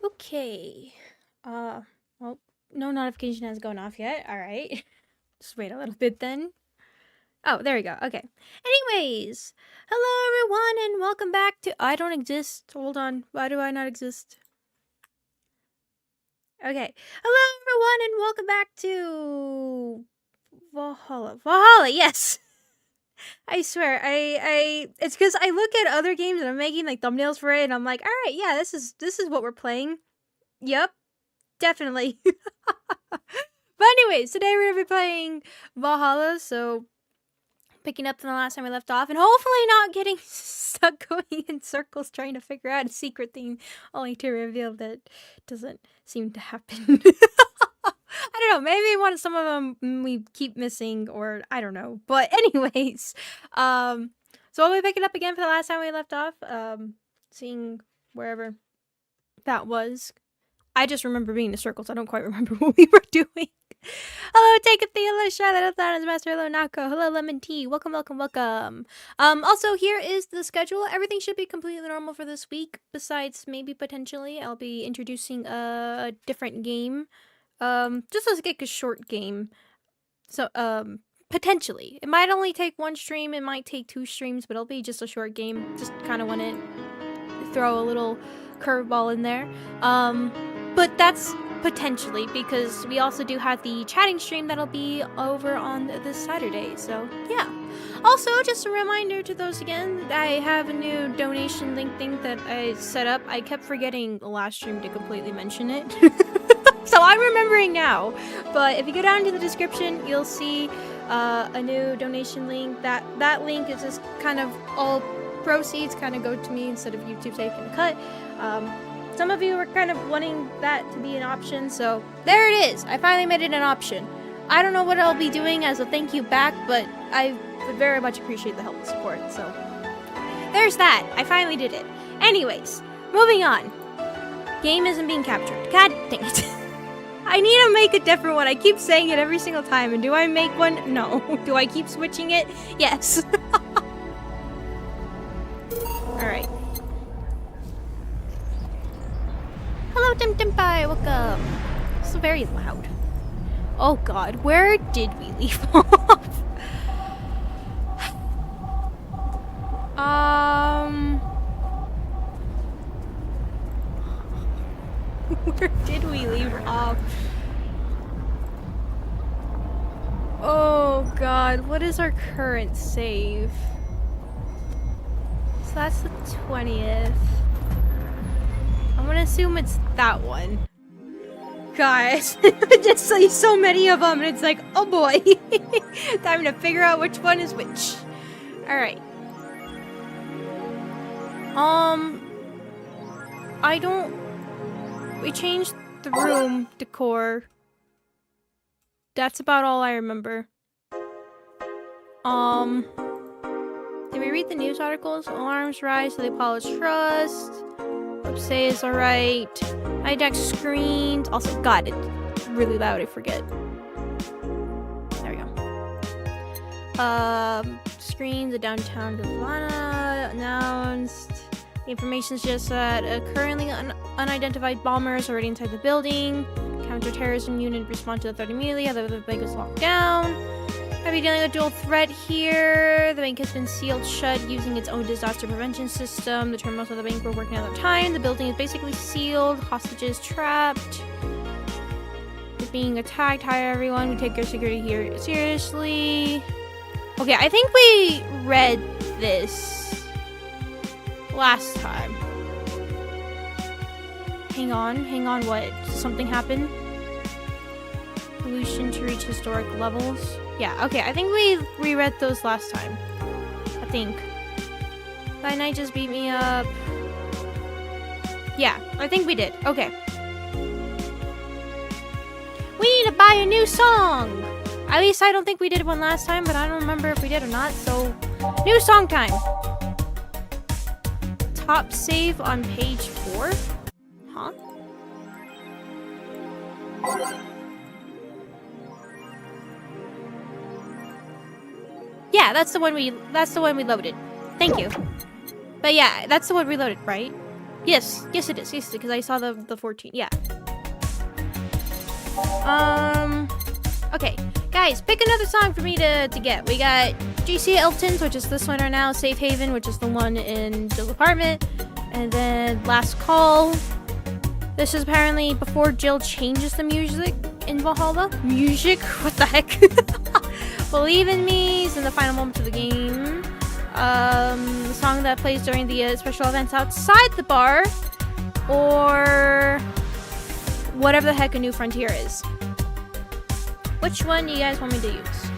Okay. Well, no notification has gone off yet. All right. Just wait a little bit then. Oh, there we go. Okay. Anyways, hello everyone and welcome back to I Don't Exist. Hold on. Why do I not exist? Okay. Hello everyone and welcome back to Valhalla. Valhalla, yes. I swear, it's because I look at other games and I'm making like thumbnails for it and I'm like, all right, yeah, this is what we're playing. Yep, definitely. But anyways, today we're gonna be playing Valhalla, so picking up from the last time we left off, and hopefully not getting stuck going in circles trying to figure out a secret thing, only to reveal that doesn't seem to happen. I don't know, maybe some of them we keep missing, or I don't know. But anyways, so we'll be picking up again for the last time we left off, seeing wherever that was. I just remember being in circles. I don't quite remember what we were doing. Hello, Take a Thea, hello, Charlotte, hello, Master, hello, Nako, hello, Lemon Tea, welcome, welcome, welcome. Also, here is the schedule. Everything should be completely normal for this week, besides maybe potentially I'll be introducing a different game. Just as like a short game. So, potentially. It might only take one stream, it might take 2 streams, but it'll be just a short game. Just kind of want to throw a little curveball in there. But that's potentially, because we also do have the chatting stream that'll be over on this Saturday, so yeah. Also, just a reminder to those again, that I have a new donation link thing that I set up. I kept forgetting the last stream to completely mention it. So I'm remembering now. But if you go down to the description, you'll see a new donation link. That link is just kind of all proceeds kind of go to me instead of YouTube taking a cut. Some of you were kind of wanting that to be an option, so there it is. I finally made it an option. I don't know what I'll be doing as a thank you back, but I would very much appreciate the help and support, so there's that. I finally did it. Anyways, moving on. Game isn't being captured. God dang it. I need to make a different one. I keep saying it every single time, and do I make one? No. Do I keep switching it? Yes. Alright. Hello, Tim Timpai, welcome. It's very loud. Oh god, where did we leave off? Where did we leave off? Oh god, what is our current save? So that's the 20th. I'm gonna assume it's that one. Guys, I just see so many of them and it's like, oh boy. Time to figure out which one is which. Alright. We changed the room decor. That's about all I remember. Did we read the news articles? Alarms rise to the Apollo's trust. Say is alright. Hijack screens. Also, God, it's really loud. I forget. There we go. Screens. The downtown Havana announced. The information suggests that currently unidentified bombers already inside the building. Counterterrorism unit respond to the threat immediately. The bank is locked down. I'll be dealing with a dual threat here. The bank has been sealed shut using its own disaster prevention system. The terminals of the bank were working at the time. The building is basically sealed. Hostages trapped. It's being attacked. Hi everyone. We take your security here seriously. Okay, I think we read this last time. Hang on, what? Something happened? Pollution to reach historic levels. Yeah, okay, I think we reread those last time. I think. That night just beat me up. Yeah, I think we did. Okay. We need to buy a new song! At least I don't think we did one last time, but I don't remember if we did or not, so... New song time! Top save on page 4? Huh? Yeah, that's the one we loaded. Thank you. But yeah, that's the one we loaded, right? Yes, it is. Yes, because I saw the 14. Yeah. Okay, guys, pick another song for me to get. We got JC Elton's, which is this one right now. Safe Haven, which is the one in Jill's apartment, and then Last Call. This is apparently before Jill changes the music in Valhalla. Music? What the heck? Believe in Me is in the final moments of the game. The song that plays during the special events outside the bar, or whatever the heck A New Frontier is. Which one do you guys want me to use?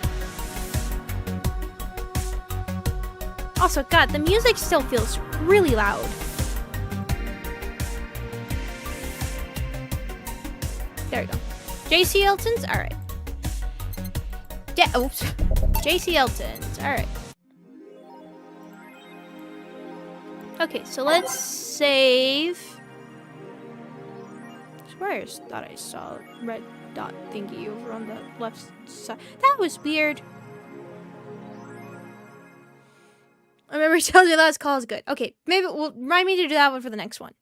Also, God, the music still feels really loud. There we go. JC Elton's? Alright. Oops. JC Elton's. Alright. Okay, so let's save. I swear I thought I saw a red dot thingy over on the left side. That was weird. I remember telling you Last Call is good. Okay, maybe we'll remind me to do that one for the next one.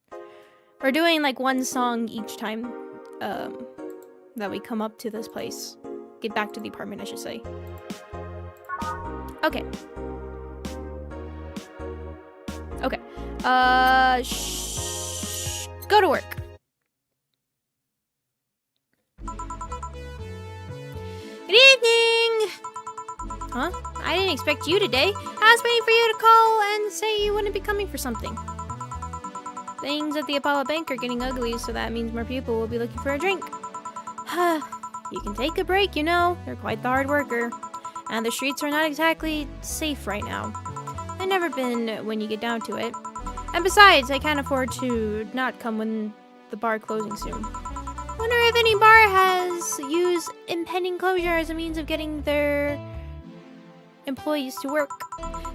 We're doing like one song each time that we come up to this place. Get back to the apartment, I should say. Okay. Okay. Go to work. Good evening! Huh? I didn't expect you today. I was waiting for you to call and say you wouldn't be coming for something. Things at the Apollo Bank are getting ugly, so that means more people will be looking for a drink. You can take a break, you know. You're quite the hard worker. And the streets are not exactly safe right now. They've never been when you get down to it. And besides, I can't afford to not come when the bar closing soon. Wonder if any bar has used impending closure as a means of getting their employees to work.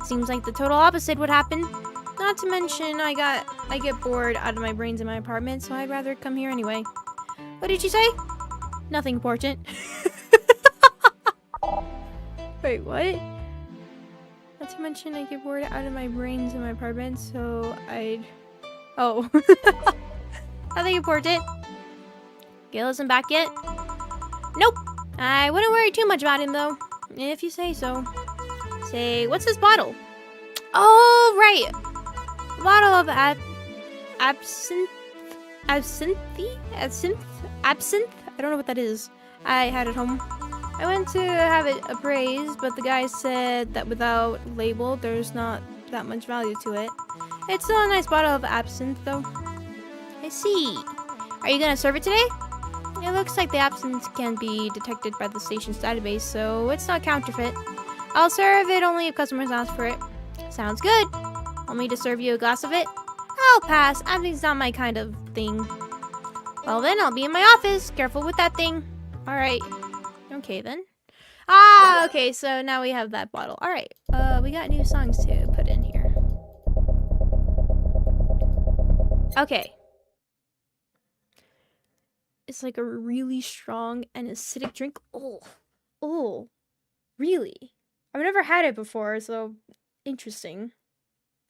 Seems like the total opposite would happen. Not to mention, I get bored out of my brains in my apartment, so I'd rather come here anyway. What did you say? Nothing important. Wait, what? Not to mention, I get bored out of my brains in my apartment, so I'd... Oh. Nothing important. Gil isn't back yet? Nope. I wouldn't worry too much about him, though. If you say so. Say, what's this bottle? Oh, right. A bottle of absinthe? Absinthe? I don't know what that is. I had it home. I went to have it appraised, but the guy said that without label, there's not that much value to it. It's still a nice bottle of absinthe, though. I see. Are you gonna serve it today? It looks like the absinthe can be detected by the station's database, so it's not counterfeit. I'll serve it only if customers ask for it. Sounds good. Want me to serve you a glass of it? I'll pass. Absinthe's not my kind of thing. Well then, I'll be in my office. Careful with that thing. Alright. Okay then. Ah, okay, so now we have that bottle. Alright, we got new songs to put in here. Okay. It's like a really strong and acidic drink. Oh, really? I've never had it before, so interesting.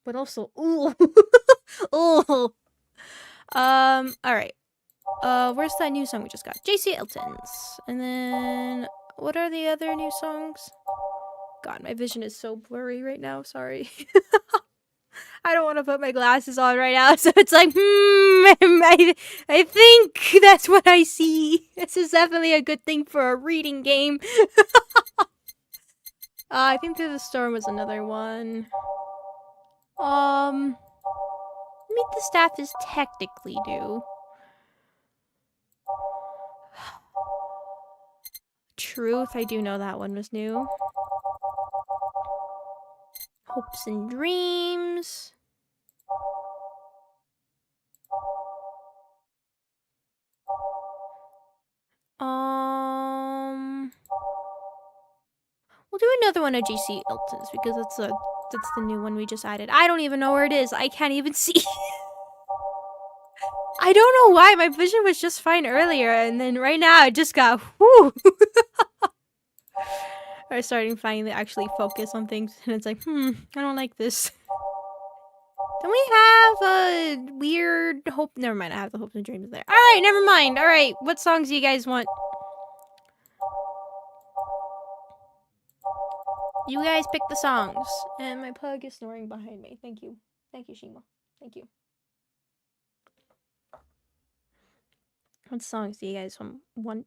But also, ooh. Oh. Alright. Where's that new song we just got? JC Elton's. And then, what are the other new songs? God, my vision is so blurry right now. Sorry. I don't want to put my glasses on right now, so it's like, I think that's what I see. This is definitely a good thing for a reading game. I think Through the Storm was another one. Meet the Staff is technically due. Truth, I do know that one was new. Hopes and Dreams. We'll do another one of JC Elton's because that's the new one we just added. I don't even know where it is. I can't even see. I don't know why. My vision was just fine earlier, and then right now it just got whoo. I'm starting to finally actually focus on things, and it's like, I don't like this. Don't we have a weird hope? Never mind, I have the hopes and dreams there. Alright, never mind. Alright, what songs do you guys want? You guys pick the songs. And my pug is snoring behind me. Thank you. Thank you, Shima. Thank you. What songs do you guys want?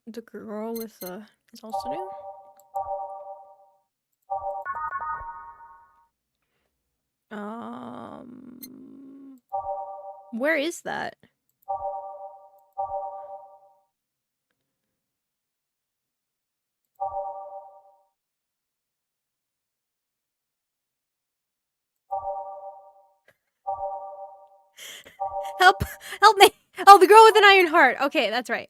The girl with the is also new. Where is that? Help! Help me! Oh, the girl with an iron heart. Okay, that's right.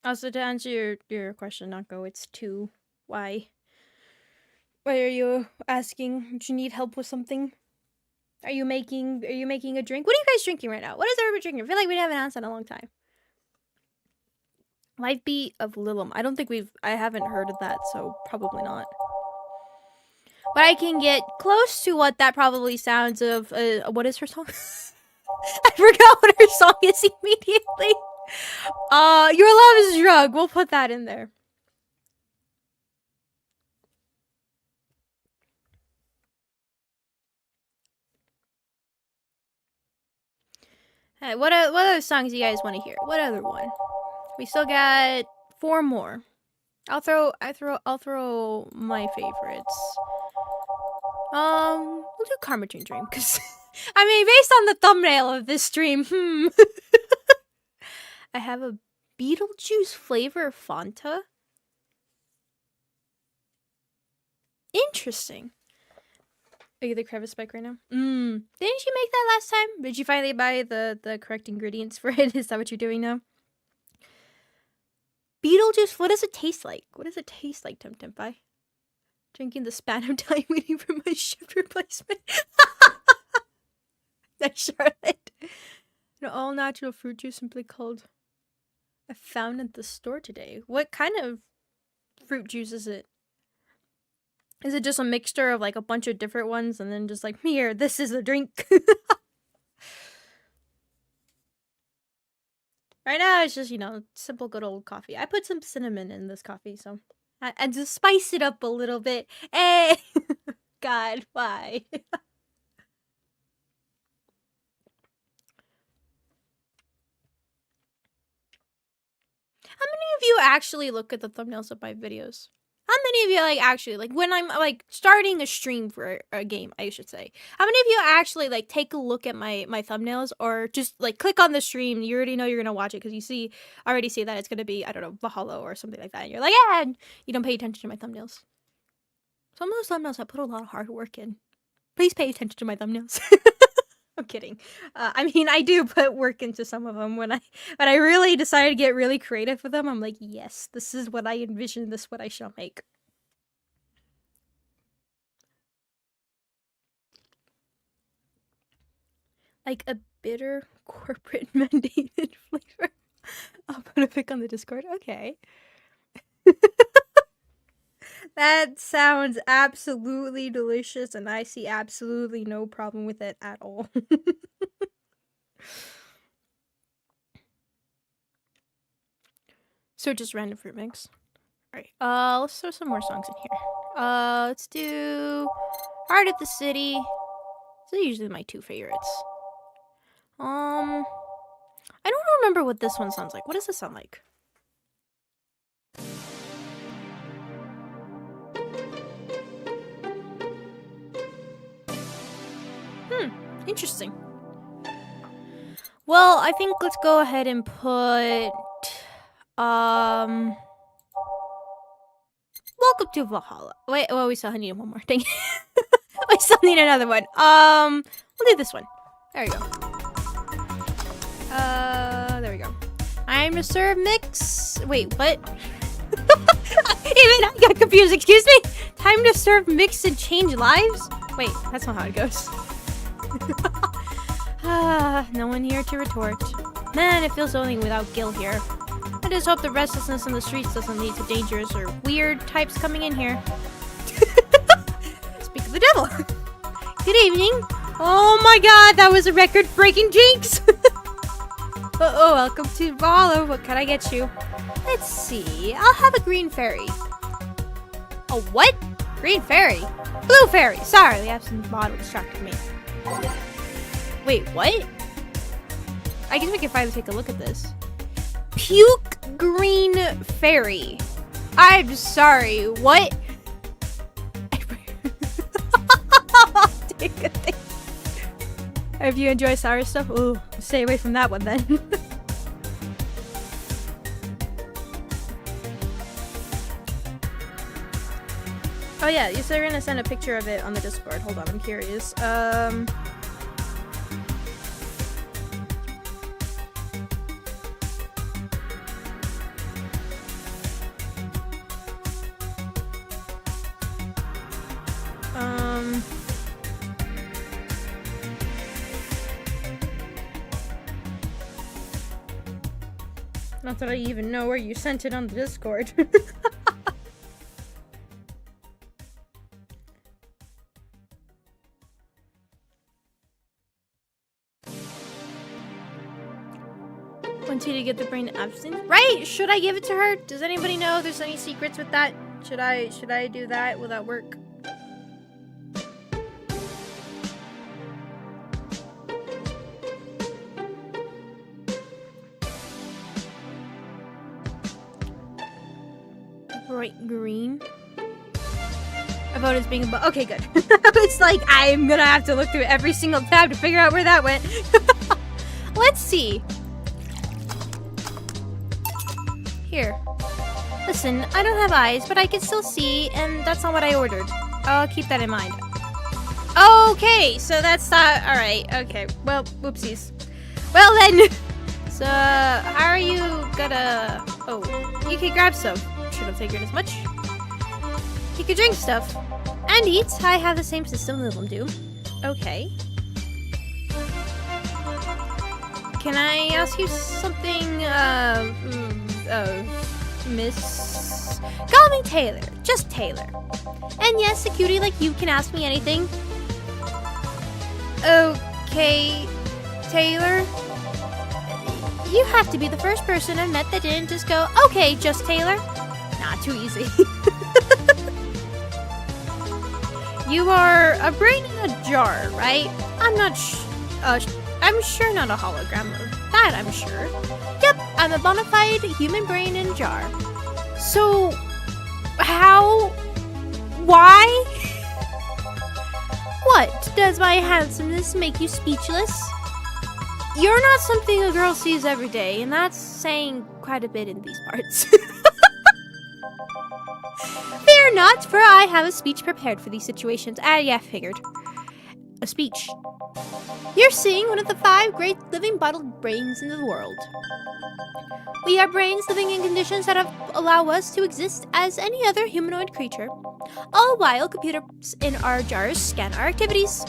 Also, to answer your question, Nako, it's 2. Why? Why are you asking? Do you need help with something? Are you making a drink? What are you guys drinking right now? What is everybody drinking? I feel like we haven't asked that in a long time. Live Beat of Lilum. I don't think I haven't heard of that, so probably not. But I can get close to what that probably sounds of. What is her song? I forgot what her song is immediately. Your Love is a Drug. We'll put that in there. Hey, what other songs do you guys want to hear? What other one? We still got 4 more. I'll throw my favorites. We'll do KARMOTRINE Dream, because I mean, based on the thumbnail of this stream, I have a Beetlejuice flavor Fanta. Interesting. Are you the crevice spike right now? Didn't you make that last time? Did you finally buy the correct ingredients for it? Is that what you're doing now? Beetlejuice, what does it taste like? What does it taste like, Temtempai? Drinking the Spano time waiting for my shift replacement. That's Charlotte. An all-natural fruit juice simply called I found at the store today. What kind of fruit juice is it? Is it just a mixture of like a bunch of different ones and then just like, here, this is a drink? Right now, it's just, you know, simple good old coffee. I put some cinnamon in this coffee, so I just spice it up a little bit. Hey! God, why? How many of you actually look at the thumbnails of my videos? How many of you, like, actually, like, when I'm, like, starting a stream for a game, I should say, how many of you actually, like, take a look at my thumbnails, or just, like, click on the stream, you already know you're gonna watch it, because you already see that it's gonna be, I don't know, Valhalla or something like that, and you're like, yeah, and you don't pay attention to my thumbnails. Some of those thumbnails I put a lot of hard work in. Please pay attention to my thumbnails. I'm kidding. I mean, I do put work into some of them. When I really decided to get really creative with them, I'm like, yes, this is what I envision. This is what I shall make. Like a bitter corporate mandated flavor. I'll put a pic on the Discord. Okay. That sounds absolutely delicious, and I see absolutely no problem with it at all. So just random fruit mix. Alright, let's throw some more songs in here. Let's do Heart of the City. These are usually my 2 favorites. I don't remember what this one sounds like. What does this sound like? Interesting. Well, I think let's go ahead and put Welcome to Valhalla. Wait, well, we still need one more thing. We still need another one. We'll do this one. There we go. There we go. I'm to serve mix. Wait, what? Even I got confused. Excuse me? Time to serve mix and change lives? Wait, that's not how it goes. No one here to retort. Man, it feels lonely without Gil here. I just hope the restlessness in the streets doesn't lead to dangerous or weird types coming in here. Speak of the devil. Good evening. Oh my god, that was a record-breaking jinx! Uh-oh, welcome to Valhalla. What can I get you? Let's see. I'll have a green fairy. A what? Green fairy? Blue fairy. Sorry, the absent model distracted me. Wait, what? I guess we can finally take a look at this. Puke green fairy. I'm sorry, what? If you enjoy sour stuff, ooh, stay away from that one then. Oh yeah, you said you're gonna send a picture of it on the Discord. Hold on, I'm curious. Not that I even know where you sent it on the Discord. Want you to get the brain absinthe? Right? Should I give it to her? Does anybody know if there's any secrets with that? Should I do that? Will that work? Bright green. I vote as being above. Okay, good. It's like I'm gonna have to look through every single tab to figure out where that went. Let's see. Here. Listen, I don't have eyes, but I can still see, and that's not what I ordered. I'll keep that in mind. Okay, so that's not alright. Okay, well, whoopsies. Well then. So, how are you gonna? Oh, you can grab some. Should have figured as much. You could drink stuff and eat. I have the same system that them do. Okay. Can I ask you something? Miss? Call me Taylor. Just Taylor. And yes, a cutie like you can ask me anything. Okay, Taylor. You have to be the first person I've met that didn't just go, okay, just Taylor. Not too easy. You are a brain in a jar, right? I'm sure not a hologram of that, I'm sure. Yep, I'm a bona fide human brain in a jar. So, how? Why? What? Does my handsomeness make you speechless? You're not something a girl sees every day, and that's saying quite a bit in these parts. Fear not, for I have a speech prepared for these situations. Yeah, figured. A speech. You're seeing one of the 5 great living bottled brains in the world. We are brains living in conditions that allow us to exist as any other humanoid creature, all while computers in our jars scan our activities.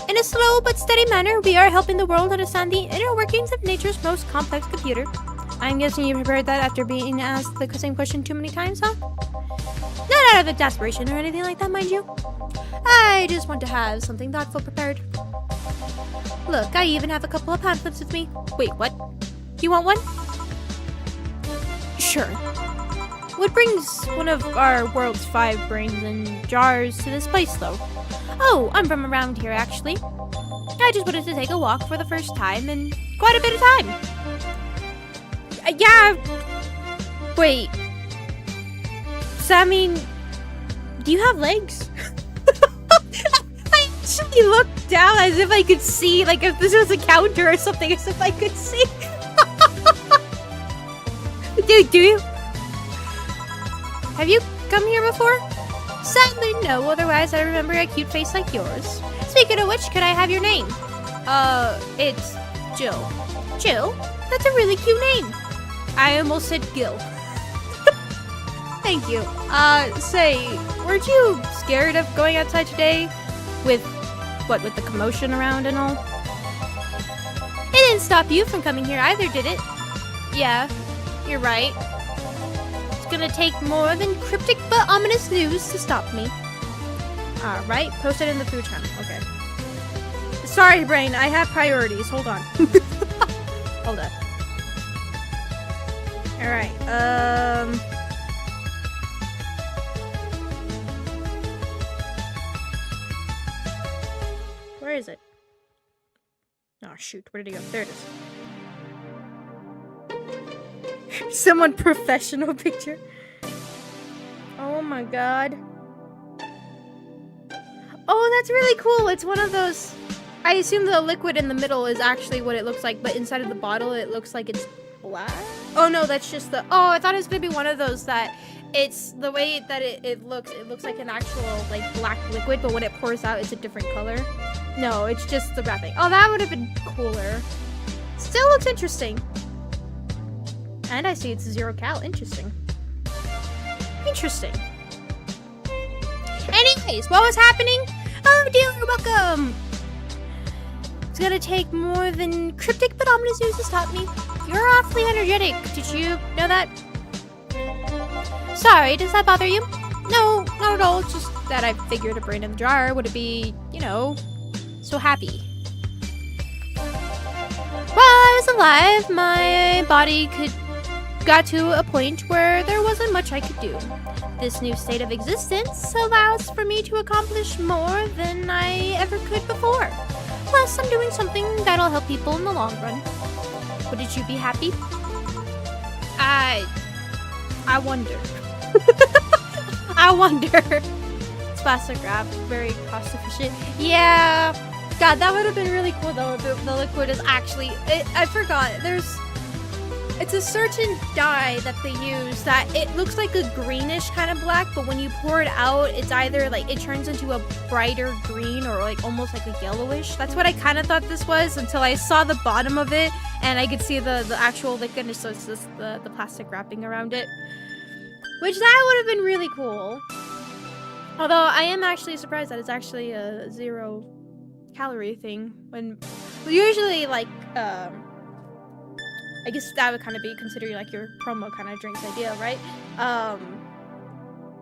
In a slow but steady manner, we are helping the world understand the inner workings of nature's most complex computer. I'm guessing you prepared that after being asked the same question too many times, huh? Not out of exasperation or anything like that, mind you. I just want to have something thoughtful prepared. Look, I even have a couple of pamphlets with me. Wait, what? You want one? Sure. What brings one of our world's 5 brains in jars to this place, though? Oh, I'm from around here, actually. I just wanted to take a walk for the first time in quite a bit of time. Yeah. Wait. Does that mean... Do you have legs? I actually looked down as if I could see, like if this was a counter or something, as if I could see. Dude, do you? Have you come here before? Sadly, no. Otherwise, I remember a cute face like yours. Speaking of which, could I have your name? It's Jill. Jill? That's a really cute name. I almost said Gil. Thank you. Say, weren't you scared of going outside today? With the commotion around and all? It didn't stop you from coming here either, did it? Yeah, you're right. It's gonna take more than cryptic but ominous news to stop me. Alright, post it in the food channel. Okay. Sorry, brain, I have priorities. Hold on. Hold up. Alright, where is it? Oh shoot, where did it go? There it is. Someone professional picture. Oh my god. Oh, that's really cool. It's one of those... I assume the liquid in the middle is actually what it looks like, but inside of the bottle it looks like it's black? Oh no, that's just the... Oh, I thought it was gonna be one of those that it's the way that it looks like an actual like black liquid, but when it pours out it's a different color. No, it's just the wrapping. Oh, that would have been cooler. Still looks interesting. And I see it's 0 cal. Interesting. Interesting. Anyways, what was happening? Oh, dealer, welcome! It's gonna take more than cryptic but ominous news to stop me. You're awfully energetic. Did you know that? Sorry, does that bother you? No, not at all. It's just that I figured a brain in the jar would be, you know, so happy. While I was alive, my body got to a point where there wasn't much I could do. This new state of existence allows for me to accomplish more than I ever could before. Plus, I'm doing something that'll help people in the long run. Wouldn't you be happy? I wonder. I wonder. It's plastic wrap, very cost efficient. Yeah. God, that would have been really cool though if the liquid is actually... I forgot. It's a certain dye that they use that it looks like a greenish kind of black, but when you pour it out, it's either like it turns into a brighter green or like almost like a yellowish. That's what I kind of thought this was until I saw the bottom of it and I could see the actual liquid, so it's just the plastic wrapping around it. Which that would have been really cool. Although I am actually surprised that it's actually a 0 calorie thing when usually like I guess that would kind of be considered like your promo kind of drinks idea, right?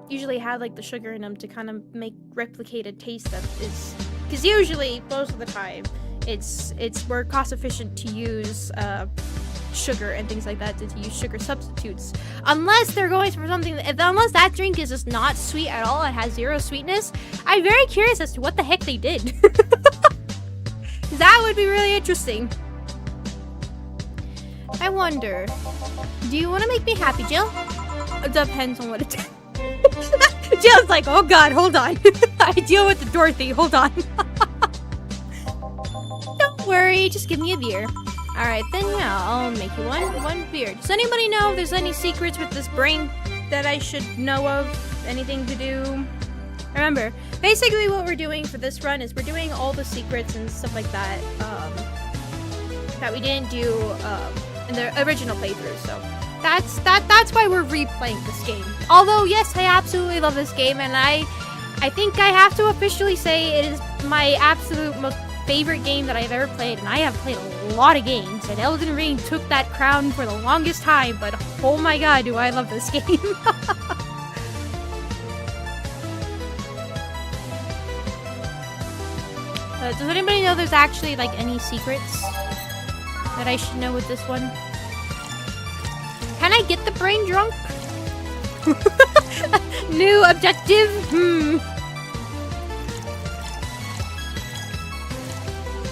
Usually have like the sugar in them to kind of make replicated taste that is, because usually most of the time it's more cost efficient to use sugar and things like that to use sugar substitutes, unless they're going for something unless that drink is just not sweet at all and has 0 sweetness. I'm very curious as to what the heck they did. That would be really interesting. I wonder, do you want to make me happy, Jill? It depends on what it is. Jill's like, oh god, hold on. I deal with the Dorothy, hold on. Don't worry, just give me a beer. Alright, then yeah, I'll make you one beer. Does anybody know if there's any secrets with this brain that I should know of? Anything to do? Remember, basically what we're doing for this run is we're doing all the secrets and stuff like that, that we didn't do, in the original playthrough, so that's why we're replaying this game. Although yes, I absolutely love this game, and I think I have to officially say it is my absolute most favorite game that I've ever played, and I have played a lot of games, and Elden Ring took that crown for the longest time, but oh my god, do I love this game. Does anybody know there's actually like any secrets that I should know with this one? Can I get the brain drunk? New objective? 2, 3,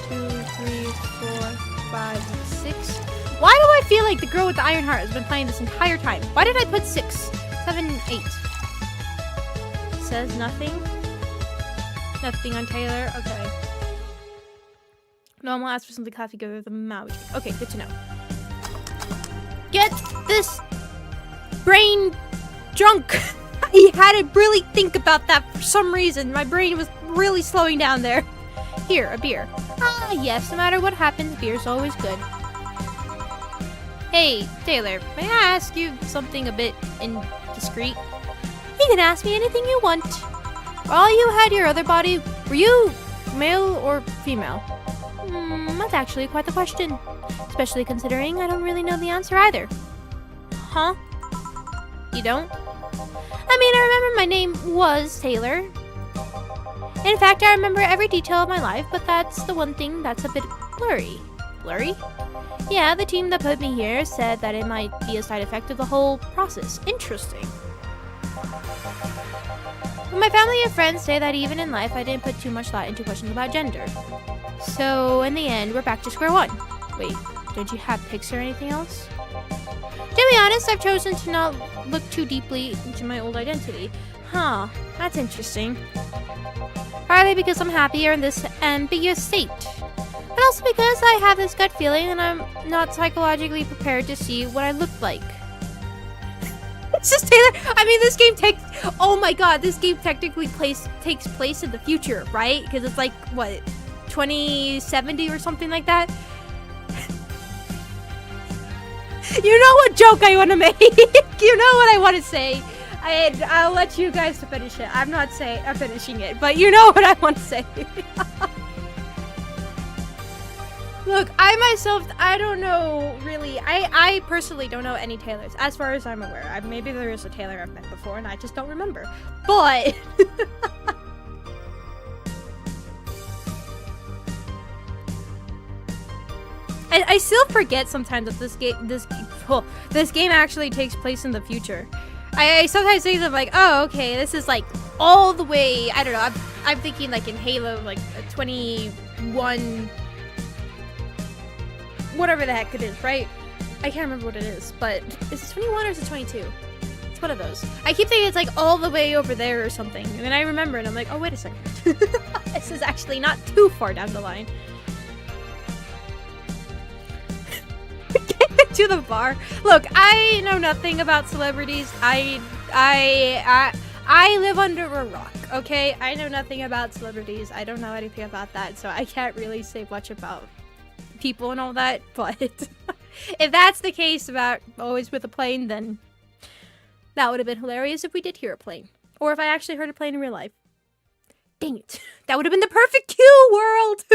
4, 5, 6. Why do I feel like the girl with the iron heart has been playing this entire time? Why did I put 6, 7, 8? Says nothing. Nothing on Taylor. Okay. No, I'm gonna ask for something coffee go with the Maui. Okay, good to know. Get this brain drunk. I had to really think about that for some reason. My brain was really slowing down there. Here, a beer. Ah, yes, no matter what happens, beer's always good. Hey, Taylor, may I ask you something a bit indiscreet? You can ask me anything you want. While you had your other body, were you male or female? That's actually quite the question. Especially considering I don't really know the answer either. Huh? You don't? I mean, I remember my name was Taylor. In fact, I remember every detail of my life, but that's the one thing that's a bit blurry. Blurry? Yeah, the team that put me here said that it might be a side effect of the whole process. Interesting. But my family and friends say that even in life, I didn't put too much thought into questions about gender. So, in the end, we're back to square one. Wait, don't you have pics or anything else? To be honest, I've chosen to not look too deeply into my old identity. Huh, that's interesting. Partly because I'm happier in this ambiguous state. But also because I have this gut feeling and I'm not psychologically prepared to see what I look like. It's just Taylor. I mean, this game takes... Oh my god, this game technically takes place in the future, right? Because it's like, what, 2070 or something like that? You know what joke I want to make. You know what I want to say. I'll let you guys to finish it. I'm not saying I'm finishing it, but you know what I want to say. Look, I myself, I don't know really. I personally don't know any Taylors, as far as I'm aware. Maybe there is a Taylor I've met before, and I just don't remember. But I still forget sometimes that this game actually takes place in the future. I sometimes think of like, oh, okay, this is like all the way. I don't know. I'm thinking like in Halo, like 21, whatever the heck it is, right? I can't remember what it is, but is it 21 or is it 22? It's one of those. I keep thinking it's like all the way over there or something, and then I remember and I'm like, oh, wait a second. This is actually not too far down the line. To the bar. Look, I know nothing about celebrities. I live under a rock, okay? I know nothing about celebrities. I don't know anything about that, so I can't really say much about people and all that, but if that's the case about always with a plane, then that would have been hilarious if we did hear a plane. Or if I actually heard a plane in real life. Dang it. That would have been the perfect cue, world!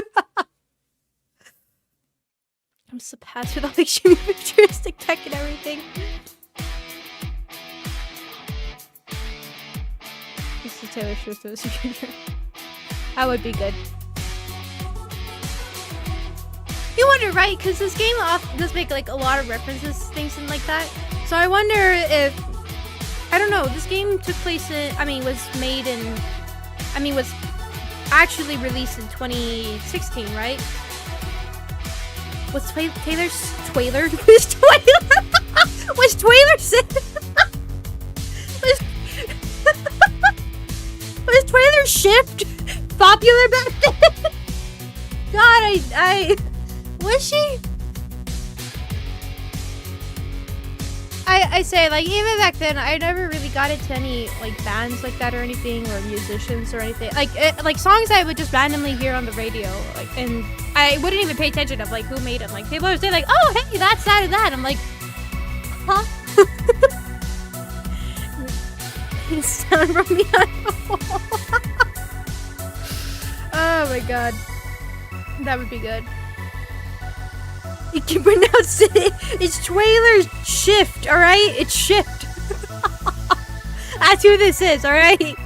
I'm so past with all the extremely futuristic tech and everything. This is Taylor Swift of the future. That would be good. You wonder, right? Because this game does make like a lot of references to things and like that. So I wonder if... I don't know. This game took place in... was actually released in 2016, right? Was Taylor Swift popular back then? God, was she? I say, like, even back then, I never really got into any, like, bands like that or anything, or musicians or anything. Like songs I would just randomly hear on the radio, like, and I wouldn't even pay attention of, like, who made them. Like, people would say, like, oh, hey, that's that and that. I'm like, huh? Sound from behind the wall. Oh, my God. That would be good. You can pronounce it. It's Taylor Shift, alright? It's Shift. That's who this is, alright?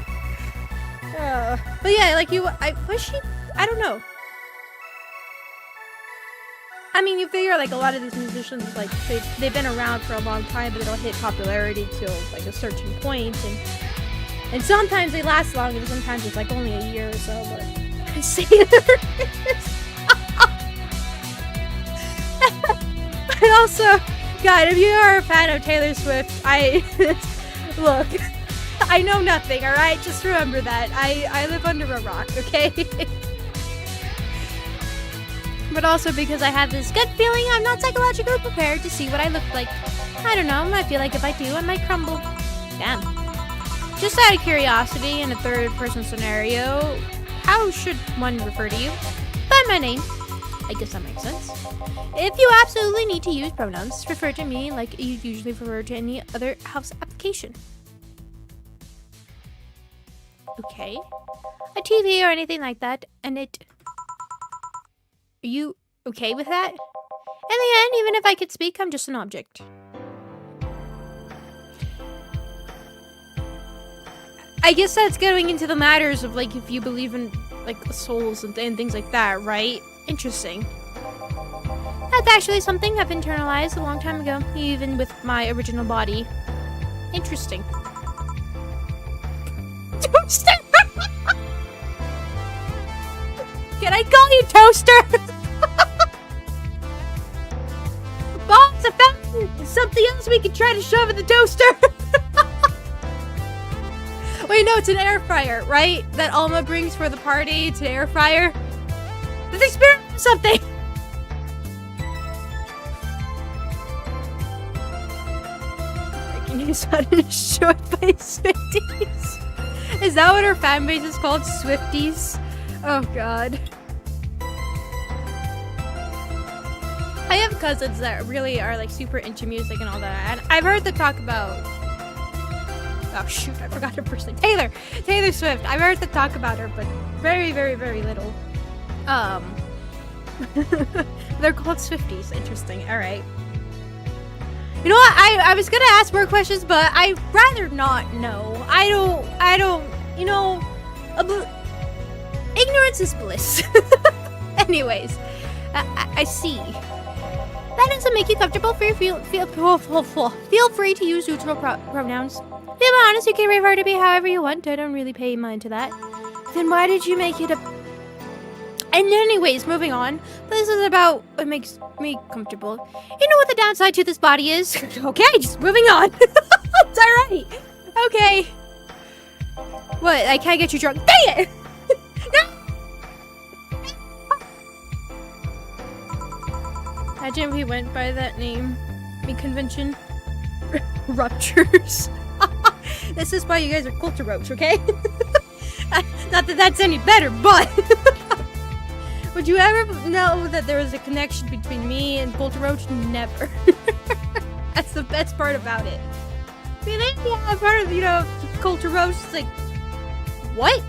But yeah, like was she? I don't know. I mean, you figure like a lot of these musicians, like they've been around for a long time, but they don't hit popularity till like a certain point, and sometimes they last long, and sometimes it's like only a year or so. But and also, God, if you are a fan of Taylor Swift, look, I know nothing, alright? Just remember that. I live under a rock, okay? But also because I have this gut feeling I'm not psychologically prepared to see what I look like. I don't know, I feel like if I do, I might crumble. Damn. Just out of curiosity, in a third-person scenario, how should one refer to you? by my name. I guess that makes sense. If you absolutely need to use pronouns, refer to me like you usually refer to any other house application. Okay. A TV or anything like that, and it... Are you okay with that? In the end, even if I could speak, I'm just an object. I guess that's going into the matters of, like, if you believe in, like, souls and things like that, right? Interesting. That's actually something I've internalized a long time ago, even with my original body. Interesting. Toaster! Can I call you Toaster? Boss, I found something else we can try to shove in the toaster. Wait, no, it's an air fryer, right? That Alma brings for the party. It's an air fryer. Let's experiment with something. Breaking news on a short by Swifties. Is that what her fan base is called? Swifties? Oh god. I have cousins that really are like super into music and all that, and I've heard them talk about... Oh shoot, I forgot her first name. Taylor Swift. I've heard them talk about her, but very, very, very little. They're called Swifties. Interesting. Alright. You know what? I was gonna ask more questions, but I'd rather not know. I don't, you know, ignorance is bliss. Anyways, I see. That doesn't make you comfortable. Feel free to use neutral pronouns. To be honest, you can refer to me however you want. I don't really pay mind to that. Then why did you make it a... And anyways, moving on. This is about what makes me comfortable. You know what the downside to this body is? Okay, just moving on. It's alright. Okay. What? I can't get you drunk. Dang it! No! Imagine if he went by that name. Convention. Ruptures. This is why you guys are culture roach, okay? Not that that's any better, but... Would you ever know that there was a connection between me and Culture Roach? Never. That's the best part about it. I mean, yeah, part of, you know, Culture Roach is like, what?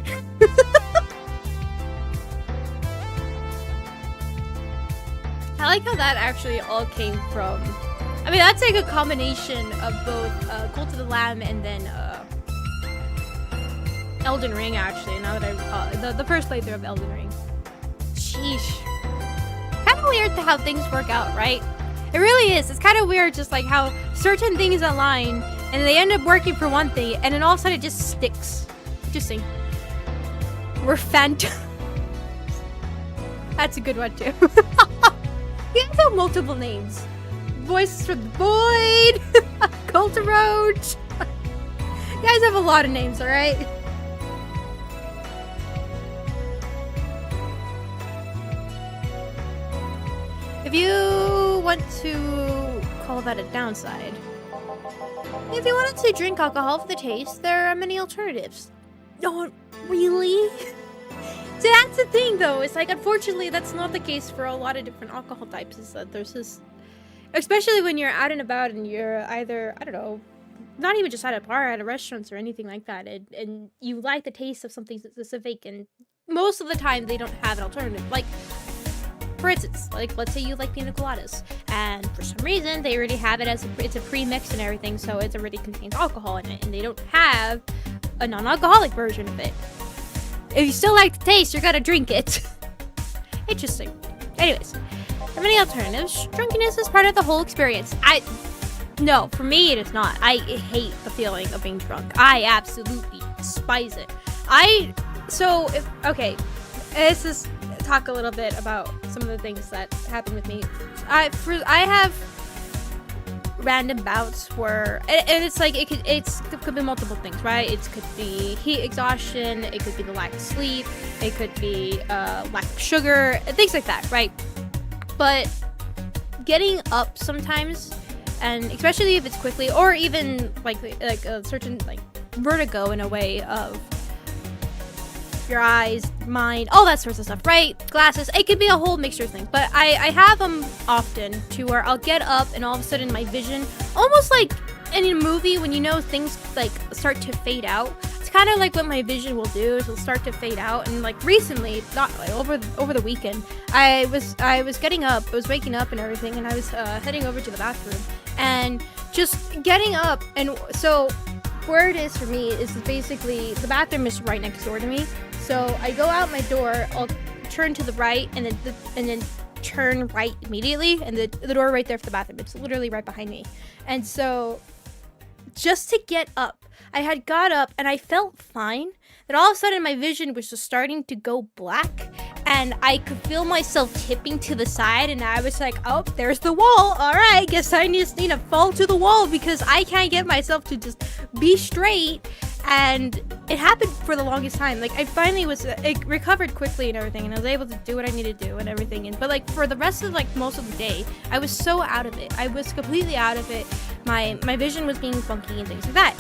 I like how that actually all came from... I mean, that's like a combination of both Cult of the Lamb and then Elden Ring, actually, now that I... the first playthrough of Elden Ring. Sheesh. Kind of weird how things work out, right? It really is. It's kind of weird just like how certain things align and they end up working for one thing and then all of a sudden it just sticks. Interesting. We're Fatum. That's a good one too. You guys have multiple names. Voices from the Void. Culture Roach. You guys have a lot of names, alright? If you want to call that a downside, if you wanted to drink alcohol for the taste, there are many alternatives. No, really? So that's the thing, though. It's like, unfortunately, that's not the case for a lot of different alcohol types. Is that there's this, especially when you're out and about and you're either, I don't know, not even just at a bar, at a restaurant or anything like that, and you like the taste of something specific, and most of the time they don't have an alternative. Like, for instance, like, let's say you like pina coladas, and for some reason, they already have it as it's a pre-mix and everything, so it already contains alcohol in it, and they don't have a non-alcoholic version of it. If you still like the taste, you're gonna drink it. Interesting. Anyways, there are many alternatives. Drunkenness is part of the whole experience. No, for me, it is not. I hate the feeling of being drunk. I absolutely despise it. Okay, this is... talk a little bit about some of the things that happen with me. I have random bouts where, and it's like it could be multiple things, right? It could be heat exhaustion, it could be the lack of sleep, it could be lack of sugar, things like that, right? But getting up sometimes, and especially if it's quickly, or even like a certain like vertigo in a way of your eyes, mind, all that sorts of stuff, right? Glasses, it could be a whole mixture of things, but I have them often to where I'll get up and all of a sudden my vision, almost like in a movie when you know things like start to fade out. It's kind of like what my vision will do, is it'll start to fade out. And like recently, not like over the weekend, I was getting up, I was waking up and everything, and I was heading over to the bathroom and just getting up. And so where it is for me is basically the bathroom is right next door to me. So I go out my door, I'll turn to the right, and then turn right immediately, and the door right there for the bathroom, it's literally right behind me. And so just to get up, I had got up and I felt fine. Then all of a sudden my vision was just starting to go black, and I could feel myself tipping to the side, and I was like, oh, there's the wall. All right, guess I just need to fall to the wall because I can't get myself to just be straight. And it happened for the longest time. Like, I finally it recovered quickly and everything, and I was able to do what I needed to do and everything. But like for the rest of like most of the day, I was so out of it. I was completely out of it. My vision was being funky and things like that.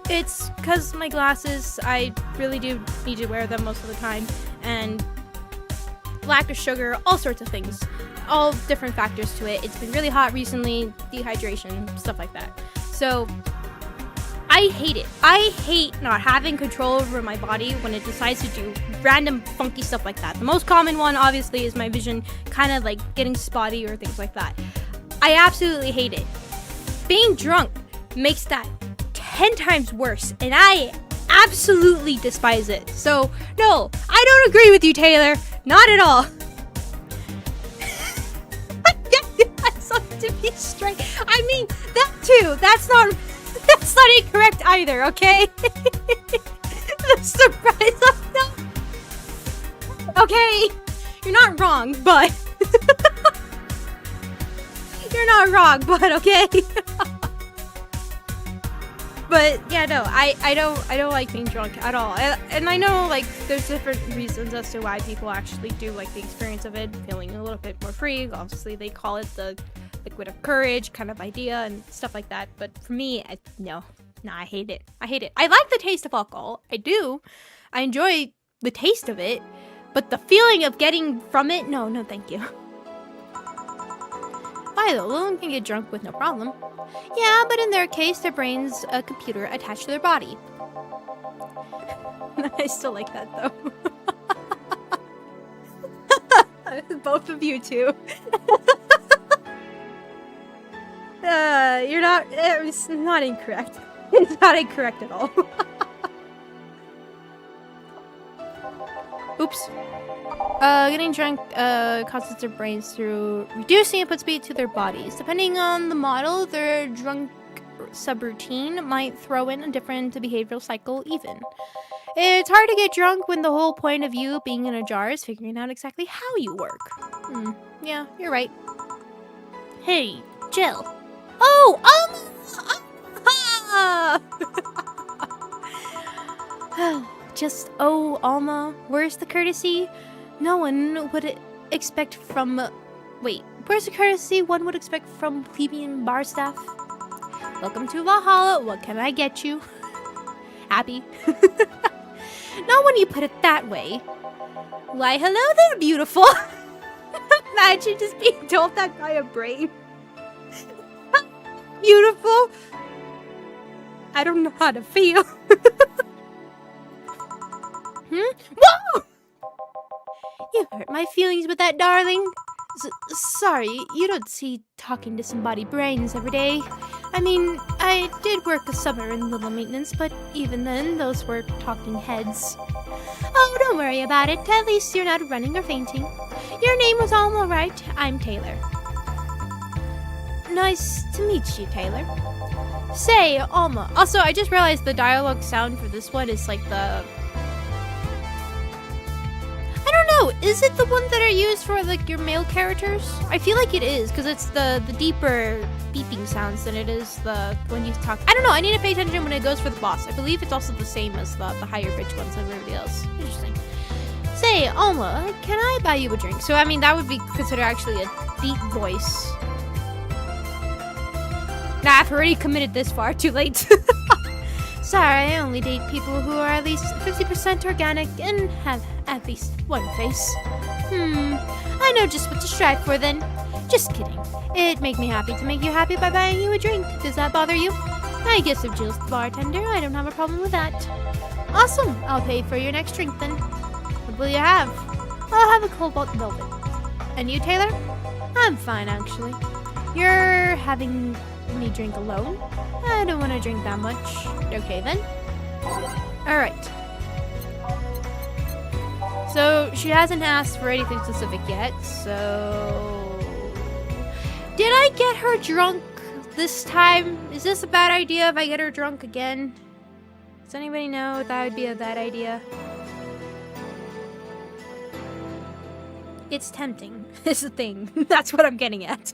It's because my glasses, I really do need to wear them most of the time, and lack of sugar, all sorts of things, all different factors to it. It's been really hot recently, dehydration, stuff like that. So I hate it. I hate not having control over my body when it decides to do random funky stuff like that. The most common one, obviously, is my vision kind of like getting spotty or things like that. I absolutely hate it. Being drunk makes that 10 times worse, and I absolutely despise it. So, no, I don't agree with you, Taylor. Not at all. I get myself to be straight. I mean, that too. That's not incorrect either, okay? The surprise of no. Okay, you're not wrong, but you're not wrong, but okay. But yeah, no, I don't like being drunk at all. And I know like there's different reasons as to why people actually do like the experience of it, feeling a little bit more free. Obviously, they call it the liquid of courage kind of idea and stuff like that. But for me, no, I hate it. I hate it. I like the taste of alcohol. I do. I enjoy the taste of it. But the feeling of getting from it, no, thank you. Why though? Lilin can get drunk with no problem. Yeah, but in their case, their brain's a computer attached to their body. I still like that though. Both of you too. You're not. It's not incorrect. It's not incorrect at all. Oops. Getting drunk causes their brains through reducing input speed to their bodies. Depending on the model, their drunk subroutine might throw in a different behavioral cycle even. It's hard to get drunk when the whole point of you being in a jar is figuring out exactly how you work. Yeah, you're right. Hey, Jill. Oh, Just, Alma, where's the courtesy? No one would expect from... Wait, where's the courtesy one would expect from plebeian bar staff? Welcome to Valhalla, what can I get you? Happy? Not when you put it that way. Why, hello there, beautiful! Imagine just being told that by a brain. Beautiful? I don't know how to feel. Whoa! You hurt my feelings with that, darling. Sorry, you don't see talking to somebody brains every day. I mean, I did work a summer in little maintenance, but even then, those were talking heads. Oh, don't worry about it. At least you're not running or fainting. Your name was Alma, right? I'm Taylor. Nice to meet you, Taylor. Say, Alma. Also, I just realized the dialogue sound for this one is like the... I don't know, is it the one that are used for like your male characters? I feel like it is, because it's the deeper beeping sounds than it is the when you talk. I don't know, I need to pay attention when it goes for the boss. I believe it's also the same as the higher pitch ones and everybody else. Interesting. Say, Alma, can I buy you a drink? So, I mean, that would be considered actually a deep voice. Nah, I've already committed this far, too late. Sorry, I only date people who are at least 50% organic and have at least one face. I know just what to strive for then. Just kidding. It'd make me happy to make you happy by buying you a drink. Does that bother you? I guess if Jill's the bartender, I don't have a problem with that. Awesome. I'll pay for your next drink then. What will you have? I'll have a cobalt velvet. And you, Taylor? I'm fine, actually. You're having me drink alone? I don't want to drink that much. Okay, then. Alright. So, she hasn't asked for anything specific yet, so... Did I get her drunk this time? Is this a bad idea if I get her drunk again? Does anybody know if that would be a bad idea? It's tempting. It's the thing. That's what I'm getting at.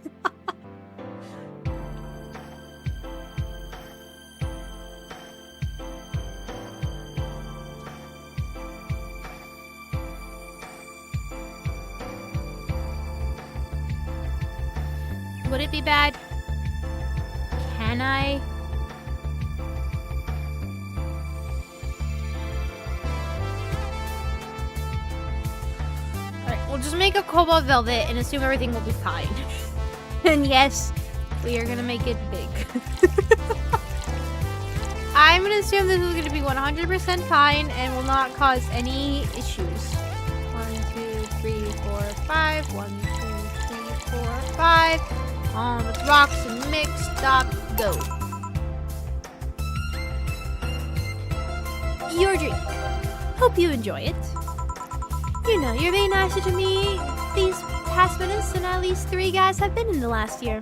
Would it be bad? Can I? Alright, we'll just make a cobalt velvet and assume everything will be fine. And yes, we are gonna make it big. I'm gonna assume this is gonna be 100% fine and will not cause any issues. 1, 2, 3, 4, 5. 1, 2, 3, 4, 5. On with rocks and mix, stop, go. Your drink. Hope you enjoy it. You know, you're being nicer to me these past minutes than at least 3 guys have been in the last year.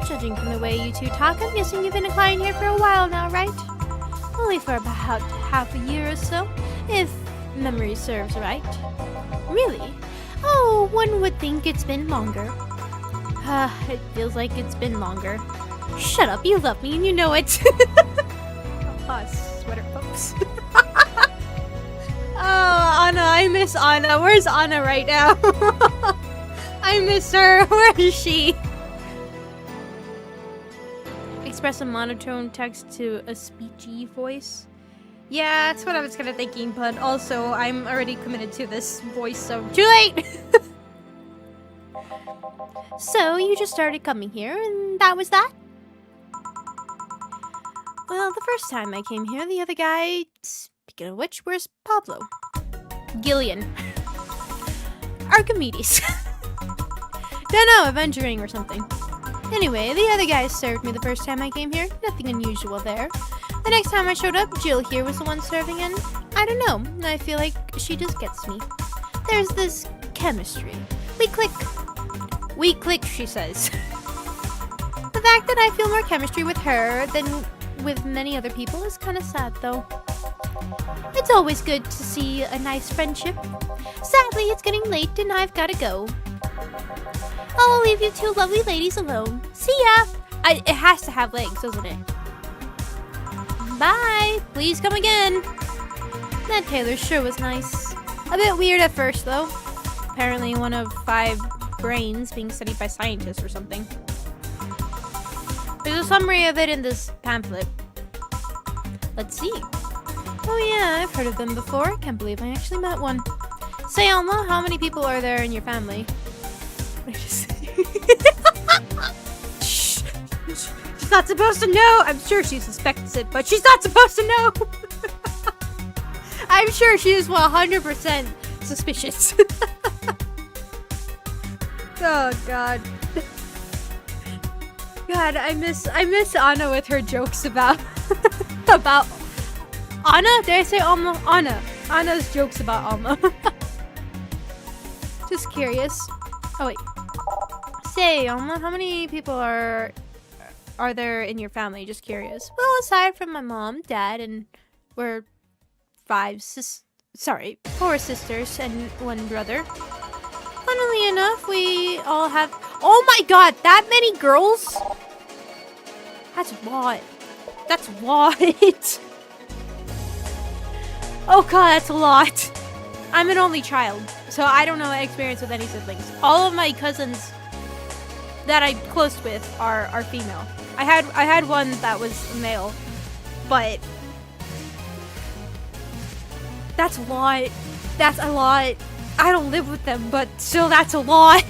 Judging from the way you two talk, I'm guessing you've been a client here for a while now, right? Only for about half a year or so, if memory serves right. Really? Oh, one would think it's been longer. It feels like it's been longer. Shut up, you love me and you know it. Sweater folks. Oh, Anna, I miss Anna. Where's Anna right now? I miss her. Where is she? Express a monotone text to a speechy voice. Yeah, that's what I was kind of thinking, but also I'm already committed to this voice, so too late! So, you just started coming here, and that was that? Well, the first time I came here, the other guy... Speaking of which, where's Pablo? Gillian. Archimedes. Dunno, adventuring or something. Anyway, the other guy served me the first time I came here. Nothing unusual there. The next time I showed up, Jill here was the one serving, and I don't know. I feel like she just gets me. There's this chemistry. We click. We click, she says. The fact that I feel more chemistry with her than with many other people is kind of sad, though. It's always good to see a nice friendship. Sadly, it's getting late and I've got to go. I'll leave you two lovely ladies alone. See ya! It has to have legs, doesn't it? Bye! Please come again! That Taylor sure was nice. A bit weird at first, though. Apparently one of 5 brains being studied by scientists or something. There's a summary of it in this pamphlet. Let's see. Oh yeah, I've heard of them before. Can't believe I actually met one. Say, Alma, how many people are there in your family? Shh. She's not supposed to know. I'm sure she suspects it, but she's not supposed to know. I'm sure she is 100% suspicious. Oh God. God, I miss Anna with her jokes about about Anna? Did I say Alma? Anna. Anna's jokes about Alma. Just curious. Oh wait. Say, Alma, how many people are there in your family? Just curious. Well, aside from my mom, dad, and we're 4 sisters and 1 brother. Funnily enough, we all have... Oh my God, that many girls? That's what? That's what? Oh God, that's a lot. I'm an only child, so I don't know experience with any siblings. All of my cousins that I'm close with are female. I had one that was male, but That's a lot. That's a lot. I don't live with them, but still, that's a lot.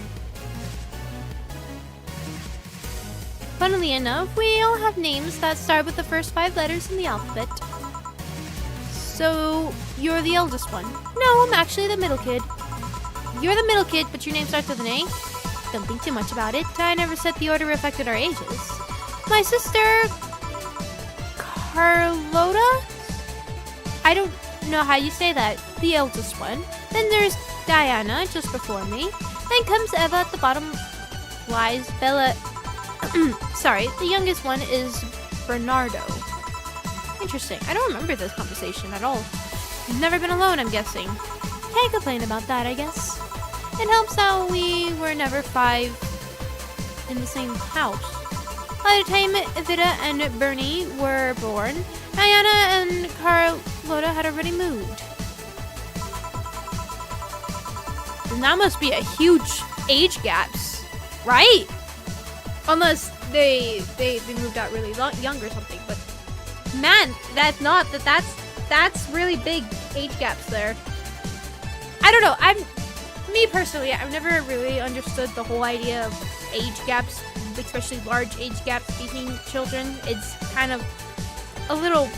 Funnily enough, we all have names that start with the first 5 letters in the alphabet. So, you're the eldest one. No, I'm actually the middle kid. You're the middle kid, but your name starts with an A? Don't think too much about it. I never said the order reflected our ages. My sister... Carlota? I don't know how you say that. The eldest one. Then there's Diana, just before me. Then comes Eva at the bottom. Lies Bella... Sorry, the youngest one is Bernardo. Interesting. I don't remember this conversation at all. You've never been alone, I'm guessing. Can't complain about that, I guess. It helps that we were never 5 in the same house. By the time Vida and Bernie were born, Diana and Carlota had already moved. And that must be a huge age gaps, right? Unless they moved out really young or something, but man, that's really big age gaps there. I don't know. Me personally, I've never really understood the whole idea of age gaps, especially large age gaps between children. It's kind of a little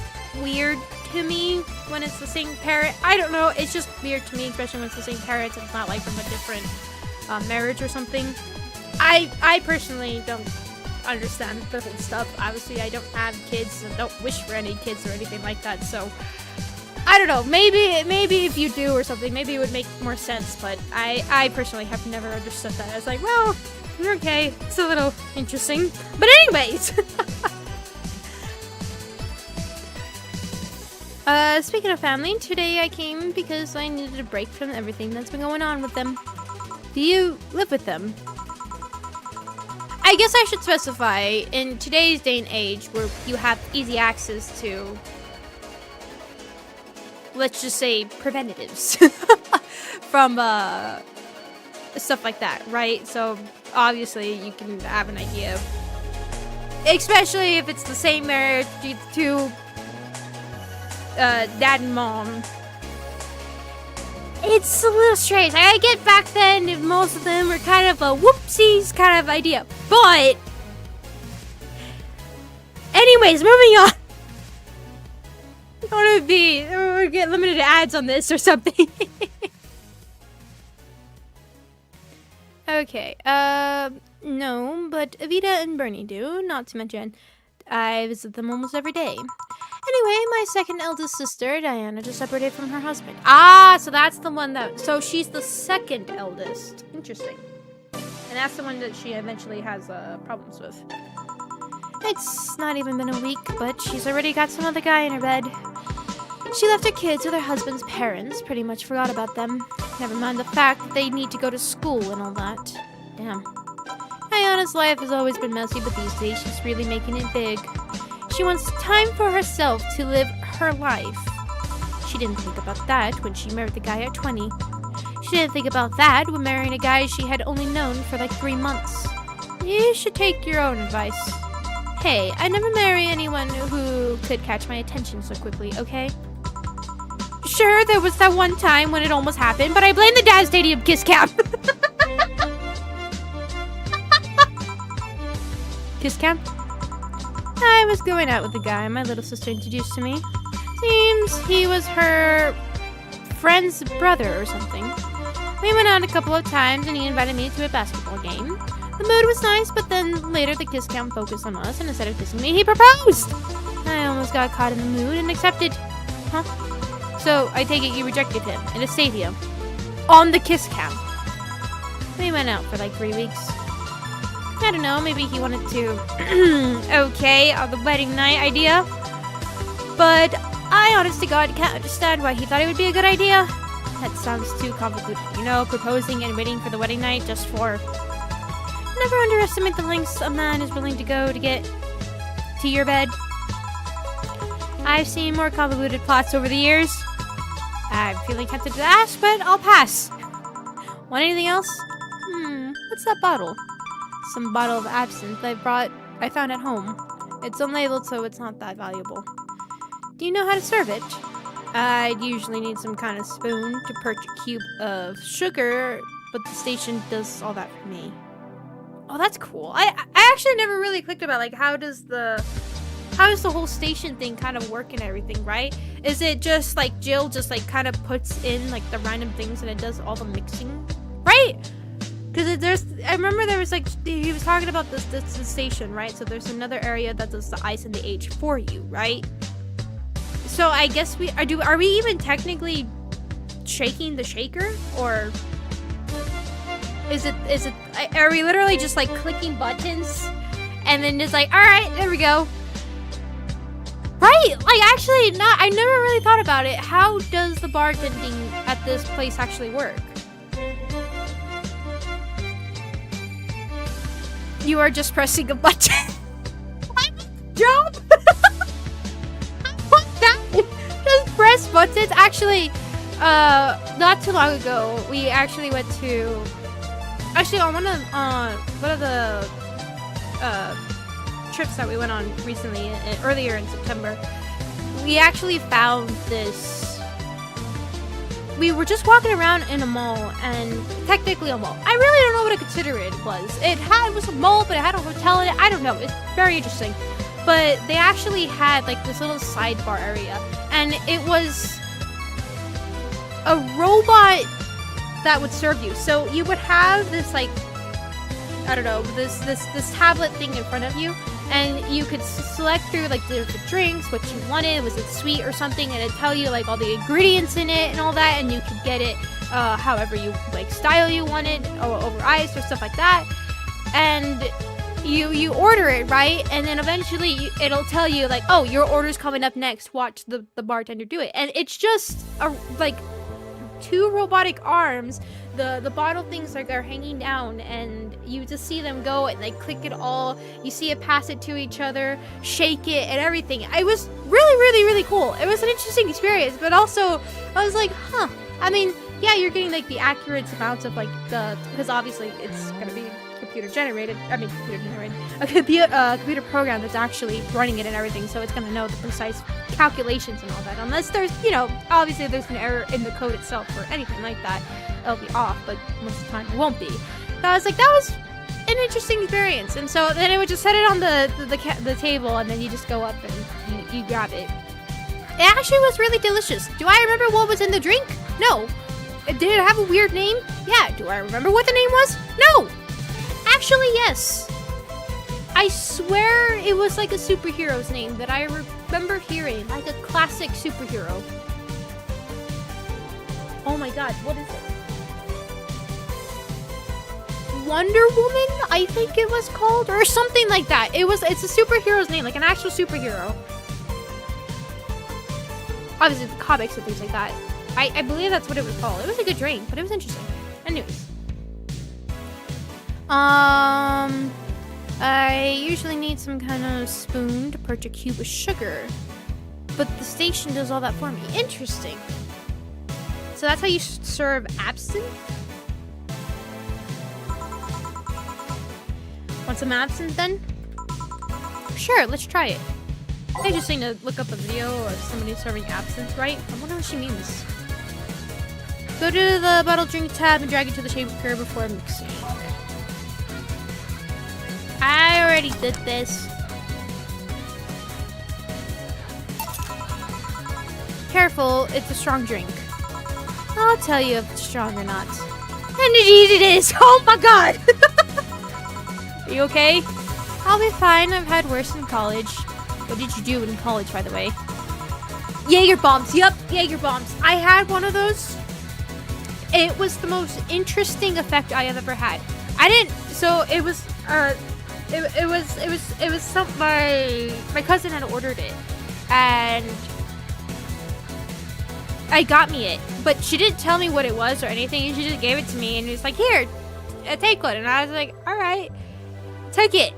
weird to me when it's the same parent. I don't know. It's just weird to me, especially when it's the same parents. It's not like from a different marriage or something. I personally don't understand the whole stuff. Obviously, I don't have kids and don't wish for any kids or anything like that, so I don't know. Maybe if you do or something, maybe it would make more sense, but I personally have never understood that. I was like, well, okay, it's a little interesting. But anyways, speaking of family, today I came because I needed a break from everything that's been going on with them. Do you live with them? I guess I should specify, in today's day and age where you have easy access to, let's just say, preventatives from stuff like that, right? So obviously you can have an idea of, especially if it's the same marriage to dad and mom. It's a little strange. I get back then most of them were kind of a whoopsies kind of idea. But anyways, moving on. I don't know if we get limited ads on this or something. Okay, no, but Vida and Bernie do, not to mention I visit them almost every day. Anyway, my second eldest sister, Diana, just separated from her husband. Ah, so that's the one that... So she's the second eldest. Interesting. And that's the one that she eventually has problems with. It's not even been a week, but she's already got some other guy in her bed. She left her kids with her husband's parents, pretty much forgot about them. Never mind the fact that they need to go to school and all that. Damn. Diana's life has always been messy, but these days she's really making it big. She wants time for herself to live her life. She didn't think about that when she married the guy at 20. She didn't think about that when marrying a guy she had only known for like 3 months. You should take your own advice. Hey, I never marry anyone who could catch my attention so quickly, okay? Sure, there was that one time when it almost happened, but I blame the Dad Stadium kiss cam. Kiss cam? I was going out with a guy my little sister introduced to me. Seems he was her friend's brother or something. We went out a couple of times and he invited me to a basketball game. The mood was nice, but then later the kiss cam focused on us and instead of kissing me, he proposed! I almost got caught in the mood and accepted. Huh? So, I take it you rejected him in a stadium. On the kiss cam. We went out for like 3 weeks. I don't know, maybe he wanted to, okay, on the wedding night idea. But I, honest to God, can't understand why he thought it would be a good idea. That sounds too convoluted, you know, proposing and waiting for the wedding night just for... Never underestimate the lengths a man is willing to go to get to your bed. I've seen more convoluted plots over the years. I'm feeling tempted to ask, but I'll pass. Want anything else? What's that bottle? Some bottle of absinthe I found at home. It's unlabeled, so it's not that valuable. Do you know how to serve it? I'd usually need some kind of spoon to perch a cube of sugar, but the station does all that for me. Oh, that's cool. I actually never really clicked about, like, how does the whole station thing kind of work and everything, right? Is it just like Jill just like kind of puts in like the random things and it does all the mixing, right? Because I remember there was like, he was talking about this station, right? So there's another area that does the ice and the age for you, right? So I guess are we even technically shaking the shaker, or are we literally just like clicking buttons and then just like, all right, there we go. Right, like actually I never really thought about it. How does the bartending at this place actually work? You are just pressing a button. Job? Just press buttons. Actually, not too long ago, we actually went to, on one of the trips that we went on recently, earlier in September, we actually found this. We were just walking around in a mall, and technically a mall. I really don't know what to consider it was. It was a mall, but it had a hotel in it. I don't know. It's very interesting. But they actually had like this little sidebar area, and it was a robot that would serve you. So you would have this like, I don't know, this tablet thing in front of you, and you could select through like the drinks, what you wanted, was it sweet or something, and it'd tell you like all the ingredients in it and all that, and you could get it however you like style you wanted, or over ice or stuff like that. And you order it, right? And then eventually it'll tell you like, oh, your order's coming up next, watch the bartender do it. And it's just like two robotic arms. The bottle things are hanging down, and you just see them go and like click it all. You see it pass it to each other, shake it, and everything. It was really, really, really cool. It was an interesting experience, but also I was like, huh. I mean, yeah, you're getting like the accurate amounts of like because obviously it's gonna be computer generated, a computer program that's actually running it and everything, so it's gonna know the precise calculations and all that, unless there's, obviously there's an error in the code itself or anything like that. It'll be off, but most of the time it won't be. So I was like, that was an interesting experience. And so then it would just set it on the table, and then you just go up and you grab it. It actually was really delicious. Do I remember what was in the drink? No. Did it have a weird name? Yeah. Do I remember what the name was? No. Actually, yes. I swear it was like a superhero's name that I remember hearing, like a classic superhero. Oh my god, what is it? Wonder Woman, I think it was called, or something like that. It's a superhero's name, like an actual superhero. Obviously, the comics and things like that. I believe that's what it was called. It was a good drink, but it was interesting. Anyways. I usually need some kind of spoon to perch a cube of sugar, but the station does all that for me. Interesting. So that's how you serve absinthe? Want some absinthe then? Sure, let's try it. I just need to look up a video of somebody serving absinthe, right? I wonder what she means. Go to the bottle drink tab and drag it to the shaker before mixing. I already did this. Careful, it's a strong drink. I'll tell you if it's strong or not. And indeed it is! Oh my god! Are you okay? I'll be fine. I've had worse in college. What did you do in college, by the way? Jaeger bombs. Yep, Jaeger bombs. I had one of those. It was the most interesting effect I have ever had. I didn't. So it was. It was some. My cousin had ordered it, and I got me it, but she didn't tell me what it was or anything. She just gave it to me, and was like, "Here, take one." And I was like, "All right." Took it.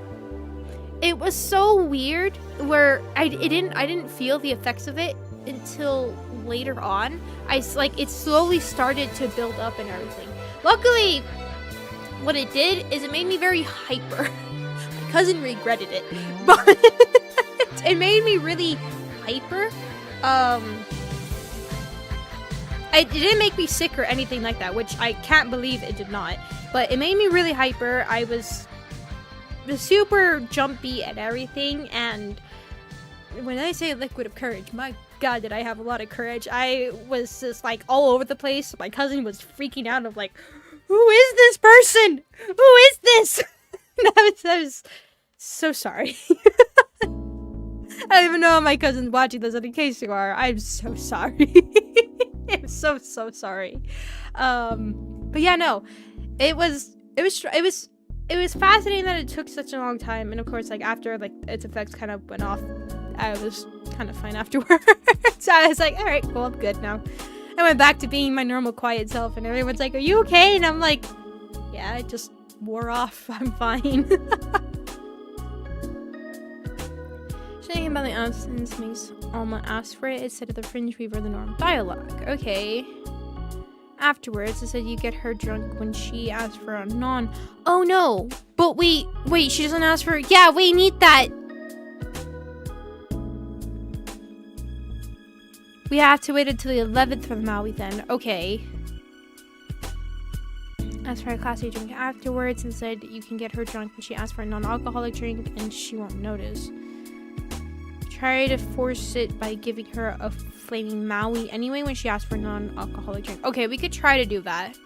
It was so weird where I didn't feel the effects of it until later on. It slowly started to build up and everything. Luckily, what it did is it made me very hyper. My cousin regretted it, but it made me really hyper. It didn't make me sick or anything like that, which I can't believe it did not. But it made me really hyper. I was super jumpy and everything. And when I say liquid of courage, my God, did I have a lot of courage. I was just like all over the place. My cousin was freaking out of like, who is this person? Who is this? I was so sorry. I don't even know if my cousin's watching this, and in case you are, I'm so sorry. I'm so sorry. But yeah, no, it was fascinating that it took such a long time, and of course, like after like its effects kind of went off, I was kind of fine afterwards. So I was like, all right, cool, I'm good now. I went back to being my normal quiet self, and everyone's like, are you okay? And I'm like, yeah, it just wore off. I'm fine. Saying about the absence makes Alma ask for it instead of the fringe weaver the norm dialogue. Okay. Afterwards, it said you get her drunk when she asks for a non. Oh no! But wait, she doesn't ask for. Yeah, we need that. We have to wait until the 11th for the Maui then. Okay. Ask for a classy drink afterwards and said you can get her drunk when she asks for a non-alcoholic drink and she won't notice. Try to force it by giving her a flaming Maui anyway when she asks for a non-alcoholic drink. Okay, we could try to do that.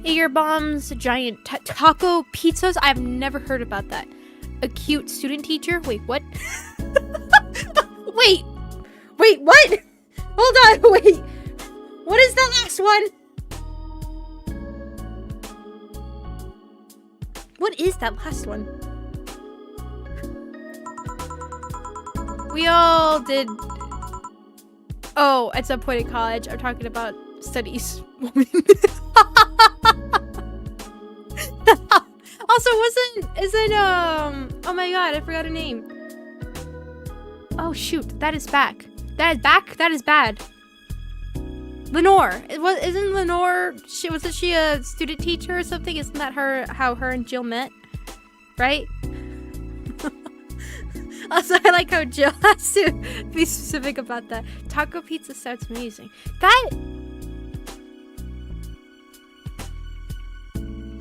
Eager bombs, giant taco pizzas. I've never heard about that. A cute student teacher. Wait, what? Wait, what? Hold on, wait. What is the last one? What is that last one? We all did. Oh, at some point in college, I'm talking about studies. Also, isn't oh my God, I forgot her name. Oh shoot, that is back. That is back? That is bad. Lenore. Isn't Lenore, wasn't she a student teacher or something? Isn't that how her and Jill met? Right? Also, I like how Jill has to be specific about that. Taco pizza sounds amazing.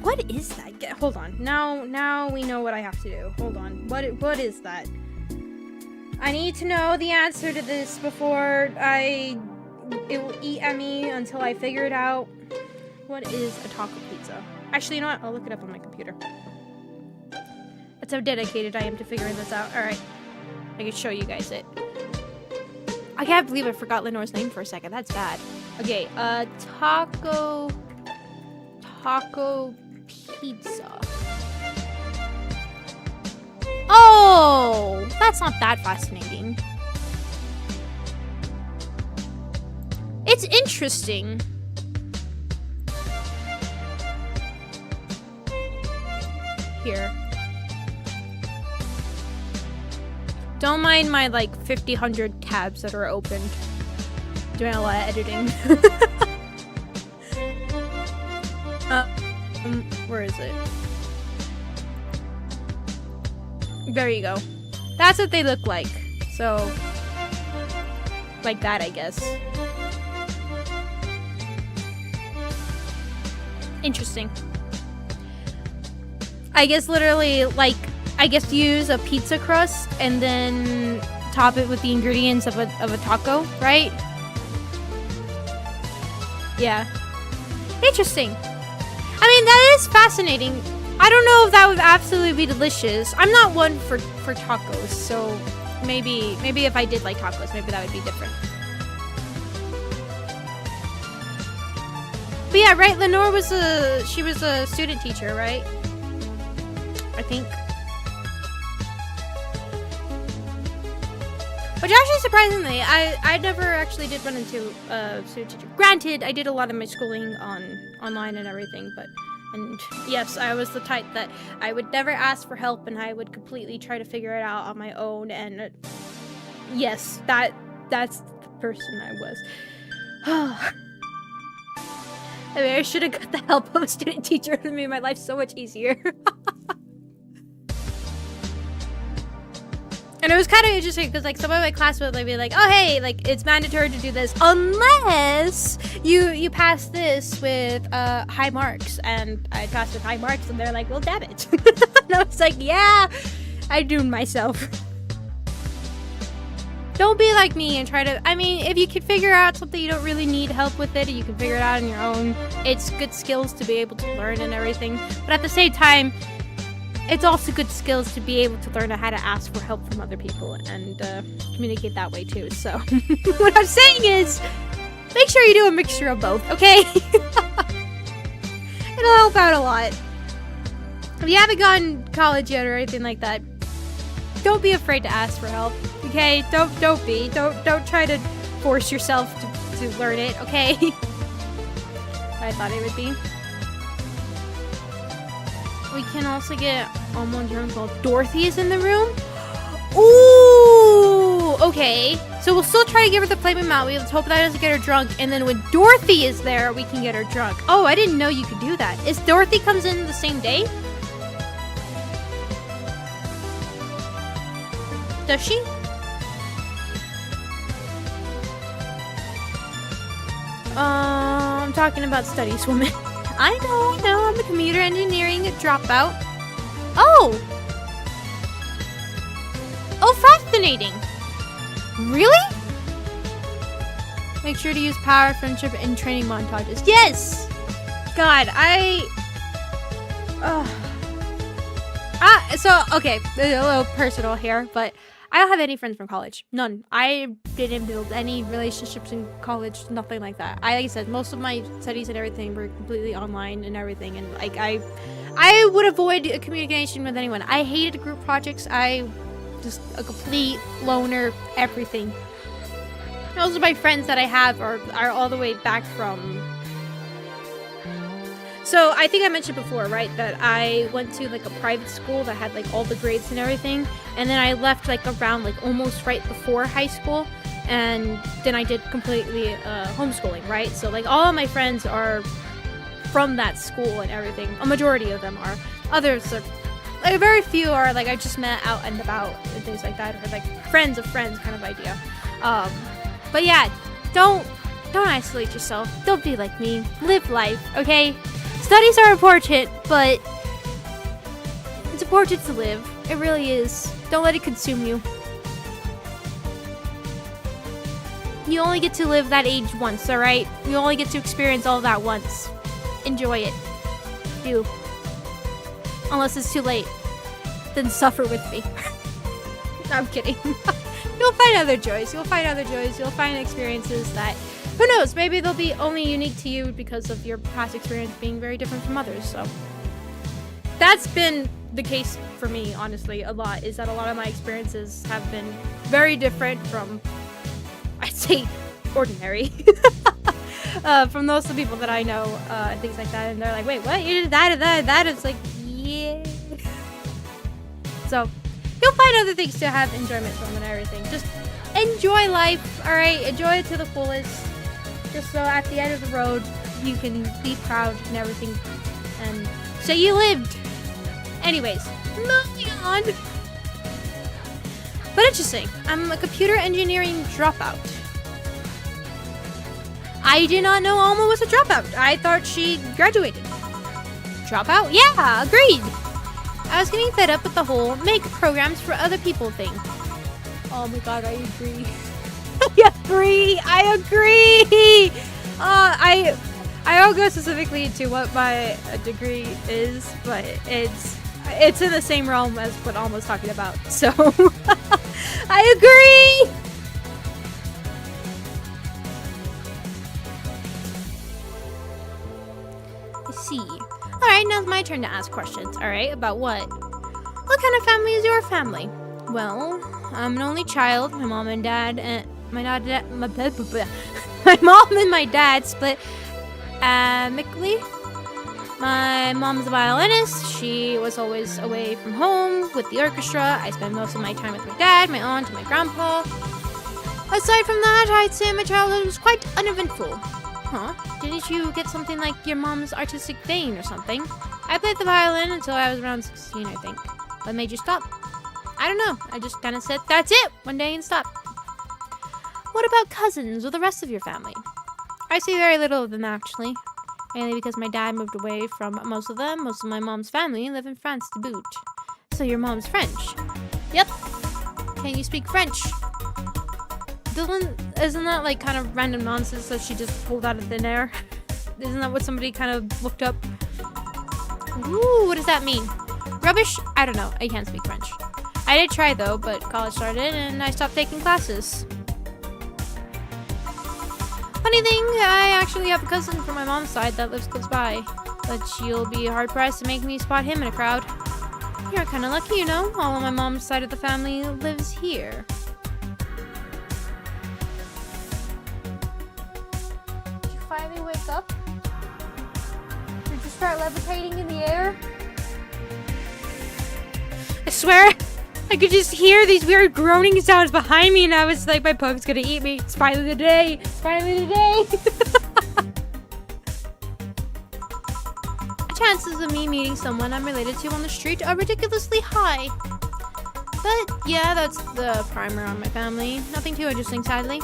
What is that? Hold on. Now we know what I have to do. Hold on. What is that? I need to know the answer to this before it will eat at me until I figure it out. What is a taco pizza? Actually, you know what? I'll look it up on my computer. That's how dedicated I am to figuring this out. Alright. I can show you guys it. I can't believe I forgot Lenore's name for a second. That's bad. Okay, taco pizza. Oh, that's not that fascinating. It's interesting. Here. Don't mind my like 100 tabs that are opened. Doing a lot of editing. Where is it? There you go. That's what they look like. So, like that, I guess. Interesting. I guess literally, like, use a pizza crust and then top it with the ingredients of a taco, right? Yeah. Interesting. I mean, that is fascinating. I don't know if that would absolutely be delicious. I'm not one for tacos, so maybe if I did like tacos, maybe that would be different. But yeah, right? Lenore was a student teacher, right? I think. Which actually, surprisingly, I never actually did run into a student teacher. Granted, I did a lot of my schooling online and everything, and yes, I was the type that I would never ask for help, and I would completely try to figure it out on my own. And yes, that's the person I was. I mean, I should have got the help of a student teacher. It would have made my life so much easier. And it was kind of interesting because, like, some of my class would like, be like, oh, hey, like, it's mandatory to do this unless you pass this with high marks. And I passed with high marks, and they're like, well, damn it. And I was like, yeah, I doomed myself. Don't be like me and try to, I mean, if you can figure out something you don't really need help with it, and you can figure it out on your own, it's good skills to be able to learn and everything. But at the same time, it's also good skills to be able to learn how to ask for help from other people and communicate that way too. So what I'm saying is, make sure you do a mixture of both, okay? It'll help out a lot. If you haven't gone to college yet or anything like that, don't be afraid to ask for help, okay? Don't try to force yourself to learn it, okay? I thought it would be. We can also get one room called Dorothy is in the room. Ooh, okay. So we'll still try to give her the flaming mount. Let's hope that doesn't get her drunk. And then when Dorothy is there, we can get her drunk. Oh, I didn't know you could do that. Is Dorothy comes in the same day? Does she? I'm talking about studies, woman. I know, I'm a computer engineering dropout. Oh, fascinating. Really? Make sure to use power, friendship, and training montages. Yes! God, so, okay, a little personal here, but I don't have any friends from college. None. I didn't build any relationships in college, nothing like that. Like I said, most of my studies and everything were completely online and everything, and like I would avoid communication with anyone. I hated group projects. I just a complete loner, everything. Most of my friends that I have are all the way back from. So I think I mentioned before, right, that I went to like a private school that had like all the grades and everything, and then I left like around like almost right before high school, and then I did completely homeschooling, right? So like all of my friends are from that school and everything. A majority of them are. Others are, like very few are like I just met out and about and things like that, or like friends of friends kind of idea. But yeah, don't isolate yourself. Don't be like me. Live life, okay? Studies are important, but it's important to live. It really is. Don't let it consume you. You only get to live that age once, alright? You only get to experience all of that once. Enjoy it. Do. Unless it's too late. Then suffer with me. No, I'm kidding. You'll find other joys. You'll find other joys. You'll find experiences that, who knows, maybe they'll be only unique to you because of your past experience being very different from others. So that's been the case for me, honestly, a lot, is that a lot of my experiences have been very different from, I'd say, ordinary. From most of the people that I know, and things like that. And they're like, wait, what? You did that and that and that? It's like, yeah. So you'll find other things to have enjoyment from and everything. Just enjoy life, alright? Enjoy it to the fullest. Just so at the end of the road, you can be proud and everything. And say you lived. Anyways, moving on. But interesting. I'm a computer engineering dropout. I did not know Alma was a dropout. I thought she graduated. Dropout? Yeah, agreed. I was getting fed up with the whole make programs for other people thing. Oh my god, I agree. I agree! I won't go specifically into what my degree is, but it's in the same realm as what Alma's talking about. So, I agree! Let's see. Alright, now it's my turn to ask questions, alright? About what? What kind of family is your family? Well, I'm an only child. My mom and dad and my mom and my dad split amicably. My mom's a violinist. She was always away from home with the orchestra. I spent most of my time with my dad, my aunt, and my grandpa. Aside from that, I'd say my childhood was quite uneventful. Huh? Didn't you get something like your mom's artistic vein or something? I played the violin until I was around 16, I think. What made you stop? I don't know. I just kind of said, that's it, one day and stopped. What about cousins or the rest of your family? I see very little of them, actually. Mainly because my dad moved away from most of them. Most of my mom's family live in France to boot. So your mom's French? Yep. Can you speak French? Isn't that like kind of random nonsense that she just pulled out of thin air? Isn't that what somebody kind of looked up? Ooh, what does that mean? Rubbish? I don't know. I can't speak French. I did try though, but college started and I stopped taking classes. Funny thing, I actually have a cousin from my mom's side that lives close by, but you'll be hard-pressed to make me spot him in a crowd. You're kind of lucky, you know. All of my mom's side of the family lives here. Did you finally wake up? Did you start levitating in the air? I swear, I could just hear these weird groaning sounds behind me, and I was like, my pug's gonna eat me. It's finally the day. It's finally the day. The chances of me meeting someone I'm related to on the street are ridiculously high. But yeah, that's the primer on my family. Nothing too interesting, sadly.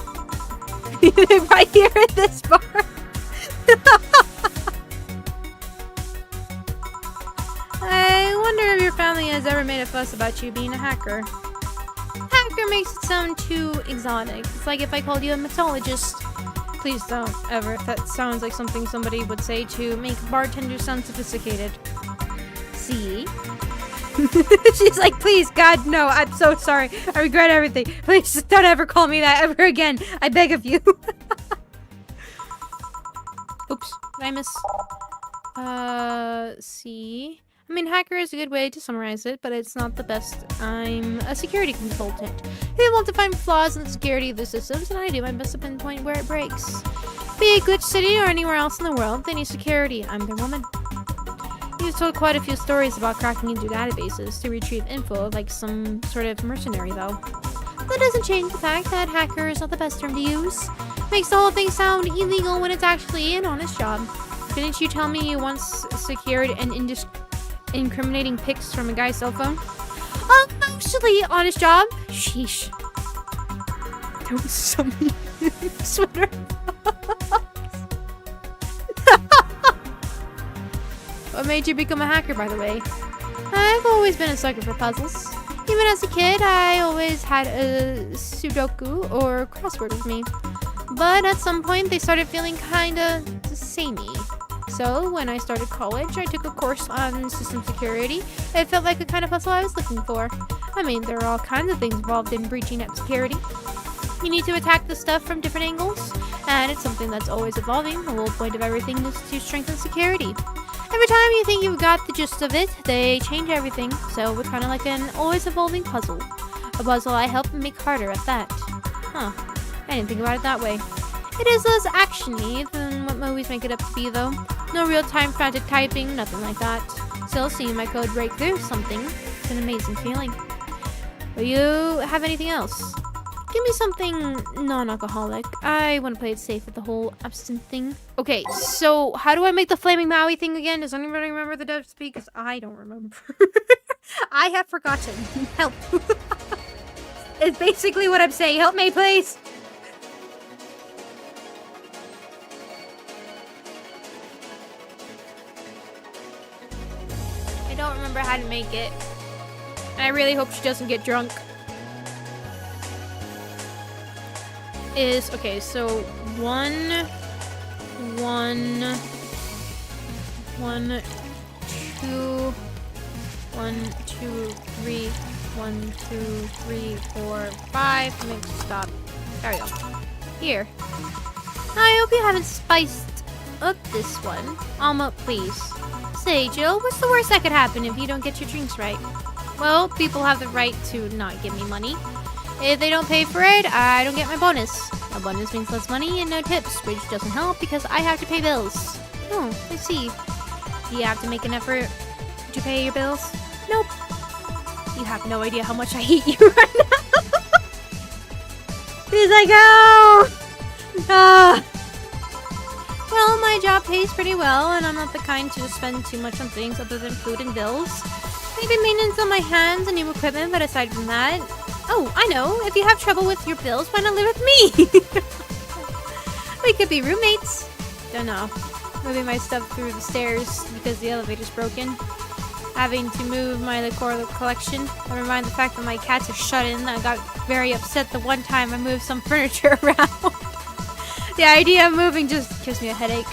Right here at this bar. I wonder if your family has ever made a fuss about you being a hacker. Hacker makes it sound too exotic. It's like if I called you a mixologist. Please don't ever. That sounds like something somebody would say to make bartenders sound sophisticated. See? She's like, please, God, no, I'm so sorry. I regret everything. Please just don't ever call me that ever again. I beg of you. Oops, did I miss? See? I mean, hacker is a good way to summarize it, but it's not the best. I'm a security consultant. They want to find flaws in the security of the systems, and I do my best to pinpoint where it breaks. Be it Glitch City or anywhere else in the world, they need security. I'm their woman. You've told quite a few stories about cracking into databases to retrieve info like some sort of mercenary, though. That doesn't change the fact that hacker is not the best term to use. Makes the whole thing sound illegal when it's actually an honest job. Didn't you tell me you once secured an incriminating pics from a guy's cell phone? Actually, honest job. Sheesh. Don't sell me sweater. What made you become a hacker, by the way? I've always been a sucker for puzzles. Even as a kid, I always had a Sudoku or crossword with me. But at some point, they started feeling kinda samey. So when I started college, I took a course on system security. It felt like the kind of puzzle I was looking for. I mean, there are all kinds of things involved in breaching net security. You need to attack the stuff from different angles, and it's something that's always evolving. The whole point of everything is to strengthen security. Every time you think you've got the gist of it, they change everything, so it's kind of like an always evolving puzzle. A puzzle I help make harder at that. Huh. I didn't think about it that way. It is less action-y than what movies make it up to be, though. No real-time frantic typing, nothing like that. Still, seeing my code break through something, it's an amazing feeling. Will you have anything else? Give me something non-alcoholic. I want to play it safe with the whole absinthe thing. Okay, so how do I make the flaming Maui thing again? Does anybody remember the recipe? Because I don't remember. I have forgotten. Help. It's basically what I'm saying. Help me, please. I don't remember how to make it. I really hope she doesn't get drunk. Okay, so 1, 2, 1, 2, 3, 1, 2, 3, 4, 5. Make stop. There we go. Here. I hope you haven't spiced up this one. Alma, please. Say, Jill, what's the worst that could happen if you don't get your drinks right? Well, people have the right to not give me money. If they don't pay for it, I don't get my bonus. A bonus means less money and no tips, which doesn't help because I have to pay bills. Oh, I see. Do you have to make an effort to pay your bills? Nope. You have no idea how much I hate you right now. He's like, oh! Well, my job pays pretty well, and I'm not the kind to spend too much on things other than food and bills. Maybe maintenance on my hands and new equipment, but aside from that... Oh, I know. If you have trouble with your bills, why not live with me? We could be roommates. Don't know. Moving my stuff through the stairs because the elevator's broken. Having to move my decor collection. Never mind the fact that my cats are shut in. I got very upset the one time I moved some furniture around. The idea of moving just gives me a headache.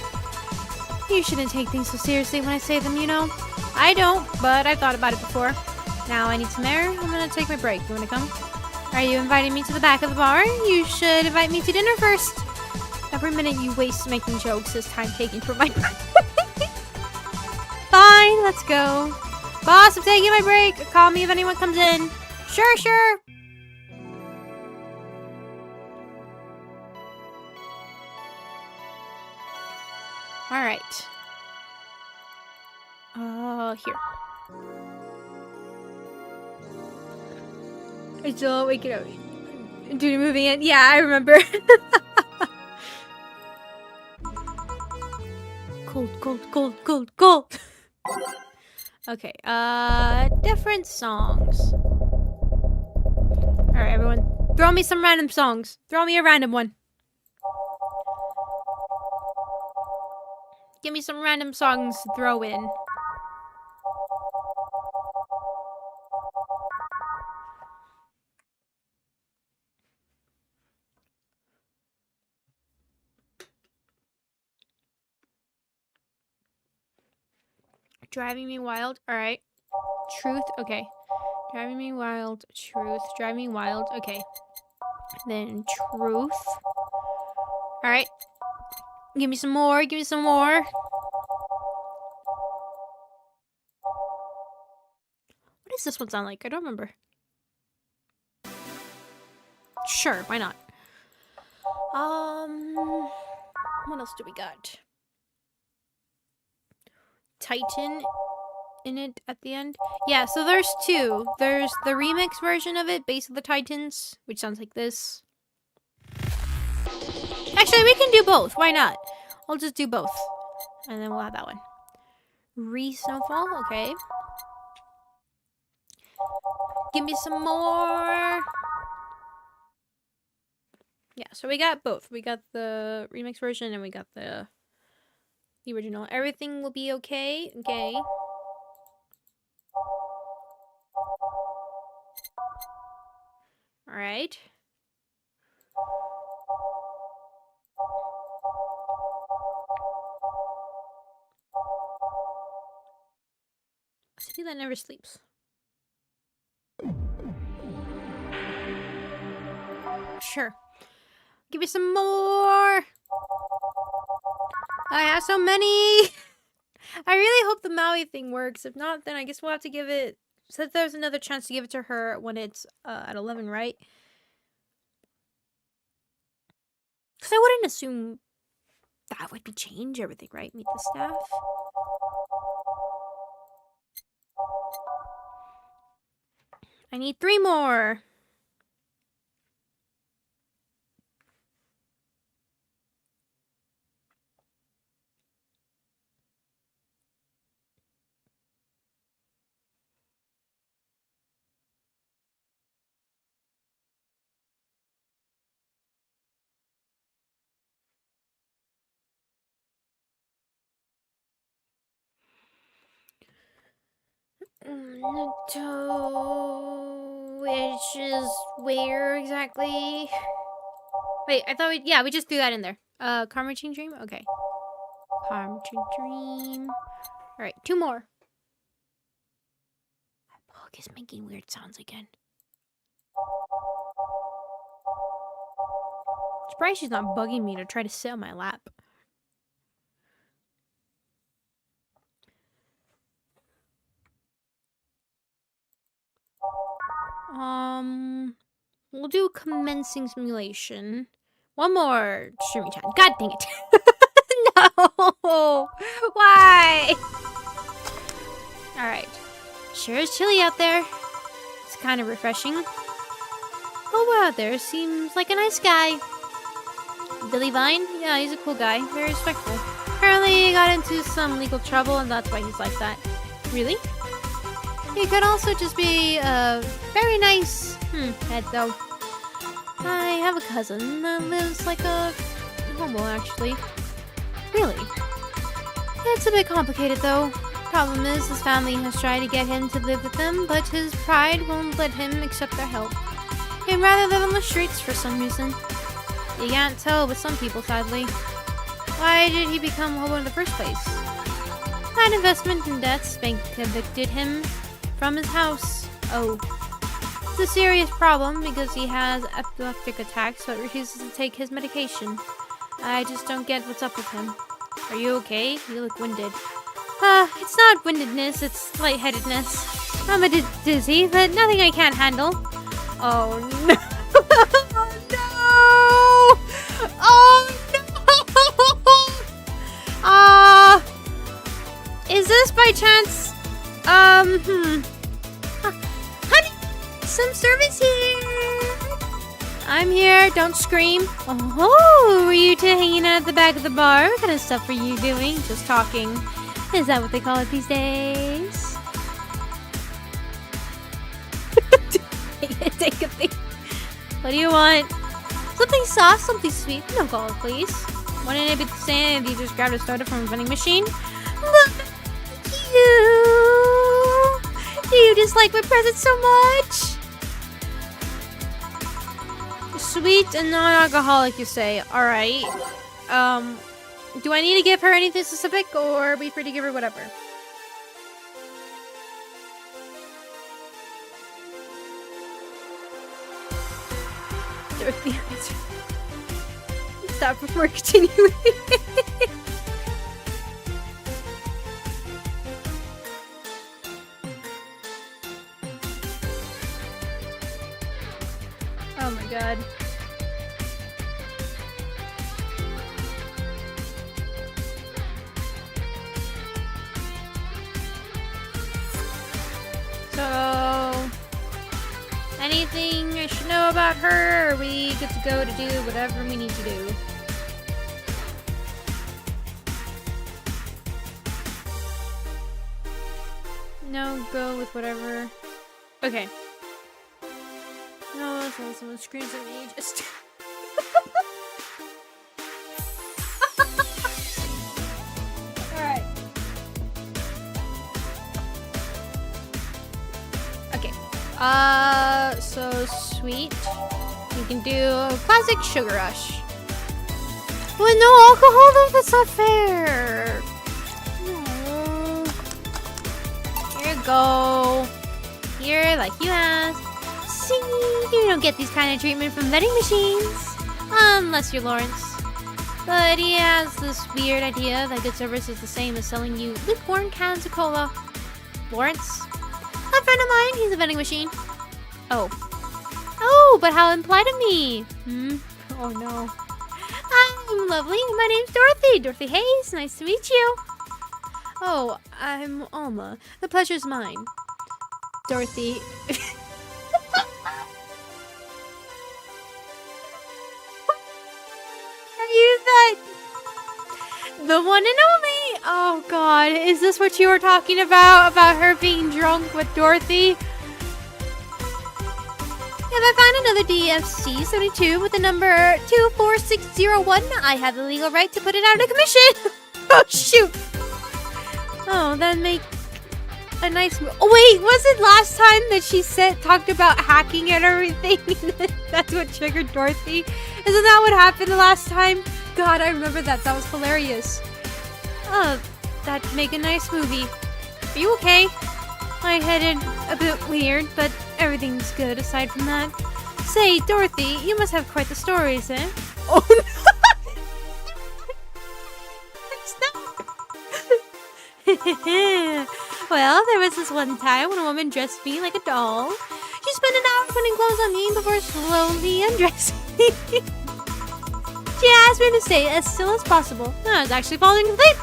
You shouldn't take things so seriously when I say them, you know? I don't, but I've thought about it before. Now I need some air. I'm gonna take my break. You wanna come? Are you inviting me to the back of the bar? You should invite me to dinner first. Every minute you waste making jokes is time taken for my Fine, let's go. Boss, I'm taking my break. Call me if anyone comes in. Sure, sure. Alright. Here. I'm still waking up. Dude, moving in. Yeah, I remember. Cold. Okay, different songs. Alright, everyone. Throw me some random songs. Throw me a random one. Give me some random songs to throw in. Driving me wild. Alright. Truth. Okay. Driving me wild. Truth. Driving me wild. Okay. Then truth. Alright. Give me some more. Give me some more. What does this one sound like? I don't remember. Sure. Why not? What else do we got? Titan in it at the end. Yeah, so there's two. There's the remix version of it, Base of the Titans, which sounds like this. Actually, we can do both. Why not? I'll just do both. And then we'll have that one. Snowfall, okay. Give me some more. Yeah, so we got both. We got the remix version and we got the original. Everything will be okay. Okay. Alright. A city that never sleeps. Sure. Give me some more. I have so many. I really hope the Maui thing works. If not, then I guess we'll have to give it... Since there's another chance to give it to her when it's at 11, right? Because I wouldn't assume that would be change everything, right? Meet the staff. I need 3 more. Which is where exactly? Wait, I thought yeah, we just threw that in there. KARMOTRINE Dream? Okay. KARMOTRINE Dream. Alright, 2 more. My bug is making weird sounds again. Surprised she's not bugging me to try to sit on my lap. We'll do commencing simulation. 1 more streaming chat. God dang it. No! Why? Alright. Sure is chilly out there. It's kind of refreshing. Oh, out there seems like a nice guy. Billy Vine? Yeah, he's a cool guy. Very respectful. Apparently he got into some legal trouble and that's why he's like that. Really? He could also just be a very nice head, though. I have a cousin that lives like a homo, actually. Really? It's a bit complicated, though. Problem is, his family has tried to get him to live with them, but his pride won't let him accept their help. He'd rather live on the streets for some reason. You can't tell with some people, sadly. Why did he become homo in the first place? Bad investment in debts evicted him from his house. Oh. It's a serious problem because he has epileptic attacks but refuses to take his medication. I just don't get what's up with him. Are you okay? You look winded. It's not windedness, it's lightheadedness. I'm a bit dizzy, but nothing I can't handle. Oh no! Oh no! Is this by chance? Honey, some service here. I'm here, don't scream. Oh, were you two hanging out at the back of the bar? What kind of stuff were you doing? Just talking. Is that what they call it these days? Take a thing. What do you want? Something soft, something sweet. No alcohol, please. Wouldn't it be the same if you just grabbed a soda from a vending machine? Look, do you dislike my present so much? Sweet and non-alcoholic, you say. Alright. Do I need to give her anything specific, or are we free to give her whatever? Stop before continuing. Oh my god. So, anything I should know about her? Or are we good to go to do whatever we need to do? No, go with whatever. Okay. No, so someone screams at me. Just. Alright. Okay. So sweet. You can do a classic sugar rush. With no alcohol though? That's not fair. No. Here you go. Here, like you asked. See, you don't get these kind of treatment from vending machines. Unless you're Lawrence. But he has this weird idea that good service is the same as selling you lukewarm cans of cola. Lawrence? A friend of mine, he's a vending machine. Oh. Oh, but how impolite of me. Oh no. I'm lovely. My name's Dorothy. Dorothy Hayes. Nice to meet you. Oh, I'm Alma. The pleasure's mine. Dorothy. Are you the one and only? Oh god, is this what you were talking about? About her being drunk with Dorothy? If I find another DFC 72 with the number 24601, I have the legal right to put it out of commission. Oh shoot. Oh, that make a nice. Oh wait, was it last time that she talked about hacking and everything? That's what triggered Dorothy. Isn't that what happened the last time? God, I remember that. That was hilarious. Oh, that'd make a nice movie. Are you okay? Lightheaded, a bit weird, but everything's good aside from that. Say, Dorothy, you must have quite the stories, eh? Oh no! Well, there was this one time when a woman dressed me like a doll. She spent an hour putting clothes on me before slowly undressing me. She asked me to stay as still as possible. I was actually falling asleep.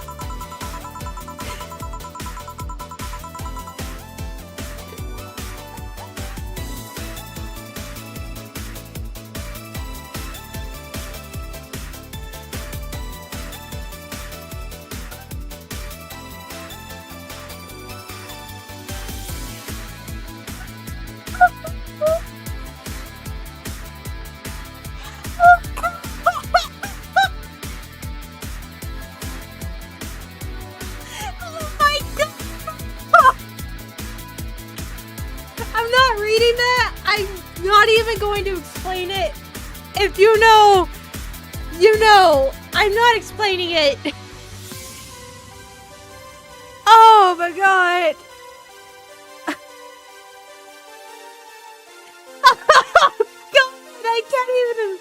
going to explain it. If you know, you know. I'm not explaining it. Oh my god. I can't even.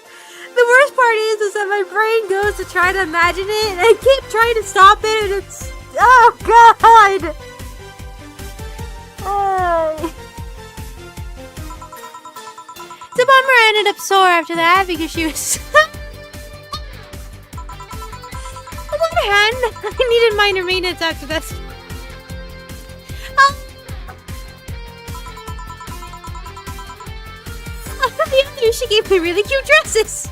The worst part is that my brain goes to try to imagine it, and I keep trying to stop it, and it's. Oh god! Oh. It's a bummer I ended up sore after that because she was. On the other hand, I needed minor maintenance after this. The other, she gave me really cute dresses.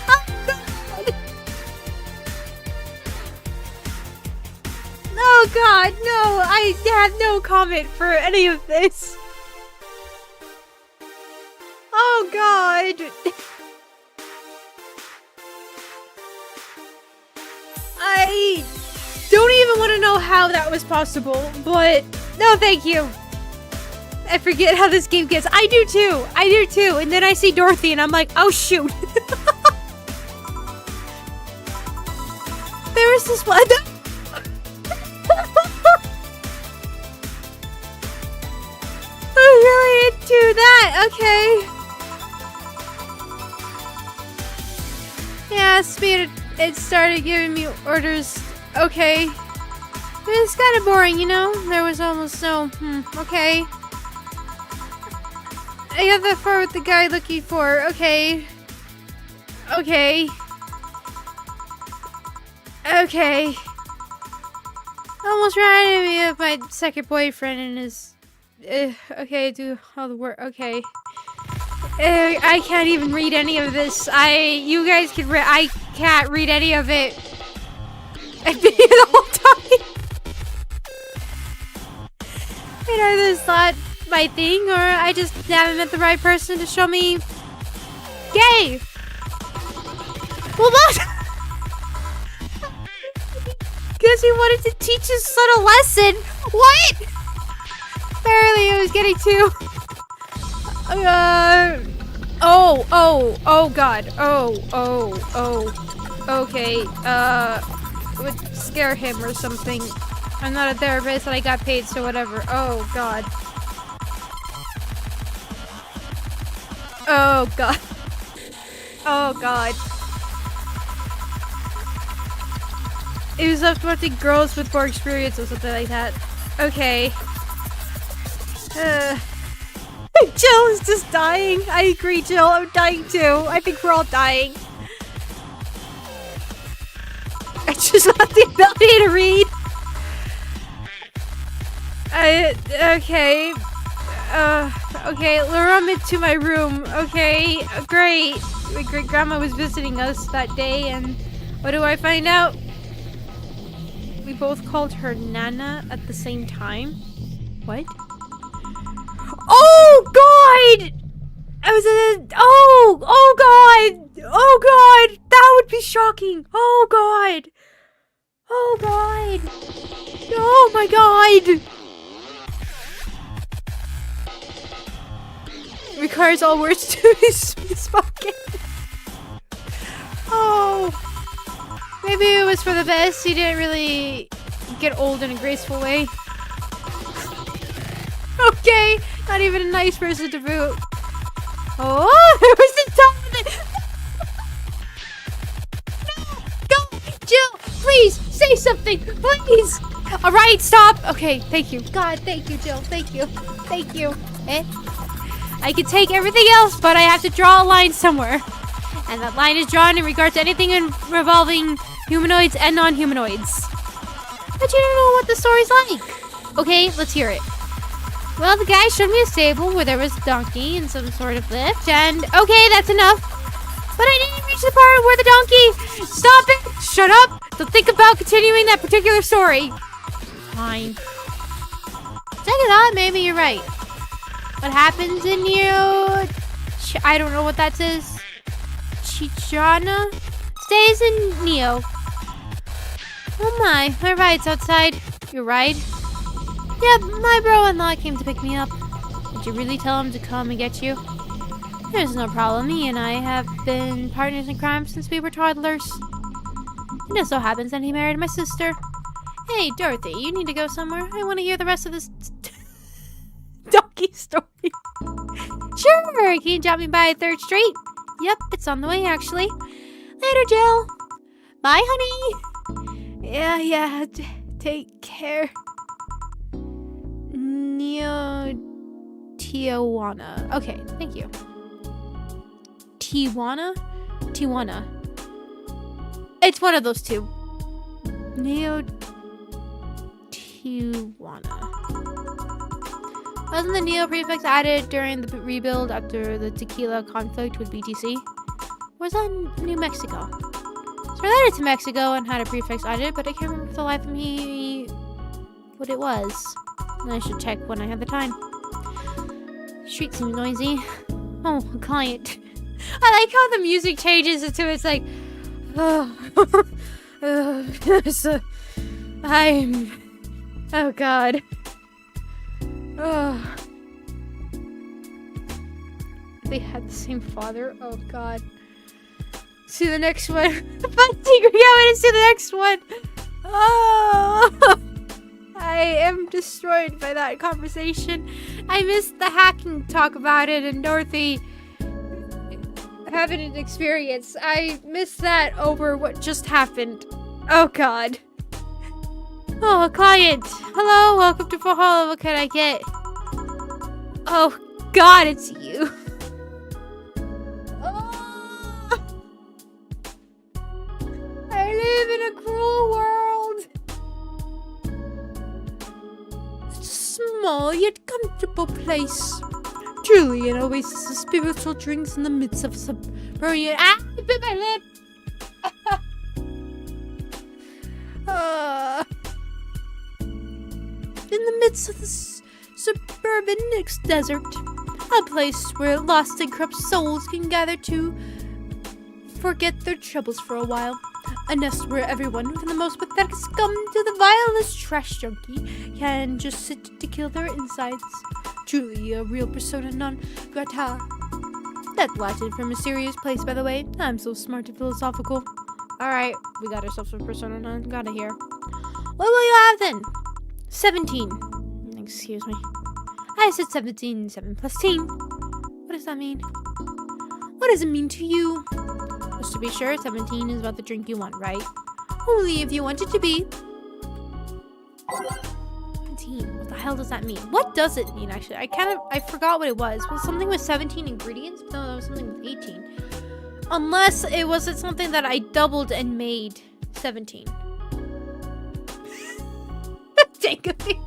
Oh god! Oh god, no! I have no comment for any of this. Oh god! I don't even want to know how that was possible, but no thank you. I forget how this game gets. I do too. I do too. And then I see Dorothy and I'm like, oh shoot. There was this one. I'm really into that. Okay. Yeah, it started giving me orders. Okay. It's kind of boring, you know? There was almost no. Okay. I got that far with the guy looking for. Okay. Okay. Okay. Almost ran me of my second boyfriend and his. Okay, do all the work. Okay. I can't even read any of this. You guys can read. I can't read any of it. I've been here the whole time. And I just thought my thing, or I just haven't met the right person to show me gay. Well, that. Because he wanted to teach his son a lesson. What? Apparently, I was getting too. Oh god. Okay. It would scare him or something. I'm not a therapist and I got paid, so whatever. Oh god. Oh god. Oh god. It was up to girls with more experience or something like that. Okay. Jill is just dying. I agree, Jill. I'm dying too. I think we're all dying. I just want the ability to read. Okay. Okay, lure him into my room. Okay, great. My great grandma was visiting us that day, and what do I find out? We both called her Nana at the same time. What? Oh god! I was in a. Oh god! Oh god! That would be shocking! Oh god! Oh god! Oh my god! Requires all words to be spoken. Oh. Maybe it was for the best. He didn't really get old in a graceful way. Okay. Not even a nice person to boot. Oh, there was the top of it. No, go, Jill, please say something, please. All right, stop. Okay, thank you. God, thank you, Jill. Thank you. Thank you. I can take everything else, but I have to draw a line somewhere. And that line is drawn in regard to anything involving humanoids and non-humanoids. But you don't know what the story's like. Okay, let's hear it. Well, the guy showed me a stable where there was a donkey and some sort of lift, and okay, that's enough. But I didn't reach the part where the donkey... Stop it! Shut up! Don't think about continuing that particular story. Fine. Second thought, maybe you're right. What happens in you... I don't know what that says. Chichana? Stays in Neo. Oh my ride's outside. Your ride? Yep, my bro-in-law came to pick me up. Did you really tell him to come and get you? There's no problem. He and I have been partners in crime since we were toddlers. It just so happens that he married my sister. Hey, Dorothy, you need to go somewhere. I want to hear the rest of this donkey story. Sure, can you drop me by 3rd Street? Yep, it's on the way, actually. Later, Jill. Bye, honey. Yeah, take care. Tijuana. Okay, thank you. Tijuana? It's one of those two. Tijuana. Wasn't the Neo prefix added during the rebuild after the tequila conflict with BTC? Was that New Mexico? It's related to Mexico and had a prefix added, but I can't remember for the life of me what it was. I should check when I have the time. Street seems noisy. Oh, a client. I like how the music changes into it's like, oh God. Oh. They had the same father? Oh God. See the next one. Fun secret. Yeah, wait to see the next one. Oh. I am destroyed by that conversation. I missed the hacking talk about it and Dorothy having an experience. I missed that over what just happened. Oh God. Oh, client. Hello, welcome to Valhalla. What can I get? Oh God, it's you. Oh. I live in a cruel world. It's a small yet comfortable place. Truly an oasis of spiritual drinks in the midst of suburban. Ah, I bit my lip. In the midst of the suburban desert, a place where lost and corrupt souls can gather to forget their troubles for a while. A nest where everyone, from the most pathetic scum to the vilest trash junkie, can just sit to kill their insides. Truly a real persona non grata. That's Latin for mysterious place, by the way. I'm so smart and philosophical. Alright, we got ourselves a persona non grata here. What will you have then? 17. Excuse me. I said 17, 7 plus 10. What does that mean? What does it mean to you? Just to be sure, 17 is about the drink you want, right? Only if you want it to be. 17. What the hell does that mean? What does it mean, actually? I forgot what it was. Was something with 17 ingredients? No, that was something with 18. Unless it wasn't something that I doubled and made 17. Take a peek.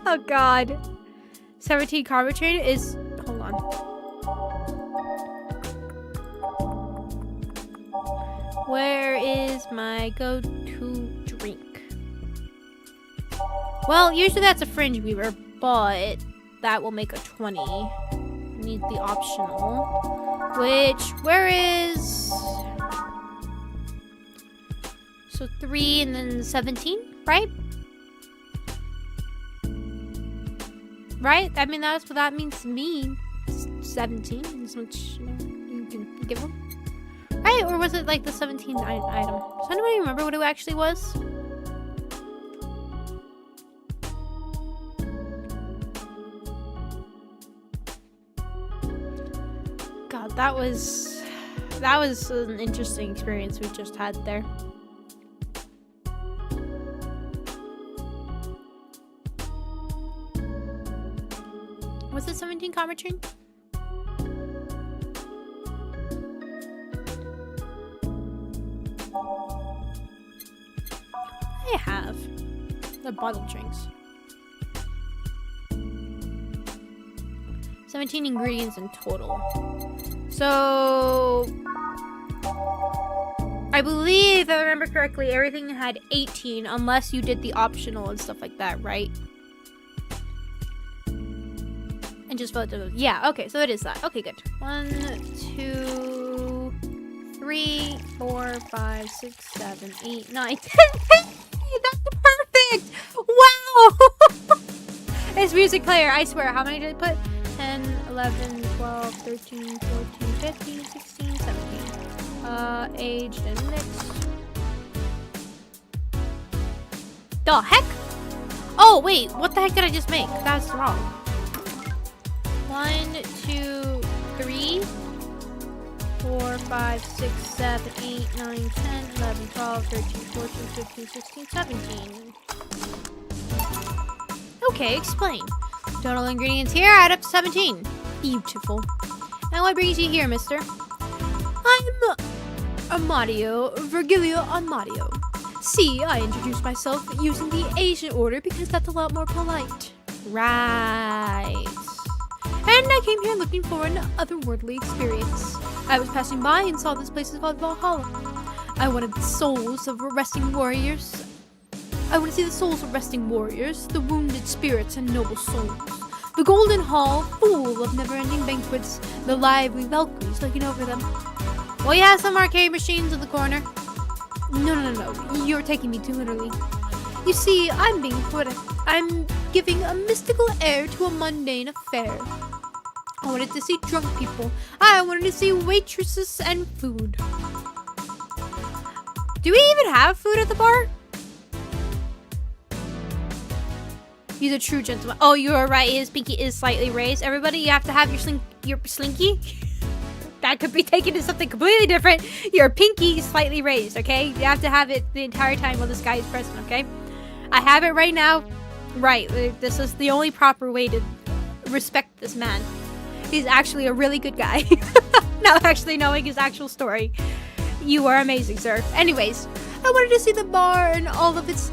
Oh God. 17 KARMOTRINE is. Hold on. Where is my go-to drink? Well, usually that's a fringe weaver, but that will make a 20. Need the optional. Where is. So 3 and then 17, right? Right? I mean, that's what that means to me. 17 is much you can give them. Right? Or was it like the 17th item? Does anybody remember what it actually was? God, that was an interesting experience we just had there. Was it 17 KARMOTRINE? I have the bottle drinks. 17 ingredients in total. So I believe, if I remember correctly, everything had 18 unless you did the optional and stuff like that, right? And just vote those. Yeah, okay, so it is that. Okay, good. 1, 2, 3, 4, 5, 6, 7, 8, 9, 10. That's perfect! Wow! It's music player, I swear. How many did I put? 10, 11, 12, 13, 14, 15, 16, 17. Aged and mixed. The heck? Oh, wait. What the heck did I just make? That's wrong. 1, 2, 3, 4, 5, 6, 7, 8, 9, 10, 11, 12, 13, 14, 15, 16, 17. Okay, explain. Total ingredients here add up to 17. Beautiful. And what brings you here, mister? I'm Amadio Virgilio Amadio. See, I introduced myself using the Asian order because that's a lot more polite. Right. And I came here looking for an otherworldly experience. I was passing by and saw this place is called Valhalla. I wanted the souls of resting warriors. I want to see the souls of resting warriors, the wounded spirits and noble souls. The golden hall, full of never-ending banquets, the lively Valkyries looking over them. Well, you have some arcade machines in the corner. No. You're taking me too literally. You see, I'm giving a mystical air to a mundane affair. I wanted to see drunk people. I wanted to see waitresses and food. Do we even have food at the bar? He's a true gentleman. Oh, you are right. His pinky is slightly raised. Everybody, you have to have your slinky. That could be taken as something completely different. Your pinky is slightly raised, okay? You have to have it the entire time while this guy is present, okay? I have it right now. Right. This is the only proper way to respect this man. He's actually a really good guy. Not actually knowing his actual story. You are amazing, sir. Anyways, I wanted to see the bar and all of its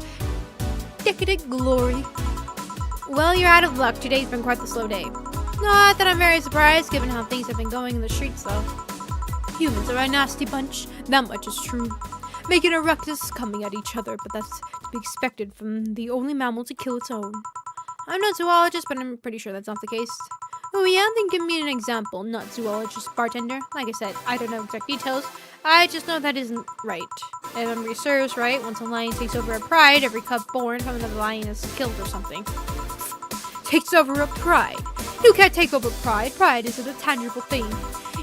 decadent glory. Well, you're out of luck. Today's been quite the slow day. Not that I'm very surprised, given how things have been going in the streets, though. Humans are a nasty bunch. That much is true. Making a ruckus, coming at each other, but that's to be expected from the only mammal to kill its own. I'm not a zoologist, but I'm pretty sure that's not the case. Oh yeah, then give me an example. Not zoologist, bartender. Like I said, I don't know exact details. I just know that isn't right. If memory serves right, once a lion takes over a pride, every cub born from another lion is killed or something. Takes over a pride. You can't take over pride. Pride isn't a tangible thing.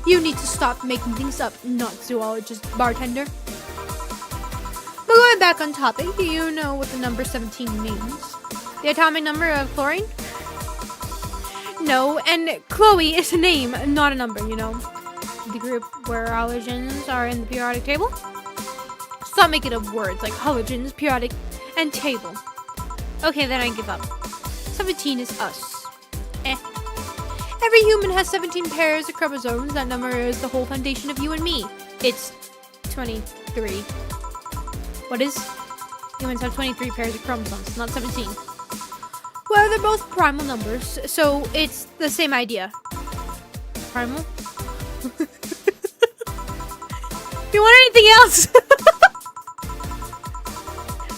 You need to stop making things up, not zoologist, bartender. But going back on topic, do you know what the number 17 means? The atomic number of chlorine? No, and Chloe is a name, not a number, you know. The group where halogens are in the periodic table? Stop making up words like halogens, periodic, and table. Okay, then I give up. 17 is us. Every human has 17 pairs of chromosomes. That number is the whole foundation of you and me. It's 23. What is? Humans have 23 pairs of chromosomes, not 17. Well, they're both primal numbers, so it's the same idea. Primal? If you want anything else?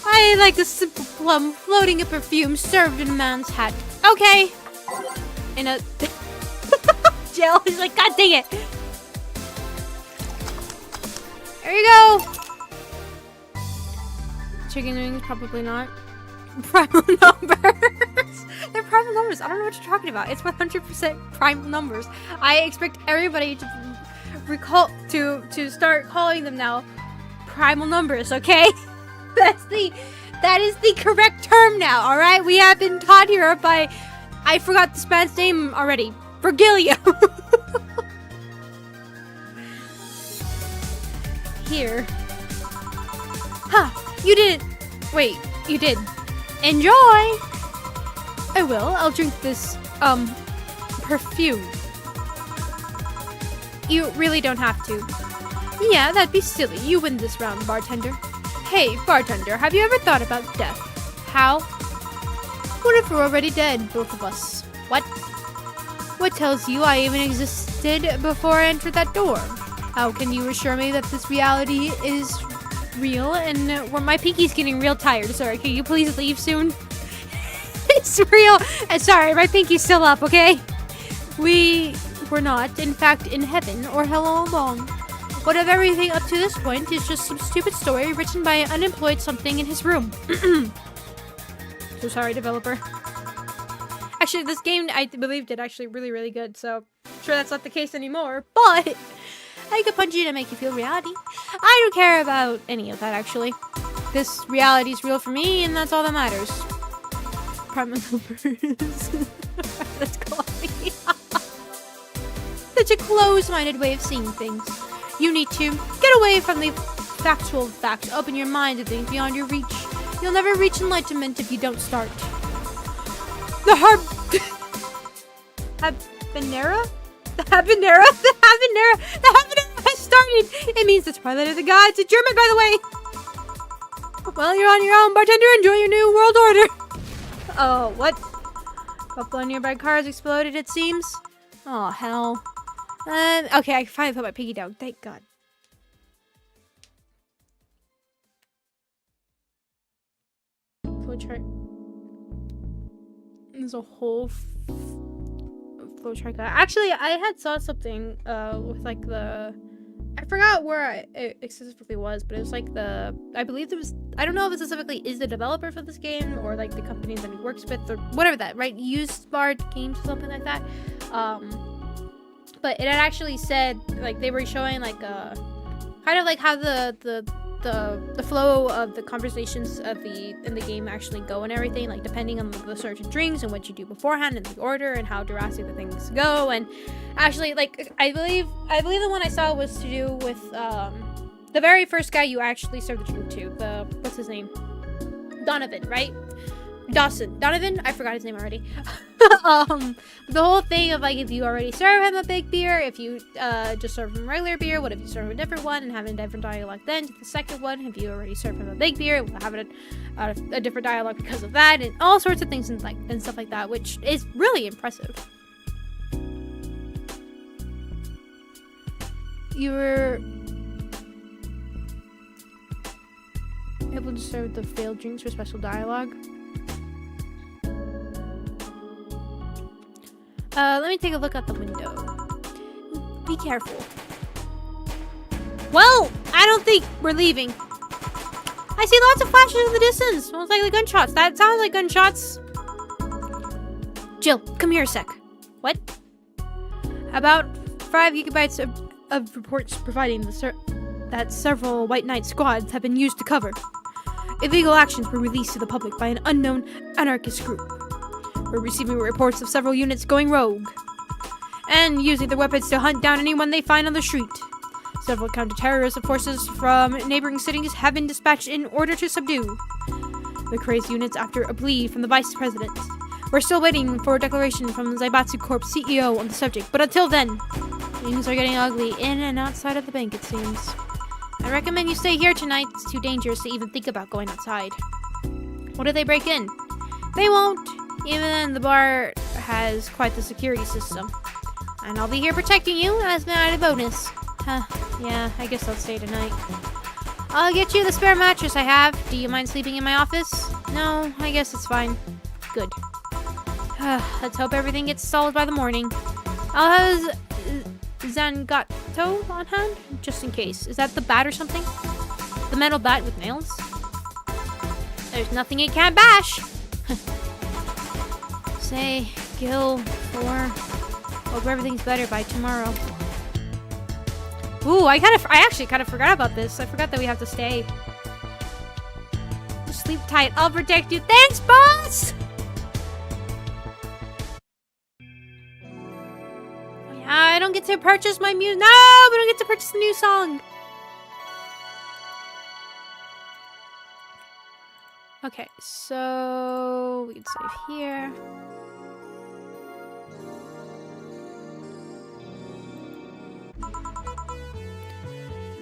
I like a simple plum floating in perfume served in a man's hat. Okay. In a... Jill is like, God dang it. There you go. Chicken wings, probably not. Primal numbers. They're primal numbers. I don't know what you're talking about. It's 100% primal numbers. I expect everybody to start calling them now primal numbers, okay? That is the correct term now, alright? We have been taught here by, I forgot this man's name already. Virgilio. Here. Huh, you didn't. Wait, you did. Enjoy! I will. I'll drink this, perfume. You really don't have to. Yeah, that'd be silly. You win this round, bartender. Hey, bartender, have you ever thought about death? How? What if we're already dead, both of us? What? What tells you I even existed before I entered that door? How can you assure me that this reality is real and my pinky's getting real tired. Sorry, can you please leave soon? It's real. Sorry, my pinky's still up, okay? We were not, in fact, in heaven or hell all along. What of everything up to this point is just some stupid story written by an unemployed something in his room. So sorry, developer. Actually, this game, I believe, did actually really, really good. So, I'm sure that's not the case anymore. But I could punch you to make you feel reality. I don't care about any of that, actually. This reality is real for me, and that's all that matters. Primal birds. Let's go. Such a closed-minded way of seeing things. You need to get away from the factual facts. Open your mind to things beyond your reach. You'll never reach enlightenment if you don't start. The habanera? The habanera has started. It means the twilight of the gods. It's German, by the way. Well, you're on your own, bartender. Enjoy your new world order. Oh, what? A couple of nearby cars exploded, it seems. Oh, hell. Okay, I can finally put my piggy down. Thank God. Flowchart. There's a whole flowchart. Actually, I had saw something with like the... I forgot where it specifically was, but it was like the... I believe there was... I don't know if it specifically is the developer for this game or like the company that he works with or whatever that, right? Used Bard Games or something like that. But it had actually said, like, they were showing, like, kind of like how the flow of the conversations of in the game actually go and everything, like, depending on the certain drinks and what you do beforehand and the order and how drastic the things go. And actually, like, I believe the one I saw was to do with, the very first guy you actually serve the drink to, what's his name? Donovan, right? Donovan? I forgot his name already. The whole thing of like if you already serve him a big beer, if you just serve him regular beer, what if you serve him a different one and having a different dialogue then to the second one? If you already serve him a big beer, we'll have a different dialogue because of that, and all sorts of things and stuff like that, which is really impressive. You were able to serve the failed drinks for special dialogue. Let me take a look out the window. Be careful. Well, I don't think we're leaving. I see lots of flashes in the distance. Sounds like the gunshots. That sounds like gunshots. Jill, come here a sec. What? About 5 gigabytes of reports providing that several White Knight squads have been used to cover. Illegal actions were released to the public by an unknown anarchist group. We're receiving reports of several units going rogue and using their weapons to hunt down anyone they find on the street. Several counter-terrorist forces from neighboring cities have been dispatched in order to subdue the crazed units after a plea from the vice president. We're still waiting for a declaration from the Zaibatsu Corp CEO on the subject, but until then, things are getting ugly in and outside of the bank, it seems. I recommend you stay here tonight. It's too dangerous to even think about going outside. What if they break in? They won't. Even then, the bar has quite the security system. And I'll be here protecting you as my added bonus. Yeah, I guess I'll stay tonight. I'll get you the spare mattress I have. Do you mind sleeping in my office? No, I guess it's fine. Good. Let's hope everything gets solved by the morning. I'll have Zangato on hand, just in case. Is that the bat or something? The metal bat with nails? There's nothing it can't bash! Say, Gil, 4. Hope everything's better by tomorrow. Ooh, I actually kind of forgot about this. I forgot that we have to stay. Sleep tight. I'll protect you. Thanks, boss! I don't get to purchase my music. No, we don't get to purchase the new song. Okay, so we can save here.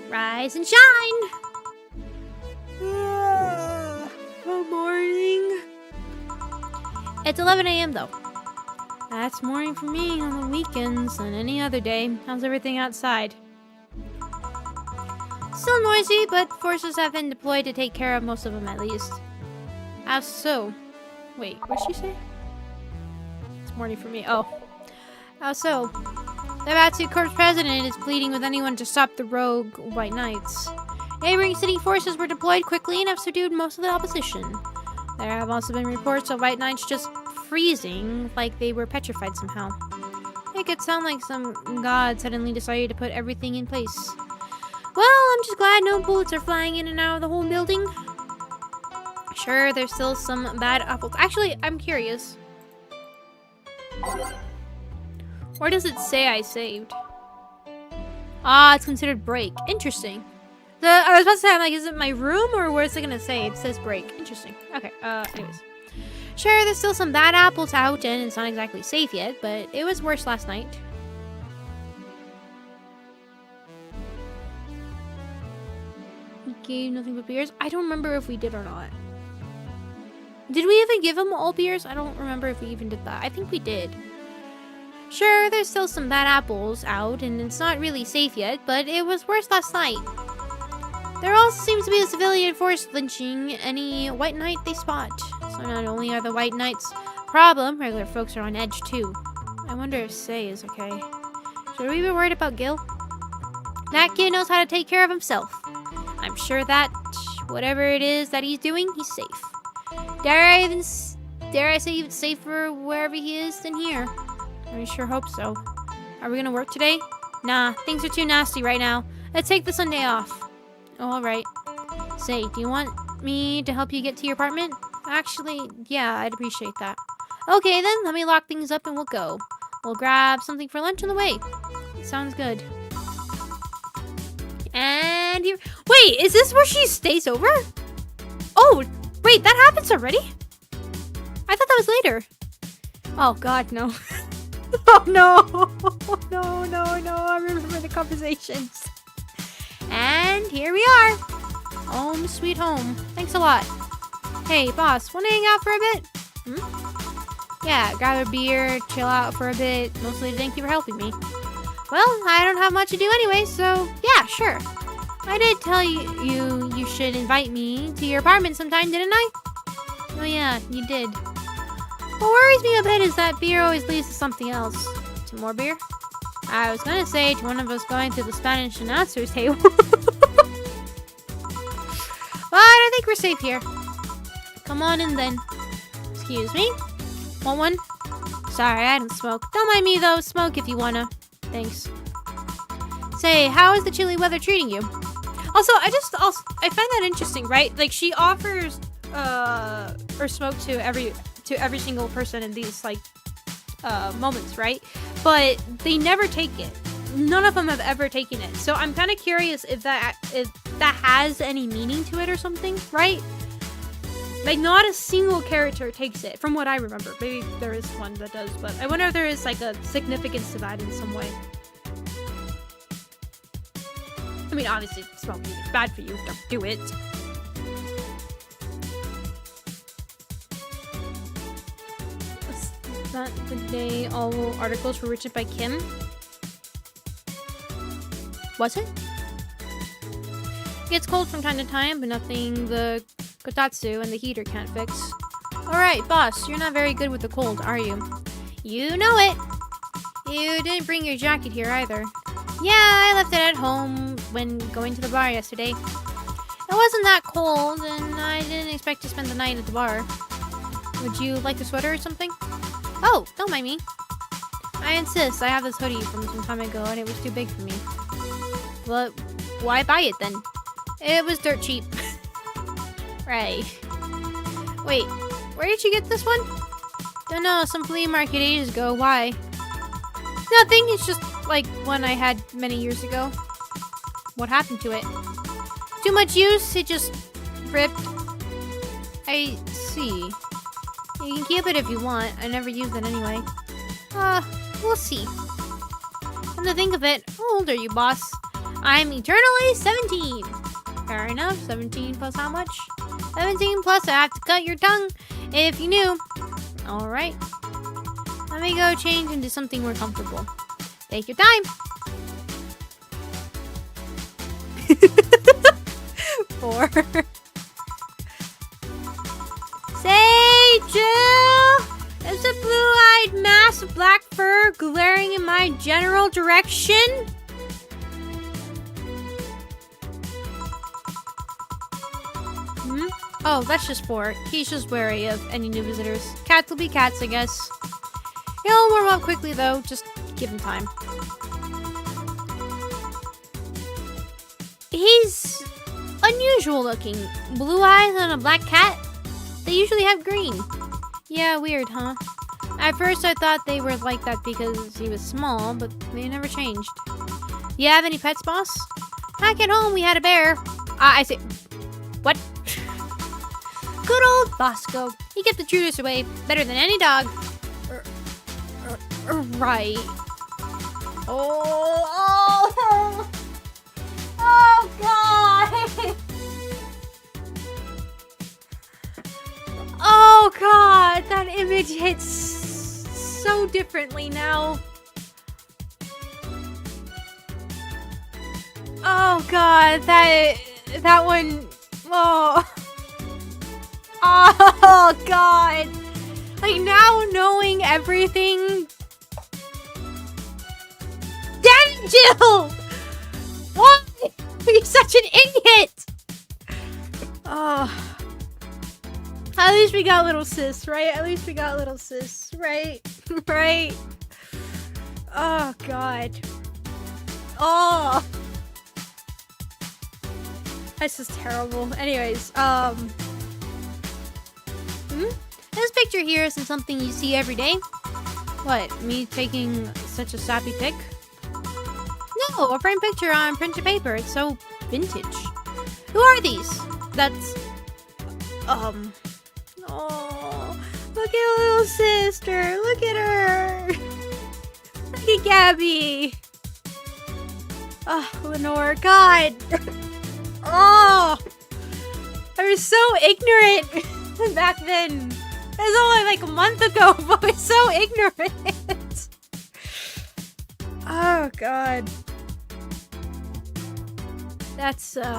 Rise and shine! Good morning. It's 11 a.m. though. That's morning for me on the weekends and any other day. How's everything outside? Still noisy, but forces have been deployed to take care of most of them at least. How so? Wait, what'd she say? It's morning for me. Oh. How so? The Backseat Corp's president is pleading with anyone to stop the rogue White Knights. Neighboring city forces were deployed quickly and have subdued most of the opposition. There have also been reports of White Knights just freezing, like they were petrified somehow. It could sound like some god suddenly decided to put everything in place. Well, I'm just glad no bullets are flying in and out of the whole building. Sure, there's still some bad apples. Actually, I'm curious. Or does it say I saved? Ah, it's considered break. Interesting. I was about to say, I'm like, is it my room or where's it gonna say? It says break. Interesting. Okay, anyways. Sure, there's still some bad apples out and it's not exactly safe yet, but it was worse last night. We gave nothing but beers? I don't remember if we did or not. Did we even give him all beers? I don't remember if we even did that. I think we did. Sure, there's still some bad apples out, and it's not really safe yet, but it was worse last night. There also seems to be a civilian force lynching any white knight they spot. So not only are the white knights a problem, regular folks are on edge too. I wonder if Say is okay. Should we be worried about Gil? That kid knows how to take care of himself. I'm sure that whatever it is that he's doing, he's safe. Dare I say even safer wherever he is than here? I sure hope so. Are we gonna work today? Nah, things are too nasty right now. Let's take the Sunday off. Oh, alright. Say, do you want me to help you get to your apartment? Actually, yeah, I'd appreciate that. Okay then, let me lock things up and we'll go. We'll grab something for lunch on the way. Sounds good. And here... Wait, is this where she stays over? Oh, wait, that happens already? I thought that was later. Oh god, no. Oh no! No, I remember the conversations. And here we are. Home sweet home. Thanks a lot. Hey, boss, wanna hang out for a bit? Yeah, grab a beer, chill out for a bit. Mostly thank you for helping me. Well, I don't have much to do anyway, so yeah, sure. I did tell you should invite me to your apartment sometime, didn't I? Oh yeah, you did. What worries me a bit is that beer always leads to something else. To more beer? I was gonna say to one of us going to the Spanish announcer's table. But I think we're safe here. Come on in then. Excuse me? Want one? Sorry, I don't smoke. Don't mind me though. Smoke if you wanna. Thanks. Say, how is the chilly weather treating you? Also, I find that interesting, right? Like she offers or smoke to every single person in these like moments, right? But they never take it. None of them have ever taken it. So I'm kind of curious if that has any meaning to it or something, right? Like not a single character takes it, from what I remember. Maybe there is one that does, but I wonder if there is like a significance to that in some way. I mean, obviously, smoking is bad for you. Don't do it. Was that the day all articles were written by Kim? Was it? It gets cold from time to time, but nothing the kotatsu and the heater can't fix. Alright, boss, you're not very good with the cold, are you? You know it! You didn't bring your jacket here either. Yeah, I left it at home when going to the bar yesterday. It wasn't that cold, and I didn't expect to spend the night at the bar. Would you like a sweater or something? Oh, don't mind me. I insist, I have this hoodie from some time ago, and it was too big for me. But why buy it then? It was dirt cheap. Right. Wait, where did you get this one? Don't know, some flea market ages ago. Why? Nothing, it's just like one I had many years ago. What happened to it? Too much use, it just ripped. I see. You can keep it if you want. I never used it anyway. We'll see. Come to think of it, how old are you, boss? I'm eternally 17. Fair enough. 17 plus how much? 17 plus I have to cut your tongue, if you knew. Alright. Let me go change into something more comfortable. Take your time. 4. Say, Jill! Is a blue-eyed mass of black fur glaring in my general direction? Oh, that's just Sport. He's just wary of any new visitors. Cats will be cats, I guess. He'll warm up quickly, though. Just give him time. He's unusual looking. Blue eyes and a black cat? They usually have green. Yeah, weird, huh? At first I thought they were like that because he was small, but they never changed. You have any pets, boss? Back at home we had a bear. I say... What? Good old Bosco. He kept the intruders away better than any dog. Right. Oh, God. Oh, God. That image hits so differently now. Oh, God. That one... Oh... Oh, God. Like, now knowing everything... Damn it, Jill! Why? You're such an idiot! Oh. At least we got little sis, right? At least we got little sis, right? Right? Oh, God. Oh. This is terrible. Anyways, This picture here isn't something you see every day. What, me taking such a sappy pic? No, a framed picture on printed paper. It's so vintage. Who are these? That's... Oh, look at little sister. Look at her. Look at Gabby. Oh, Lenore, God. Oh, I was so ignorant back then. It was only like a month ago, but I was so ignorant. Oh, God. That's, the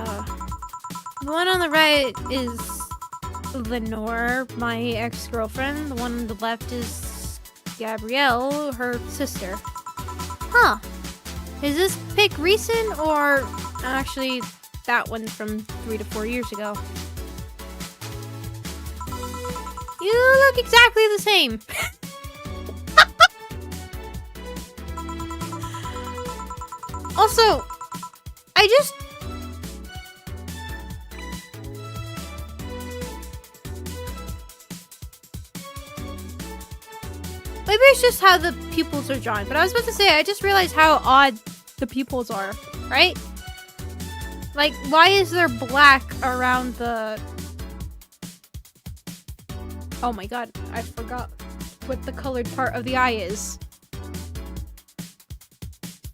one on the right is Lenore, my ex-girlfriend. The one on the left is Gabrielle, her sister. Huh. Is this pic recent or actually that one from 3 to 4 years ago? You look exactly the same. Also, I just... Maybe it's just how the pupils are drawn. But I was about to say, I just realized how odd the pupils are, right? Like, why is there black around the... Oh my God, I forgot what the colored part of the eye is.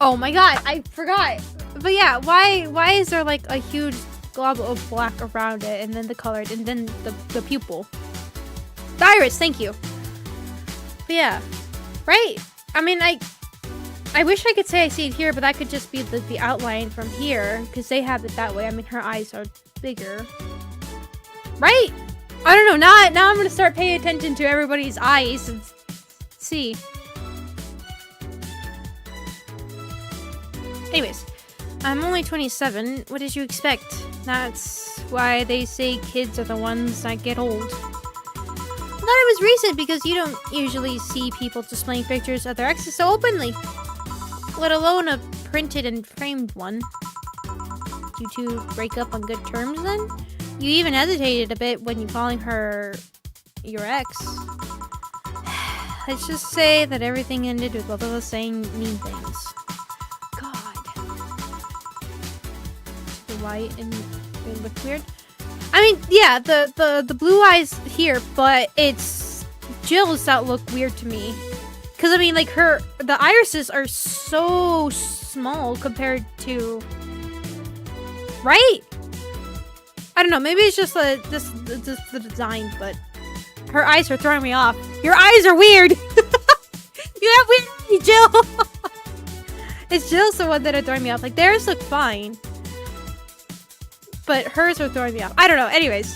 Oh my God, I forgot. But yeah, why is there like a huge glob of black around it and then the colored and then the pupil? The iris, thank you. But yeah, right? I mean, I wish I could say I see it here, but that could just be the outline from here because they have it that way. I mean, her eyes are bigger. Right? I don't know, now I'm gonna start paying attention to everybody's eyes and see. Anyways, I'm only 27. What did you expect? That's why they say kids are the ones that get old. I thought it was recent because you don't usually see people displaying pictures of their exes so openly. Let alone a printed and framed one. You two break up on good terms then? You even hesitated a bit when you calling her your ex. Let's just say that everything ended with both of us saying mean things. God. The white and it looked weird. I mean, yeah, the blue eyes here, but it's Jill's that look weird to me. Cause I mean, like the irises are so small compared to, right? I don't know, maybe it's just the design, but her eyes are throwing me off. Your eyes are weird! You have weird eyes, Jill! It's Jill's the one that are throwing me off. Like, theirs look fine. But hers are throwing me off. I don't know, anyways.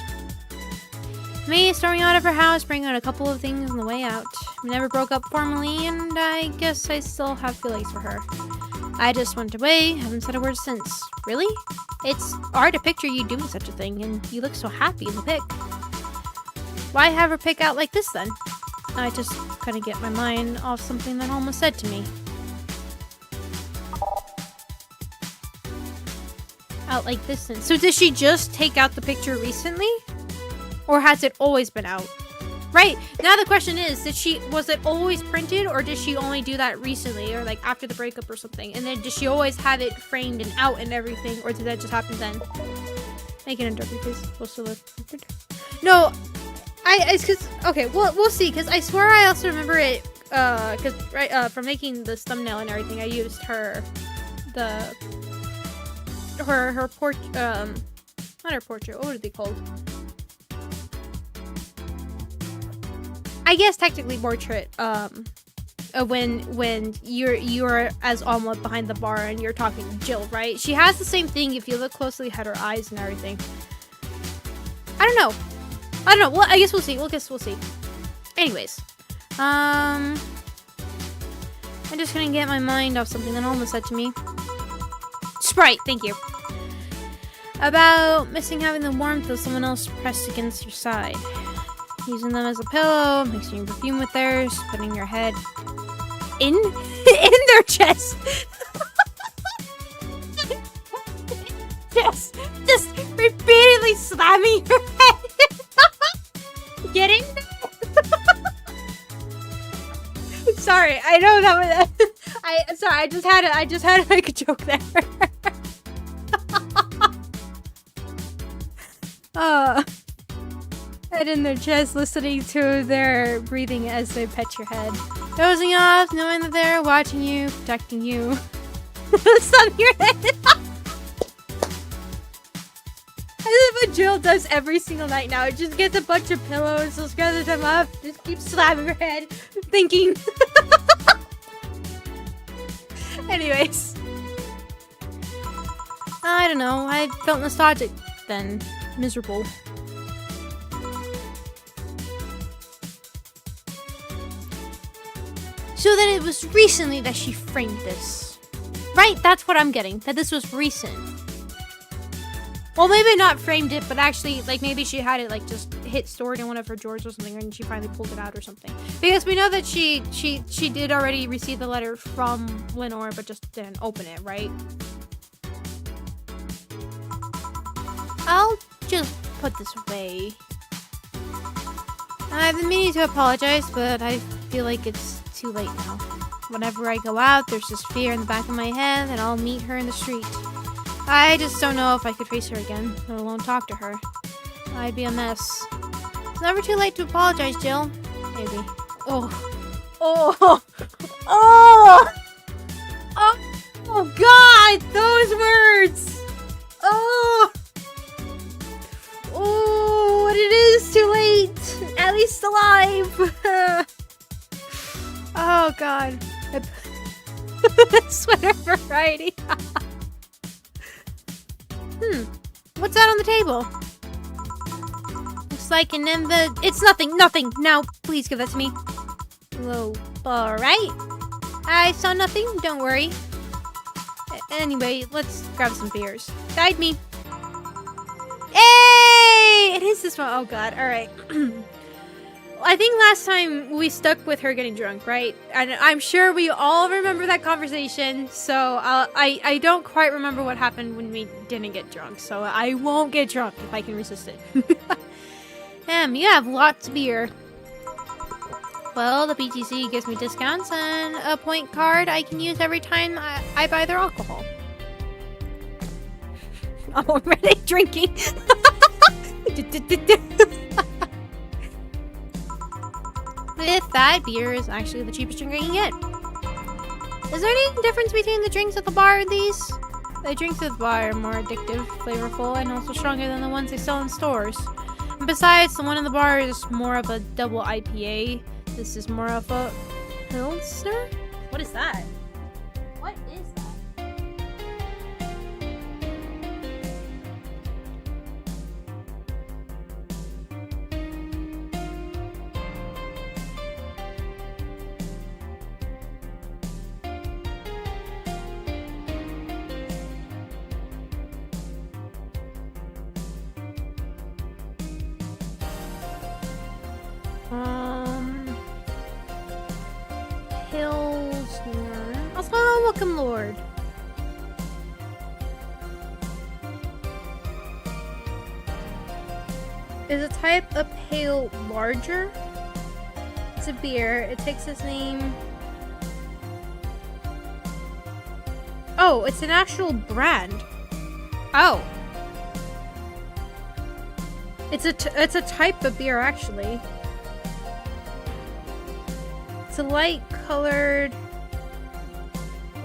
Me storming out of her house, bringing out a couple of things on the way out. We never broke up formally, and I guess I still have feelings for her. I just went away, haven't said a word since. Really? It's hard to picture you doing such a thing, and you look so happy in the pic. Why have her pick out like this then? I just couldn't get my mind off something that Alma said to me. Out like this then. So did she just take out the picture recently? Or has it always been out? Right, now the question is, was it always printed, or did she only do that recently, or like after the breakup or something? And then did she always have it framed and out and everything, or did that just happen then? Make it a W because we'll still look. No, it's because, okay, we'll see, because I swear I also remember it, because, right, from making this thumbnail and everything, I used her portrait, not her portrait, what would it be called? I guess technically portrait, when you're as Alma behind the bar and you're talking to Jill, right? She has the same thing if you look closely at her eyes and everything. I don't know. Well, I guess we'll see. We'll see. Anyways, I'm just gonna get my mind off something that Alma said to me. Sprite, thank you. About missing having the warmth of someone else pressed against your side. Using them as a pillow, mixing your perfume with theirs, putting your head in their chest. Just repeatedly slamming your head. Get in there. Sorry, I know that was. Sorry, I just had to make a joke there. Head in their chest, listening to their breathing as they pet your head. Dozing off, knowing that they're watching you, protecting you. Slamming your head. This is what Jill does every single night now. It just gets a bunch of pillows, just gathers them up, just keeps slamming her head, thinking. Anyways. I don't know. I felt nostalgic then. Miserable. So then it was recently that she framed this. Right? That's what I'm getting. That this was recent. Well, maybe not framed it, but actually, like, maybe she had it, like, just stored in one of her drawers or something, and she finally pulled it out or something. Because we know that she did already receive the letter from Lenore, but just didn't open it, right? I'll just put this away. I've been meaning to apologize, but I feel like it's too late now. Whenever I go out, there's this fear in the back of my head that I'll meet her in the street. I just don't know if I could face her again, let alone talk to her. I'd be a mess. It's never too late to apologize, Jill. Maybe. Oh God, those words! Oh, it is too late. At least alive. Oh God. Sweater variety. What's that on the table? Looks like an envelope. It's nothing. Now, please give that to me. Whoa. Alright. I saw nothing. Don't worry. Anyway, let's grab some beers. Guide me. Hey! It is this one. Oh God. Alright. I think last time we stuck with her getting drunk, right? And I'm sure we all remember that conversation. So I don't quite remember what happened when we didn't get drunk. So I won't get drunk if I can resist it. You have lots of beer. Well, the BTC gives me discounts and a point card I can use every time I buy their alcohol. I'm already drinking. With that, beer is actually the cheapest drink I can get. Is there any difference between the drinks at the bar and these? The drinks at the bar are more addictive, flavorful, and also stronger than the ones they sell in stores. And besides, the one in the bar is more of a double IPA. This is more of a Pilsner? What is that? What is that? Pilsner. Assalamu alaikum, Lord. Is a type of pale larger? It's a beer. It takes its name. Oh, it's an actual brand. Oh. It's a type of beer, actually. It's a light-colored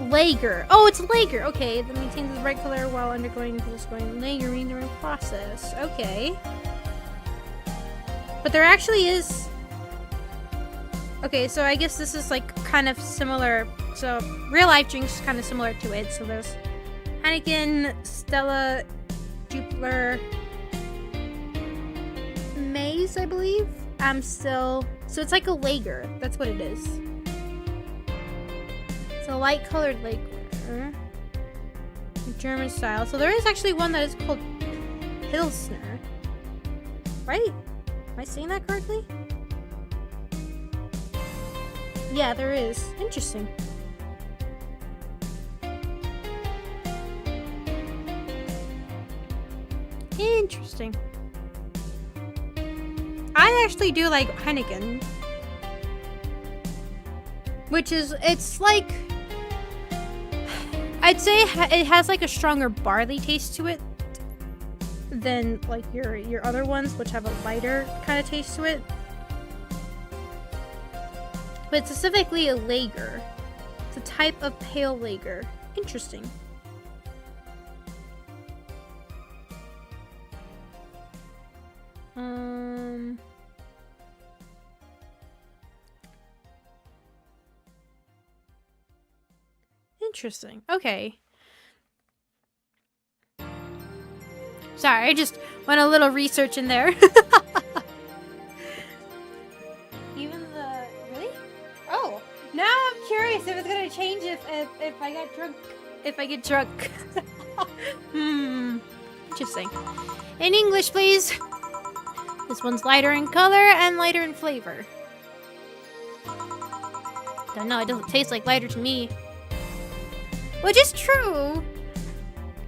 lager. Oh, it's lager. Okay, that maintains the bright color while undergoing lagering during process. Okay. But there actually is... Okay, so I guess this is like kind of similar. So real life drinks kind of similar to it. So there's Heineken, Stella, Jupiler, Maze, I believe. Amstel. So it's like a lager. That's what it is. It's a light colored lager. German style. So there is actually one that is called Pilsner. Right? Am I saying that correctly? Yeah, there is. Interesting. Interesting. I actually do like Heineken. Which is, it's like... I'd say it has like a stronger barley taste to it than like your other ones, which have a lighter kind of taste to it. But specifically a lager. It's a type of pale lager. Interesting. Interesting. Okay. Sorry, I just went a little research in there. Even the... Really? Oh. Now I'm curious if it's gonna change if I get drunk. If I get drunk. Interesting. In English, please. This one's lighter in color and lighter in flavor. Don't know, it doesn't taste like lighter to me. Which is true.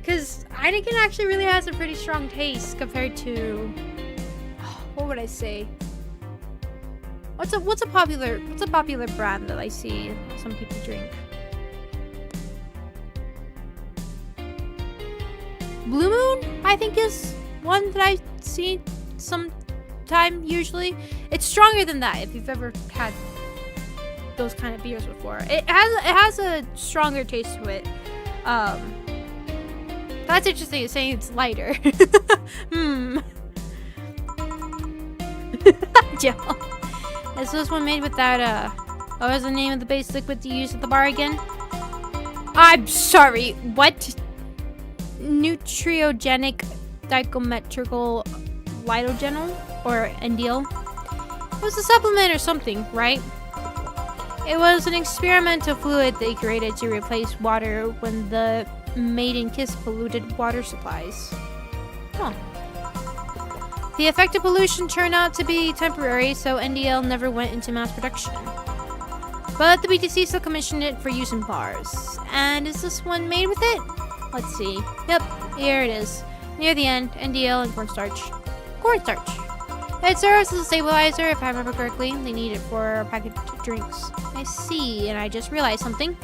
Because Heineken actually really has a pretty strong taste compared to... what would I say? What's a popular brand that I see some people drink? Blue Moon, I think, is one that I see sometime usually. It's stronger than that if you've ever had those kind of beers before. It has a stronger taste to it. That's interesting. It's saying it's lighter. Jill. Is this one made with that what was the name of the base liquid you used at the bar again? I'm sorry, what? Nutriogenic dichometrical lidogenol or NDL? It was a supplement or something, right? It was an experimental fluid they created to replace water when the maiden kiss polluted water supplies. Huh. The effect of pollution turned out to be temporary, so NDL never went into mass production. But the BTC still commissioned it for use in bars. And is this one made with it? Let's see. Yep, here it is. Near the end, NDL and cornstarch. Cornstarch. It serves as a stabilizer, if I remember correctly. They need it for packaged drinks. I see, and I just realized something.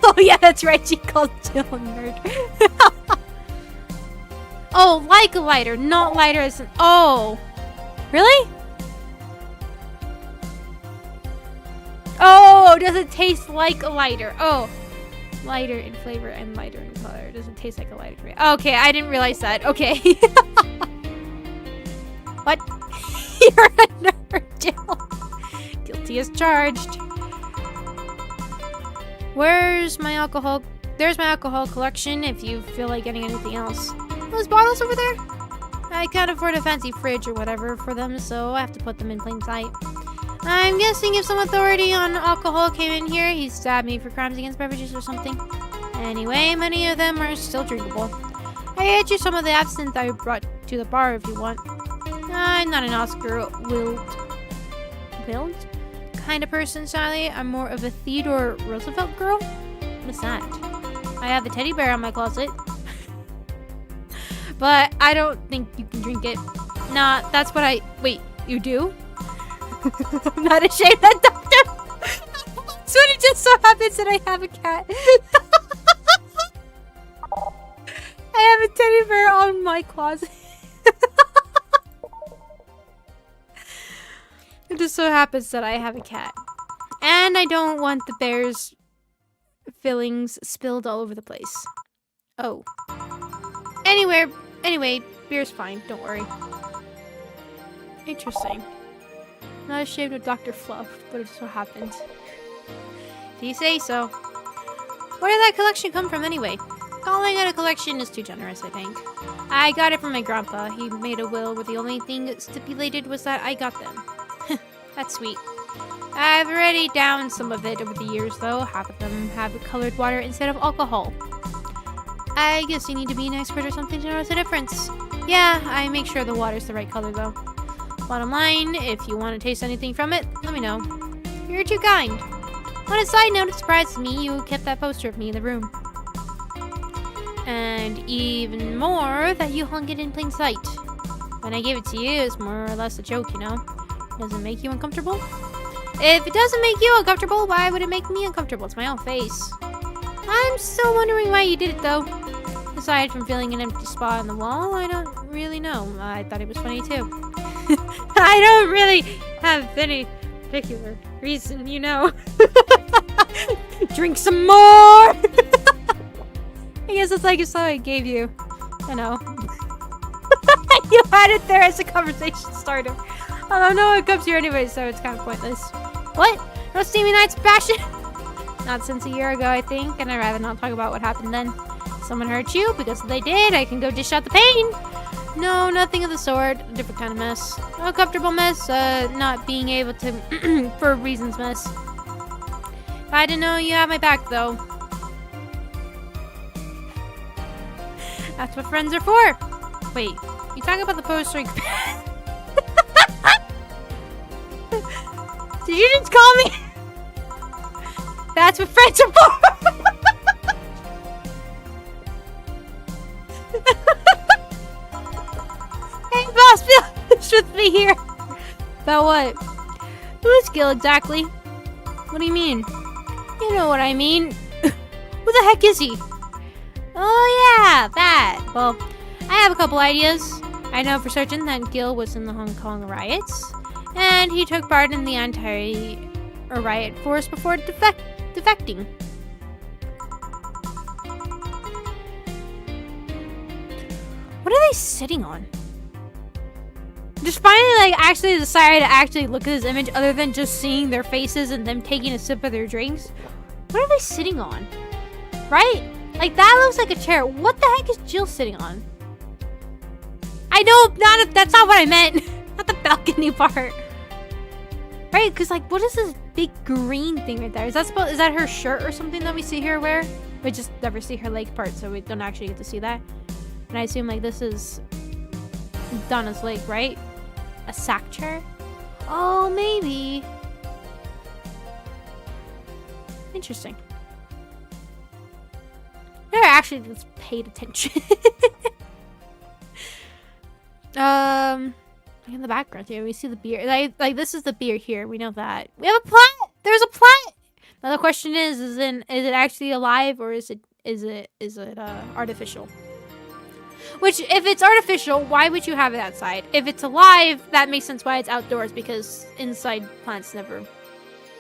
Oh yeah, that's right, she called Jill a nerd. Oh, like a lighter, not lighter as an... Oh. Really? Oh, does it taste like a lighter? Oh. Lighter in flavor and lighter in color. Does it taste like a lighter to me? Okay, I didn't realize that. Okay. What? You're a nerd, Jill. Guilty as charged. Where's my alcohol? There's my alcohol collection if you feel like getting anything else. Those bottles over there? I can't afford a fancy fridge or whatever for them, so I have to put them in plain sight. I'm guessing if some authority on alcohol came in here, he'd stab me for crimes against beverages or something. Anyway, many of them are still drinkable. I get you some of the absinthe I brought to the bar if you want. I'm not an Oscar Wilde kind of person, Sally. I'm more of a Theodore Roosevelt girl. What is that? I have a teddy bear in my closet. But I don't think you can drink it. Nah, that's what I... Wait, you do? I'm not ashamed of that, doctor. So it just so happens that I have a cat. I have a teddy bear on my closet. It just so happens that I have a cat. And I don't want the bear's fillings spilled all over the place. Oh. Anyway, beer's fine. Don't worry. Interesting. Not ashamed of Dr. Fluff, but it just so happens. If you say so. Where did that collection come from anyway? Calling it a collection is too generous, I think. I got it from my grandpa. He made a will where the only thing stipulated was that I got them. That's sweet. I've already downed some of it over the years, though. Half of them have colored water instead of alcohol. I guess you need to be an expert or something to notice the difference. Yeah, I make sure the water's the right color, though. Bottom line, if you want to taste anything from it, let me know. You're too kind. On a side note, it surprises me you kept that poster of me in the room. And even more that you hung it in plain sight. When I gave it to you, it's more or less a joke, you know? Does it make you uncomfortable? If it doesn't make you uncomfortable, why would it make me uncomfortable? It's my own face. I'm still wondering why you did it, though. Aside from filling an empty spot on the wall, I don't really know. I thought it was funny, too. I don't really have any particular reason, you know. Drink some more! I guess it's like it's something I gave you. I know. You had it there as a conversation starter. Although no one comes here anyway, so it's kind of pointless. What? No steamy nights of passion? Not since a year ago, I think, and I'd rather not talk about what happened then. Someone hurt you? Because if they did, I can go dish out the pain. No, nothing of the sort. A different kind of mess. A comfortable mess, not being able to, for reasons mess. I didn't know you had my back, though. That's what friends are for. Wait, you talking about the poster? Did you just call me? That's what friends are for. Hey, boss, finish with me here. About what? Who's Gil exactly? What do you mean? You know what I mean. Who the heck is he? Oh yeah, that. Well, I have a couple ideas. I know for certain that Gil was in the Hong Kong riots, and he took part in the anti-riot force before defecting. What are they sitting on? Just finally, like, actually decided to actually look at this image other than just seeing their faces and them taking a sip of their drinks. What are they sitting on? Right? Like, that looks like a chair. What the heck is Jill sitting on? I know, that's not what I meant. Not the balcony part. Right? Because, like, what is this big green thing right there? Is that her shirt or something that we see her wear? We just never see her leg part, so we don't actually get to see that. And I assume, like, this is Donna's leg, right? A sack chair? Oh, maybe. Interesting. Never actually just paid attention. In the background here, we see the beer. Like this is the beer here. We know that. We have a plant. There's a plant. Now the question is it actually alive or is it artificial? Which, if it's artificial, why would you have it outside? If it's alive, that makes sense why it's outdoors, because inside plants never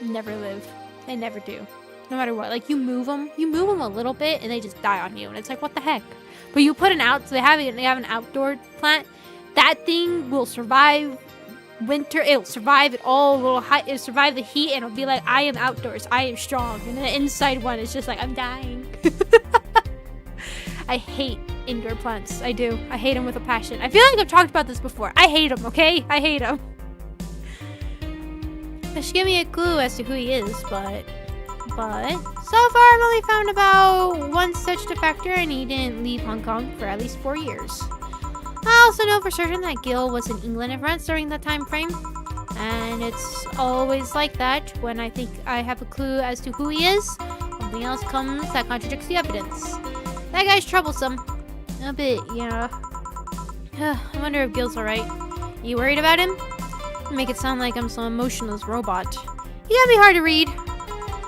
live. They never do. No matter what. Like, you move them a little bit, and they just die on you. And it's like, what the heck? But you put so they have an outdoor plant. That thing will survive winter. It'll survive it all. It'll survive the heat, and it'll be like, I am outdoors. I am strong. And the inside one is just like, I'm dying. I hate indoor plants. I do. I hate them with a passion. I feel like I've talked about this before. I hate them, okay? I hate them. They should give me a clue as to who he is, but so far I've only found about one such defector, and he didn't leave Hong Kong for at least 4 years. I also know for certain that Gil was in England and France during that time frame. And it's always like that when I think I have a clue as to who he is. Something else comes that contradicts the evidence. That guy's troublesome. A bit, yeah. I wonder if Gil's alright. You worried about him? You make it sound like I'm some emotionless robot. He can be hard to read.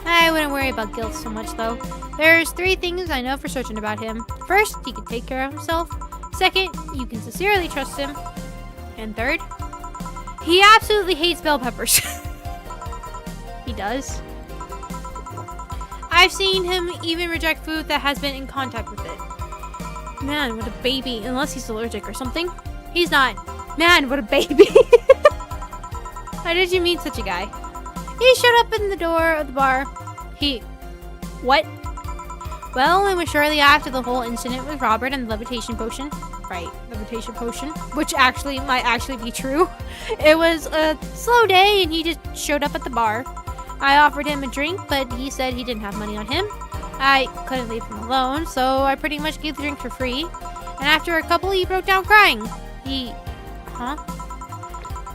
I wouldn't worry about Gil so much, though. There's 3 things I know for certain about him. First, he can take care of himself. Second, you can sincerely trust him. And third, he absolutely hates bell peppers. He does. I've seen him even reject food that has been in contact with it. Man, what a baby. Unless he's allergic or something. He's not. Man, what a baby. How did you meet such a guy? He showed up in the door of the bar. What? Well, it was shortly after the whole incident with Robert and the levitation potion. Right, levitation potion. Which might actually be true. It was a slow day and he just showed up at the bar. I offered him a drink, but he said he didn't have money on him. I couldn't leave him alone, so I pretty much gave the drink for free. And after a couple, he broke down crying.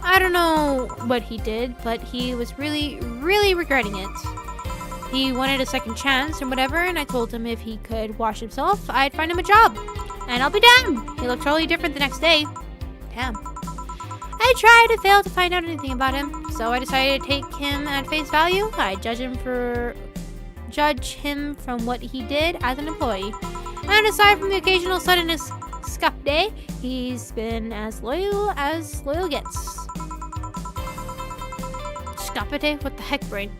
I don't know what he did, but he was really, really regretting it. He wanted a second chance or whatever, and I told him if he could wash himself, I'd find him a job. And I'll be damned, he looked totally different the next day. Damn. I tried and failed to find out anything about him, so I decided to take him at face value. I judge him from what he did as an employee. And aside from the occasional sudden escape day, he's been as loyal gets. Escapade? What the heck, brain?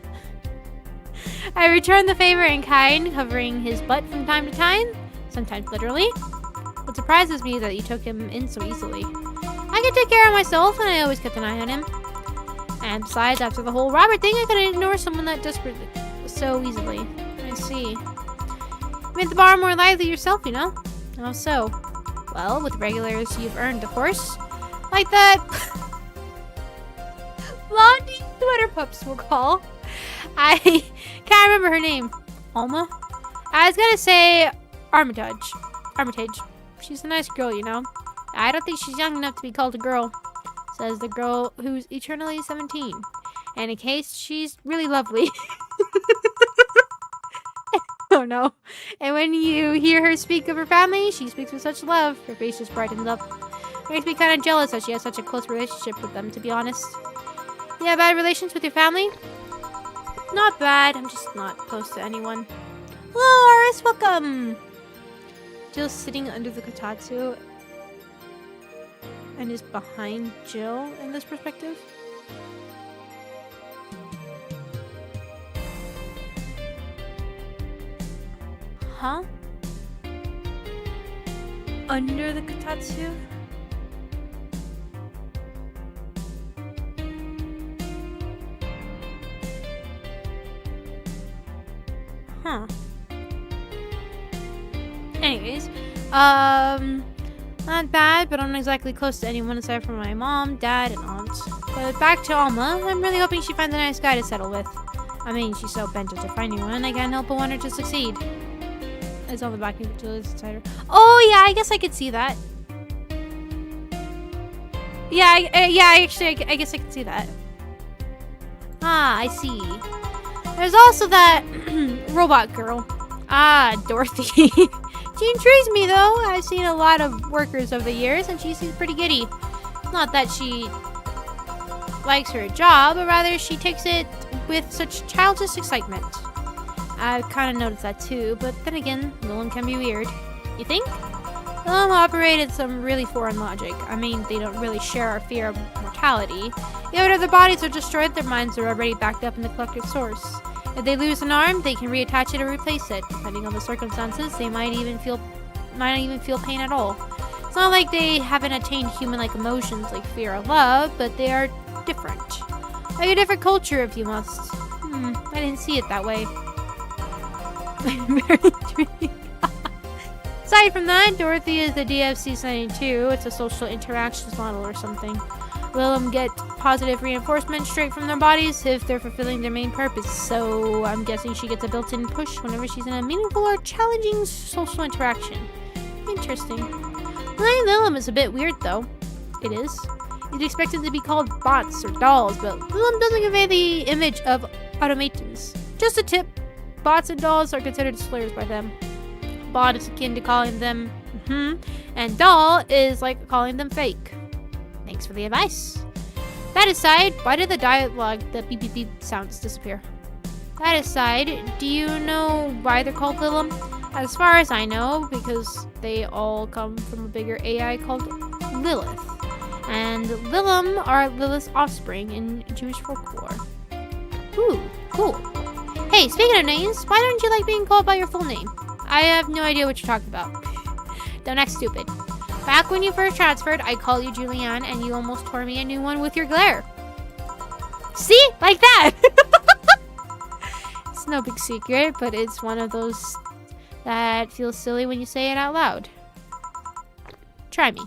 I returned the favor in kind, covering his butt from time to time, sometimes literally. What surprises me is that you took him in so easily. I could take care of myself, and I always kept an eye on him. And besides, after the whole Robert thing, I couldn't ignore someone that desperately so easily. I see. You made the bar more lively yourself, you know? How so? Well, with regulars you've earned, of course. Like that blondie sweater pups will call. I can't remember her name. Alma? I was gonna say Armitage. She's a nice girl, you know. I don't think she's young enough to be called a girl, says the girl who's eternally 17. And in case, she's really lovely. Oh no. And when you hear her speak of her family, she speaks with such love. Her face just brightens up. It makes me kind of jealous that she has such a close relationship with them, to be honest. You have bad relations with your family? Not bad. I'm just not close to anyone. Hello, Aris. Welcome. Jill sitting under the kotatsu and is behind Jill in this perspective. Huh? Under the kotatsu? Huh. Anyways, not bad, but I'm not exactly close to anyone aside from my mom, dad, and aunt. But back to Alma, I'm really hoping she finds a nice guy to settle with. I mean, she's so bent into finding one, I can't help but want her to succeed. It's on the back of the insider. Oh yeah, I guess I could see that. Yeah, I guess I could see that. Ah, I see. There's also that robot girl. Ah, Dorothy. She intrigues me though. I've seen a lot of workers over the years and she seems pretty giddy. Not that she likes her job, but rather she takes it with such childish excitement. I've kind of noticed that too, but then again, no one can be weird. You think? Some operated some really foreign logic. I mean, they don't really share our fear of mortality. Yet if their bodies are destroyed, their minds are already backed up in the collective source. If they lose an arm, they can reattach it or replace it. Depending on the circumstances, they might even feel pain at all. It's not like they haven't attained human-like emotions like fear or love, but they are different. Like a different culture, if you must. I didn't see it that way. Very intriguing. Aside from that, Dorothy is the DFC-72. It's a social interactions model or something. Will them get positive reinforcement straight from their bodies if they're fulfilling their main purpose. So I'm guessing she gets a built-in push whenever she's in a meaningful or challenging social interaction. Interesting. Playing Lilum is a bit weird though. It is. You'd expect them to be called bots or dolls, but Willem doesn't convey the image of automatons. Just a tip, bots and dolls are considered slurs by them. Bot is akin to calling them and doll is like calling them fake. Thanks for the advice. That aside, why did the dialogue, the beep beep beep sounds disappear? That aside, do you know why they're called Willem? As far as I know, because they all come from a bigger AI called Lilith. And Willem are Lilith's offspring in Jewish folklore. Ooh, cool. Hey, speaking of names, why don't you like being called by your full name? I have no idea what you're talking about. Don't act stupid. Back when you first transferred, I called you Julianne, and you almost tore me a new one with your glare. See? Like that! It's no big secret, but it's one of those that feels silly when you say it out loud. Try me.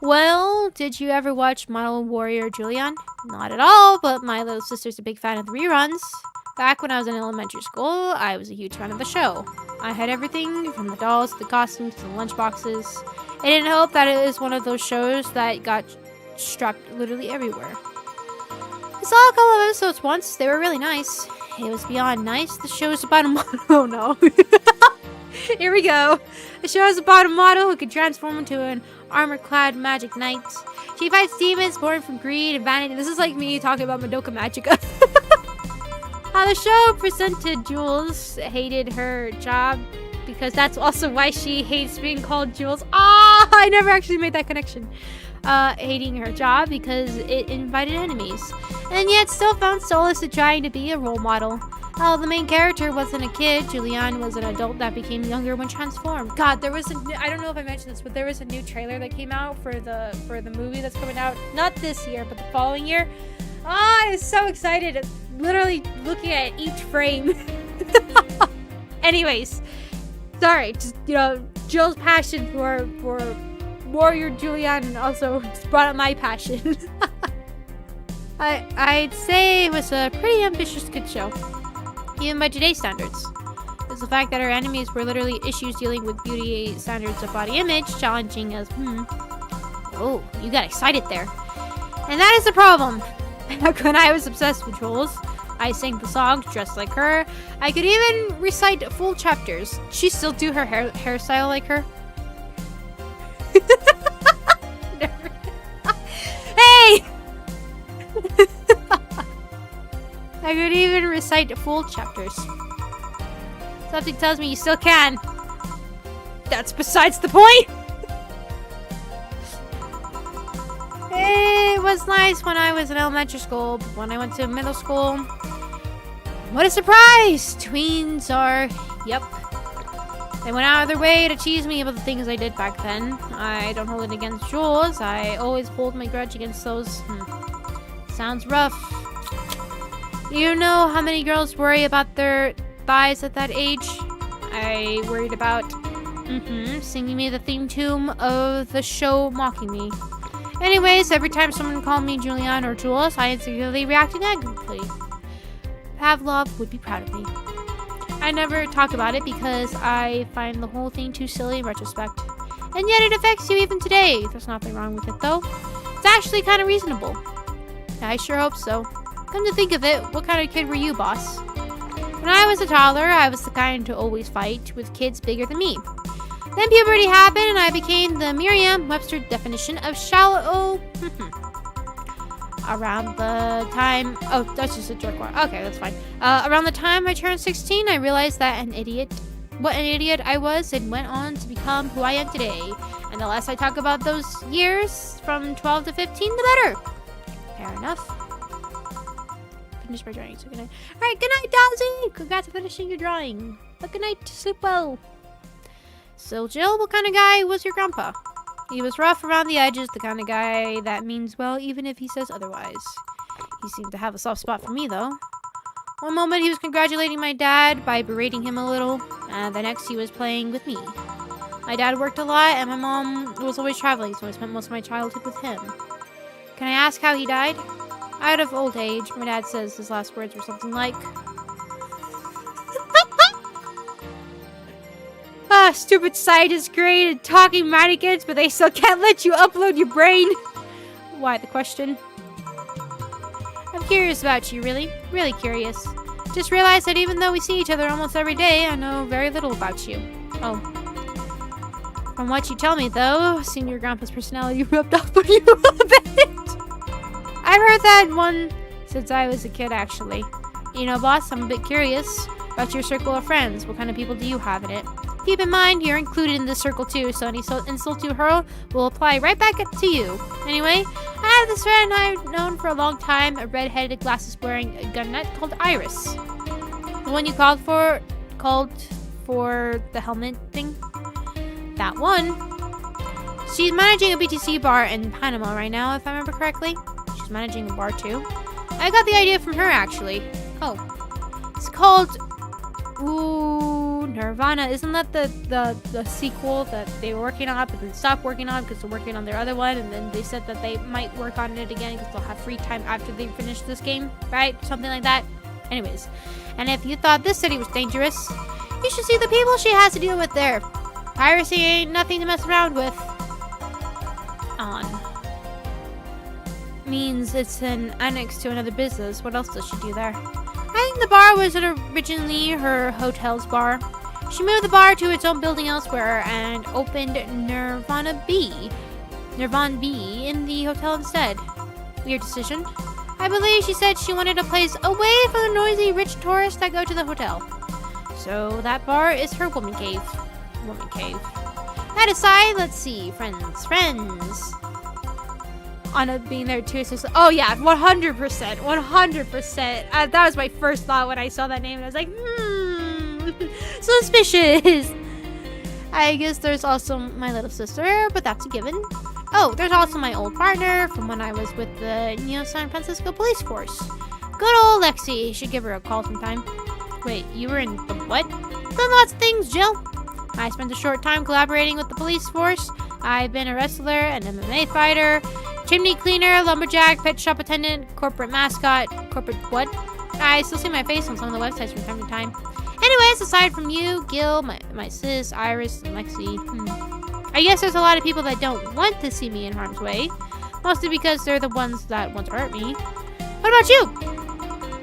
Well, did you ever watch Model Warrior Julianne? Not at all, but my little sister's a big fan of the reruns. Back when I was in elementary school, I was a huge fan of the show. I had everything from the dolls to the costumes to the lunchboxes. I didn't hope that it was one of those shows that got strapped literally everywhere. I saw a couple of episodes once. They were really nice. It was beyond nice. The show was about a model. Oh no. Here we go. The show is about a model who could transform into an armor-clad magic knight. She fights demons born from greed and vanity. This is like me talking about Madoka Magica. How the show presented Jules hated her job because that's also why she hates being called Jules. I never actually made that connection. Hating her job because it invited enemies, and yet still found solace in trying to be a role model. Oh, the main character wasn't a kid. Julianne was an adult that became younger when transformed. God, there was I don't know if I mentioned this, but there was a new trailer that came out for the movie that's coming out, not this year, but the following year. I was so excited. Literally looking at each frame. Anyways, sorry, just, Jill's passion for Warrior Julianne and also just brought up my passion. I'd say it was a pretty ambitious kid show, even by today's standards. It's the fact that our enemies were literally issues dealing with beauty standards of body image, challenging as, oh, you got excited there. And that is the problem. Back when I was obsessed with Jules, I sang the songs dressed like her. I could even recite full chapters. She still do her hairstyle like her? Hey! I could even recite full chapters. Something tells me you still can. That's besides the point. It was nice when I was in elementary school, but when I went to middle school, what a surprise! Tweens are, yep. They went out of their way to tease me about the things I did back then. I don't hold it against Jules. I always hold my grudge against those. Sounds rough. You know how many girls worry about their thighs at that age? I worried about, singing me the theme tune of the show mocking me. Anyways, every time someone called me Julianne or Jules, I instinctively reacted negatively. Pavlov would be proud of me. I never talk about it because I find the whole thing too silly in retrospect. And yet it affects you even today. There's nothing wrong with it though. It's actually kind of reasonable. I sure hope so. Come to think of it, what kind of kid were you, boss? When I was a toddler, I was the kind to always fight with kids bigger than me. Then puberty happened and I became the Merriam-Webster definition of shallow. Around the time... Oh, that's just a jerk one. Okay, that's fine. Around the time I turned 16, I realized that what an idiot I was, and went on to become who I am today. And the less I talk about those years, from 12 to 15, the better. Fair enough. Finish my drawing, so good night. Alright, good night, Dazzy! Congrats on finishing your drawing. But good night, sleep well. So, Jill, what kind of guy was your grandpa? He was rough around the edges, the kind of guy that means well even if he says otherwise. He seemed to have a soft spot for me, though. One moment he was congratulating my dad by berating him a little, and the next he was playing with me. My dad worked a lot, and my mom was always traveling, so I spent most of my childhood with him. Can I ask how he died? Out of old age. My dad says his last words were something like, stupid scientists created talking mannequins, but they still can't let you upload your brain. Why the question? I'm curious about you, really. Really curious. Just realized that even though we see each other almost every day, I know very little about you. Oh. From what you tell me, though, seeing your grandpa's personality rubbed off on you a little bit. I've heard that one since I was a kid, actually. You know, boss, I'm a bit curious about your circle of friends. What kind of people do you have in it? Keep in mind, you're included in this circle too, so any insult you hurl will apply right back to you. Anyway, I have this friend I've known for a long time, a red-headed, glasses-wearing gunnet called Iris. The one you called for the helmet thing? That one. She's managing a BTC bar in Panama right now, if I remember correctly. She's managing a bar too. I got the idea from her, actually. Oh. It's called... Ooh, Nirvana. Isn't that the sequel that they were working on, but then stopped working on because they're working on their other one, and then they said that they might work on it again because they'll have free time after they finish this game, right? Something like that. Anyways, and if you thought this city was dangerous, you should see the people she has to deal with there. Piracy ain't nothing to mess around with. Means it's an annex to another business. What else does she do there? I think the bar was originally her hotel's bar. She moved the bar to its own building elsewhere and opened Nirvana B in the hotel instead. Weird decision. I believe she said she wanted a place away from the noisy rich tourists that go to the hotel. So that bar is her woman cave. That aside, let's see. Friends. Anna being there too. So, oh yeah, 100%. That was my first thought when I saw that name. And I was like, suspicious. I guess there's also my little sister, but that's a given. Oh, there's also my old partner from when I was with the Neo San Francisco police force. Good old Lexi. Should give her a call sometime. Wait, you were in the what? Done lots of things, Jill. I spent a short time collaborating with the police force. I've been a wrestler, an MMA fighter, chimney cleaner, lumberjack, pet shop attendant, corporate mascot, corporate what? I still see my face on some of the websites from time to time. Anyways, aside from you, Gil, my sis, Iris, and Lexi, I guess there's a lot of people that don't want to see me in harm's way. Mostly because they're the ones that want to hurt me. What about you?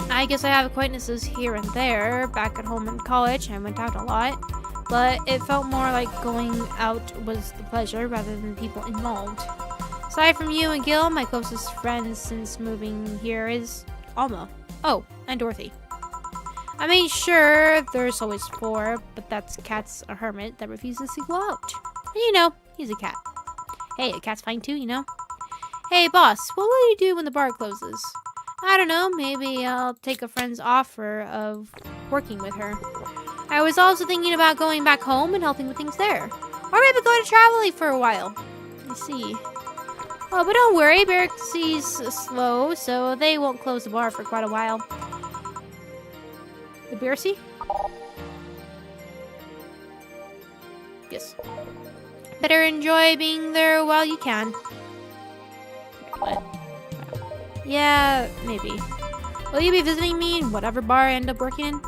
I guess I have acquaintances here and there. Back at home in college, I went out a lot. But it felt more like going out was the pleasure rather than people involved. Aside from you and Gil, my closest friends since moving here is Alma. Oh, and Dorothy. I mean, sure, there's always 4, but that's Cat's a hermit that refuses to go out. And you know, he's a cat. Hey, a cat's fine too, you know? Hey, boss, what will you do when the bar closes? I don't know, maybe I'll take a friend's offer of working with her. I was also thinking about going back home and helping with things there. Or maybe going to traveling for a while. I see. Oh, but don't worry, Backseat's slow, so they won't close the bar for quite a while. The Backseat? Yes. Better enjoy being there while you can. What? Yeah, maybe. Will you be visiting me in whatever bar I end up working in?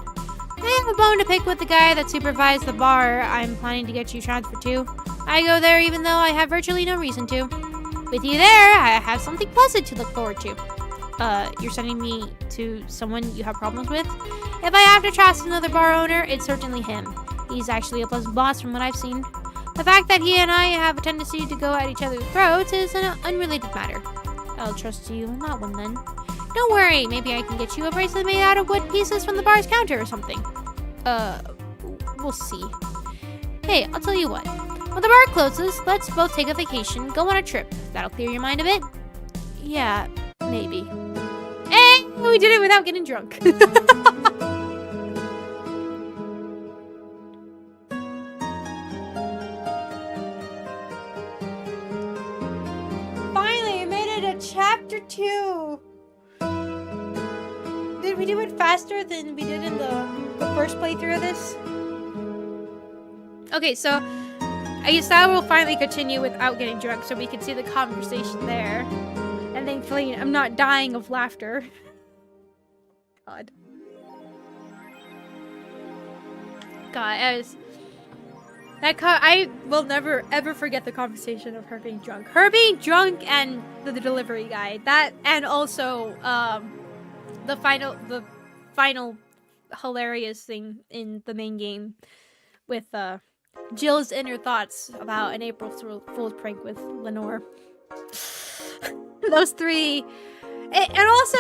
I have a bone to pick with the guy that supervised the bar I'm planning to get you transferred to. I go there even though I have virtually no reason to. With you there, I have something pleasant to look forward to. You're sending me to someone you have problems with? If I have to trust another bar owner, it's certainly him. He's actually a pleasant boss from what I've seen. The fact that he and I have a tendency to go at each other's throats is an unrelated matter. I'll trust you on that one then. Don't worry, maybe I can get you a bracelet made out of wood pieces from the bar's counter or something. We'll see. Hey, I'll tell you what. When the bar closes, let's both take a vacation, go on a trip. That'll clear your mind a bit? Yeah, maybe. Hey, we did it without getting drunk. Finally, I made it to chapter 2. Did we do it faster than we did in the first playthrough of this? Okay, so I guess that will finally continue without getting drunk so we can see the conversation there. And thankfully, I'm not dying of laughter. God. I will never ever forget the conversation of her being drunk. Her being drunk and the delivery guy. That, and also the final hilarious thing in the main game with Jill's inner thoughts about an April Fool's prank with Lenore. Those three, and also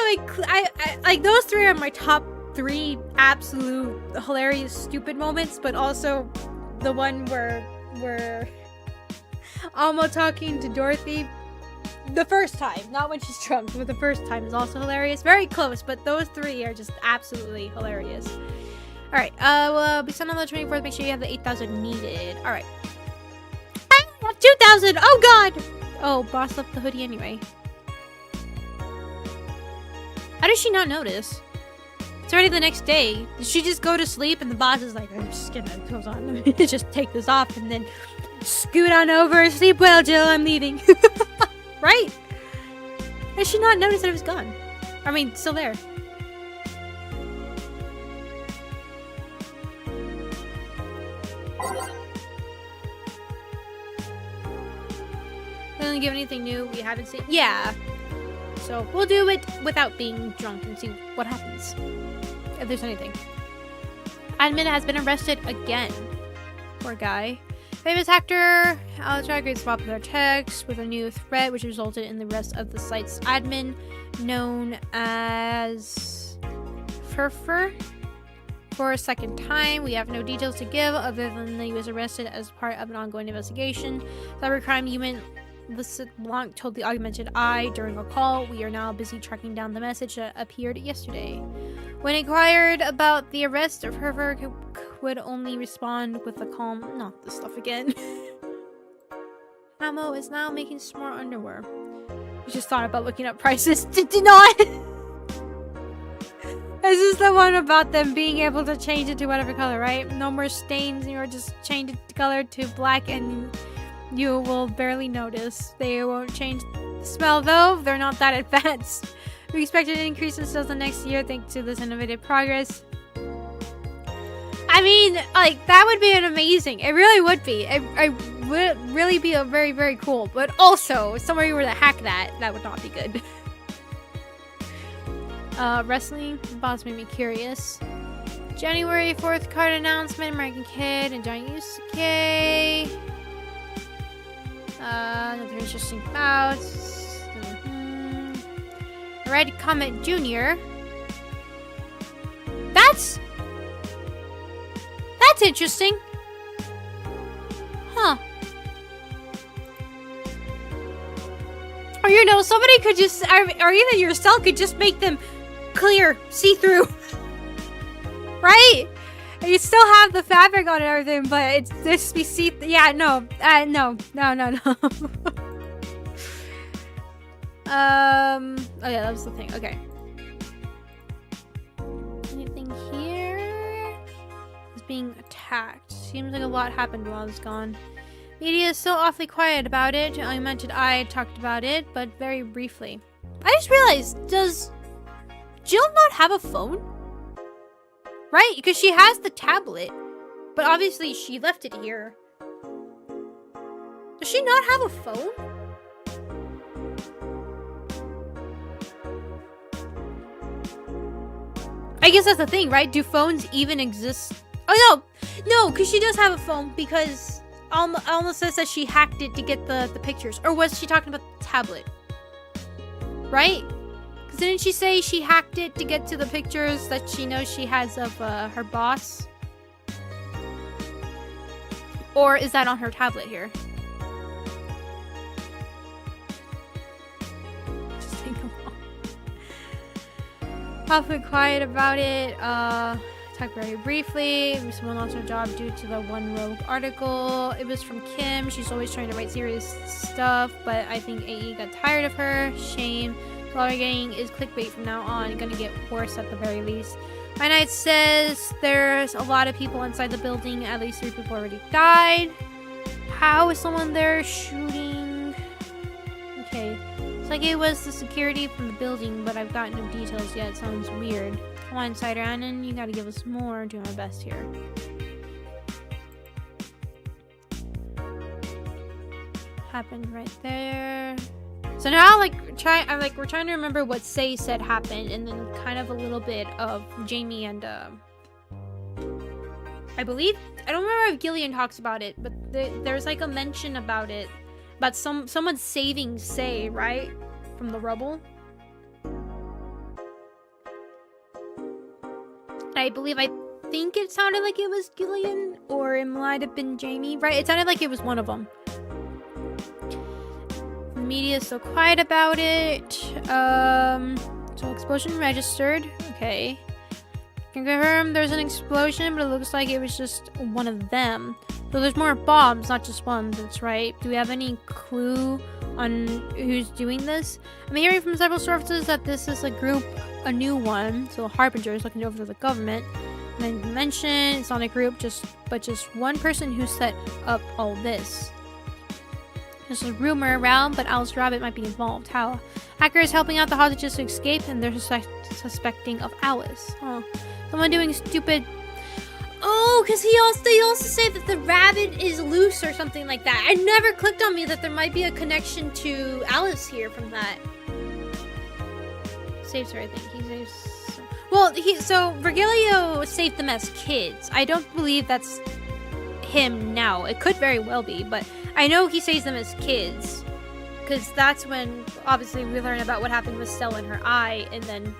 like those three are my top 3 absolute hilarious stupid moments, but also the one where Alma talking to Dorothy the first time, not when she's drunk, but the first time is also hilarious. Very close, but those 3 are just absolutely hilarious. Alright, we'll be sent on the 24th. Make sure you have the 8,000 needed. Alright. I have 2,000! Oh god! Oh, boss left the hoodie anyway. How does she not notice? It's already the next day. Did she just go to sleep and the boss is like, I'm just gonna clothes on. Let me just take this off and then scoot on over. Sleep well, Jill. I'm leaving. Right? Did she not notice that it was gone? I mean, still there. Doesn't give anything new we haven't seen. Yeah. So we'll do it without being drunk and see what happens. If there's anything. Admin has been arrested again. Poor guy. Famous actor Alexa creates popular text with a new threat which resulted in the arrest of the site's admin known as Furfur. For a second time, we have no details to give other than that he was arrested as part of an ongoing investigation. Cybercrime human listed Blanc told the Augmented Eye during a call, "We are now busy tracking down the message that appeared yesterday." When inquired about the arrest of Herver, would only respond with a calm, "Not this stuff again." Ammo is now making smart underwear. You just thought about looking up prices. Did not. This is the one about them being able to change it to whatever color, right? No more stains. You're just change the color to black and you will barely notice. They won't change the smell though. They're not that advanced. We expected an increase in sales the next year thanks to this innovative progress. I mean, like, that would be an amazing. It really would be. It would really be a very, very cool. But also, if somebody were to hack that, that would not be good. Wrestling. The boss made me curious. January 4th card announcement. American Kid and Johnny Yusuke. Nothing interesting about. Red Comet Jr. That's interesting. Huh. Or, you know, somebody could just, or even yourself could just make them clear, see-through. Right? You still have the fabric on and everything, but it's just be see-through. Yeah, no. No. Oh yeah, that was the thing. Okay. Anything here? It's being attacked. Seems like a lot happened while I was gone. Media is still awfully quiet about it. I mentioned I talked about it, but very briefly. I just realized, does Jill not have a phone? Right? Because she has the tablet, but obviously she left it here. Does she not have a phone? I guess that's the thing, right? Do phones even exist? Oh, no, because she does have a phone because Alma says that she hacked it to get the pictures. Or was she talking about the tablet? Right? Because didn't she say she hacked it to get to the pictures that she knows she has of her boss? Or is that on her tablet here? Just think about it. Awfully quiet about it. Talk very briefly. Someone lost her job due to the one rogue article. It was from Kim. She's always trying to write serious stuff, but I think AE got tired of her. Shame. All we're getting is clickbait from now on. Gonna get worse at the very least. My Knight says there's a lot of people inside the building. At least 3 people already died. How is someone there shooting? Okay. It's like it was the security from the building, but I've got no details yet. Sounds weird. Come on, Cider Annan, you gotta give us more. Do my best here. happened right there. So now, like, we're trying to remember what Say said happened, and then kind of a little bit of Jamie and, I believe, I don't remember if Gillian talks about it, but there's, like, a mention about it, about someone saving Say, right? From the rubble. I think it sounded like it was Gillian, or it might have been Jamie, right? It sounded like it was one of them. The media is so quiet about it. So explosion registered. Okay. Can confirm there's an explosion, but it looks like it was just one of them. So there's more bombs, not just one. That's right. Do we have any clue on who's doing this? I'm hearing from several sources that this is a group, a new one. So Harbinger is looking over the government. And then mention it's not a group, but just one person who set up all this. There's a rumor around, but Alice Rabbit might be involved. How? Hackers helping out the hostages to escape, and they're suspecting of Alice. Oh, someone doing stupid. Oh, because they also say that the rabbit is loose or something like that. I never clicked on me that there might be a connection to Alice here from that. Saves her, I think. He saves. Well, so Virgilio saved them as kids. I don't believe that's him now. It could very well be, but I know he saves them as kids. Because that's when, obviously, we learn about what happened with Stella in her eye, and then,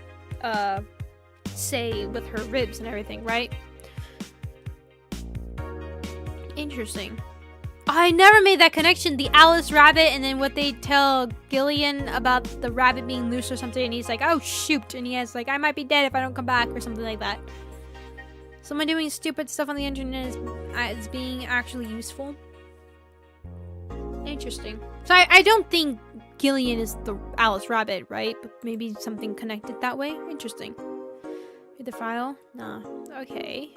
Say with her ribs and everything, right? Interesting. I never made that connection. The Alice rabbit, and then what they tell Gillian about the rabbit being loose or something, and he's like, oh shoot, and he has like, I might be dead if I don't come back, or something like that. Someone doing stupid stuff on the internet is being actually useful. Interesting. So I don't think Gillian is the Alice rabbit, right? But maybe something connected that way. Interesting. Read the file? Nah. Okay.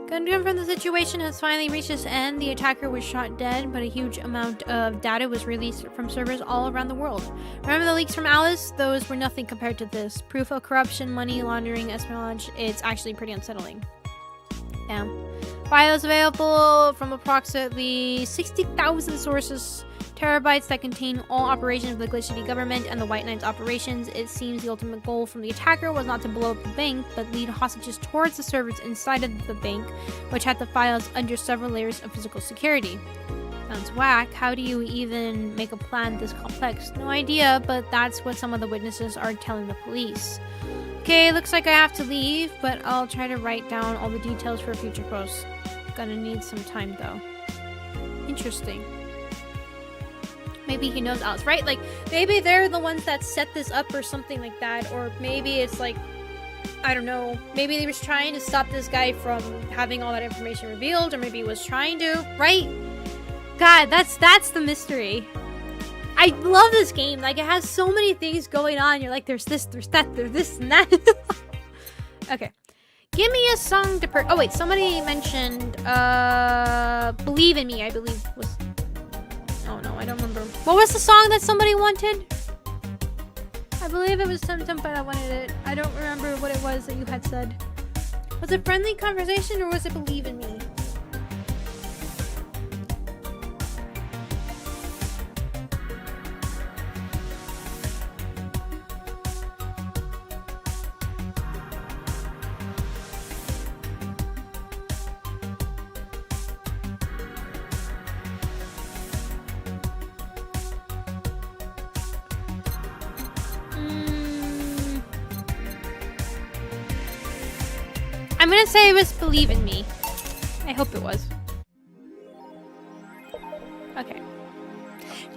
Confirmed from the situation has finally reached its end. The attacker was shot dead, but a huge amount of data was released from servers all around the world. Remember the leaks from Alice? Those were nothing compared to this. Proof of corruption, money laundering, espionage. It's actually pretty unsettling. Damn. Files available from approximately 60,000 sources. Terabytes that contain all operations of the Glitch City government and the White Knight's operations. It seems the ultimate goal from the attacker was not to blow up the bank, but lead hostages towards the servers inside of the bank, which had the files under several layers of physical security. Sounds whack. How do you even make a plan this complex? No idea, but that's what some of the witnesses are telling the police. Okay, looks like I have to leave, but I'll try to write down all the details for a future post. Gonna need some time though. Interesting. Maybe he knows Alice, right? Like, maybe they're the ones that set this up or something like that. Or maybe it's like, I don't know. Maybe they was trying to stop this guy from having all that information revealed. Or maybe he was trying to, right? God, that's the mystery. I love this game. Like, it has so many things going on. You're like, there's this, there's that, there's this and that. Okay. Give me a song to oh, wait. Somebody mentioned, Believe in Me, I believe was... Oh no, I don't remember. What was the song that somebody wanted? I believe it was something, but I wanted it. I don't remember what it was that you had said. Was it Friendly Conversation or was it Believe in Me? I'm gonna say it was Believe in Me. I hope it was. Okay.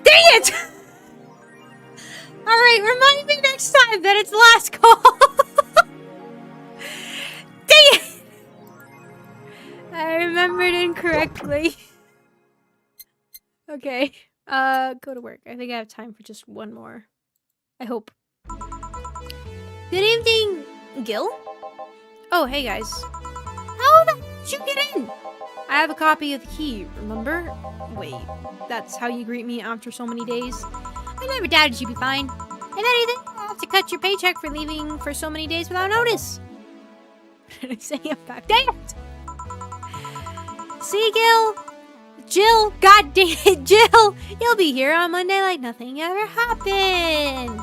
Dang it! Alright, remind me next time that it's last call. Dang it! I remembered incorrectly. Okay. Go to work. I think I have time for just one more. I hope. Good evening, Gil? Oh, hey guys. How the did you get in? I have a copy of the key, remember? Wait, that's how you greet me after so many days? I never doubted you'd be fine. If anything, I'll have to cut your paycheck for leaving for so many days without notice. What did I say about that? See, Gil? The Jill, god dang it, Jill! You'll be here on Monday like nothing ever happened!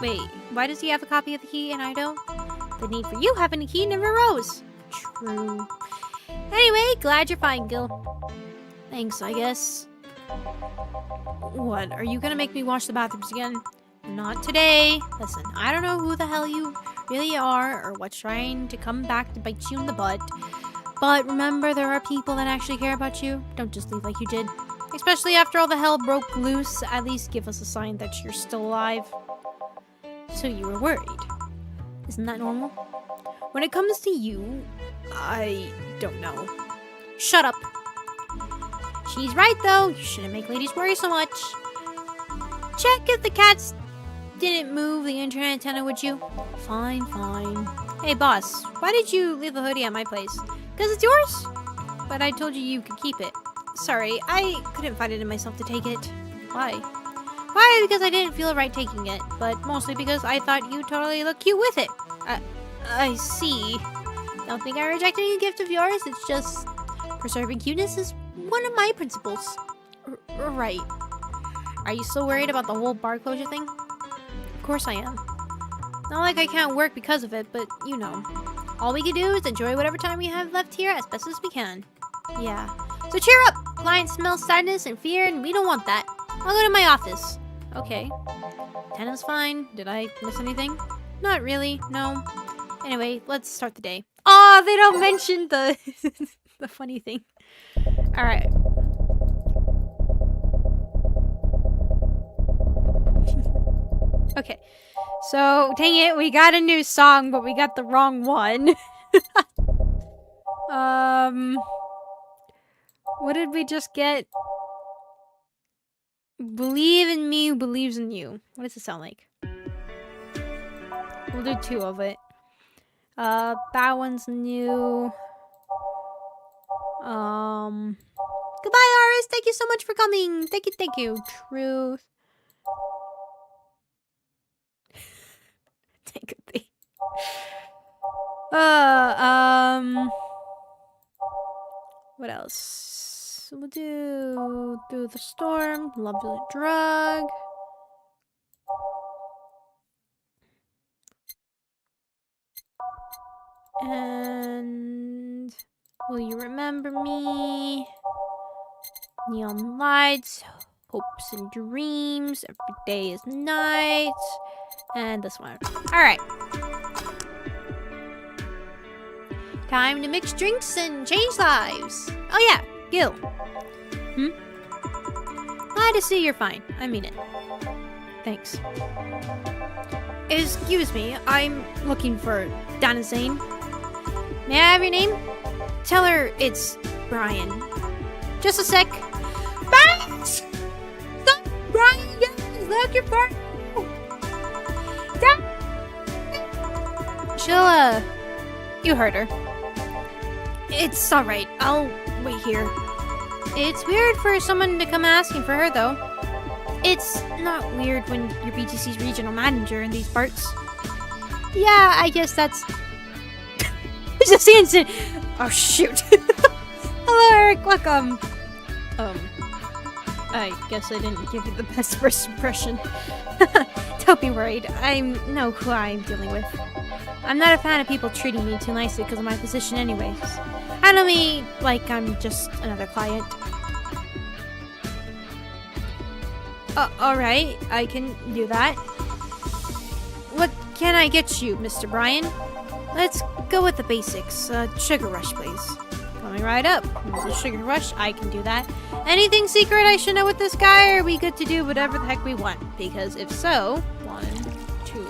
Wait, why does he have a copy of the key and I don't? The need for you having a key never arose. True. Anyway, glad you're fine, Gil. Thanks, I guess. What, are you gonna make me wash the bathrooms again? Not today. Listen, I don't know who the hell you really are or what's trying to come back to bite you in the butt. But remember, there are people that actually care about you. Don't just leave like you did. Especially after all the hell broke loose, at least give us a sign that you're still alive. So you were worried. Isn't that normal? When it comes to you, I don't know. Shut up. She's right though. You shouldn't make ladies worry so much. Check if the cats didn't move the internet antenna, would you? Fine, fine. Hey boss, why did you leave the hoodie at my place? Because it's yours? But I told you you could keep it. Sorry, I couldn't find it in myself to take it. Why? Why? Because I didn't feel right taking it, but mostly because I thought you totally look cute with it. I see. Don't think I rejected any gift of yours, it's just preserving cuteness is one of my principles. Right. Are you still worried about the whole bar closure thing? Of course I am. Not like I can't work because of it, but you know. All we can do is enjoy whatever time we have left here as best as we can. Yeah. So cheer up! Clients smell sadness and fear, and we don't want that. I'll go to my office. Okay. Tennis fine. Did I miss anything? Not really, no. Anyway, let's start the day. Oh, they don't mention the the funny thing. Alright. Okay. So, dang it, we got a new song, but we got the wrong one. What did we just get? Believe in me who believes in you. What does it sound like? We'll do two of it. That one's new. Goodbye, Aris. Thank you so much for coming. Thank you. Truth. Take a thing. What else? We'll do Through the Storm, Lovely Drug. And Will You Remember Me? Neon Lights, Hopes and Dreams, Every Day is Night, and this one. Alright. Time to mix drinks and change lives. Oh yeah, Gil. Glad to see you're fine. I mean it. Thanks. Excuse me, I'm looking for Donna Zane. May I have your name? Tell her it's Brian. Just a sec. Brian! Stop! Brian! Yes! Look your phone! She'll, you heard her. It's alright. I'll wait here. It's weird for someone to come asking for her, though. It's not weird when you're BTC's regional manager in these parts. Yeah, I guess that's... It's just the instant... Oh, shoot. Hello, Eric. Welcome. I guess I didn't give you the best first impression. Don't be worried. I know who I'm dealing with. I'm not a fan of people treating me too nicely because of my position anyways. Handle me like I'm just another client. Alright, I can do that. What can I get you, Mr. Brian? Let's go with the basics. Sugar rush, please. Coming right up. There's a sugar rush, I can do that. Anything secret I should know with this guy, or are we good to do whatever the heck we want? Because if so, 1, 2...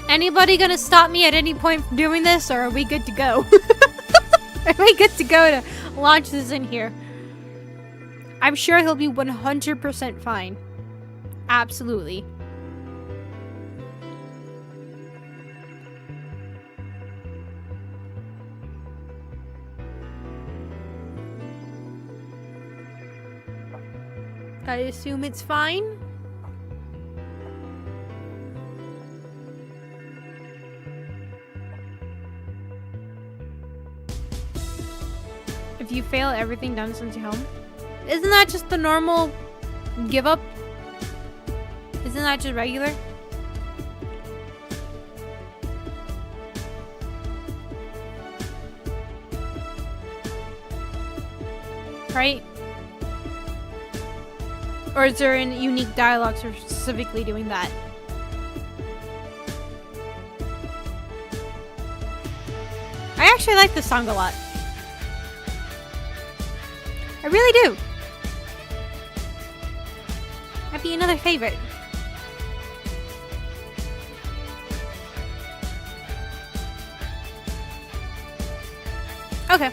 Anybody gonna stop me at any point from doing this, or are we good to go? Are we good to go to launch this in here? I'm sure he'll be 100% fine. Absolutely. I assume it's fine? if you fail everything done sends you home. Isn't that just the normal give up? Isn't that just regular? Right? Or is there a unique dialogue for specifically doing that? I actually like this song a lot. I really do. Might be another favorite. Okay.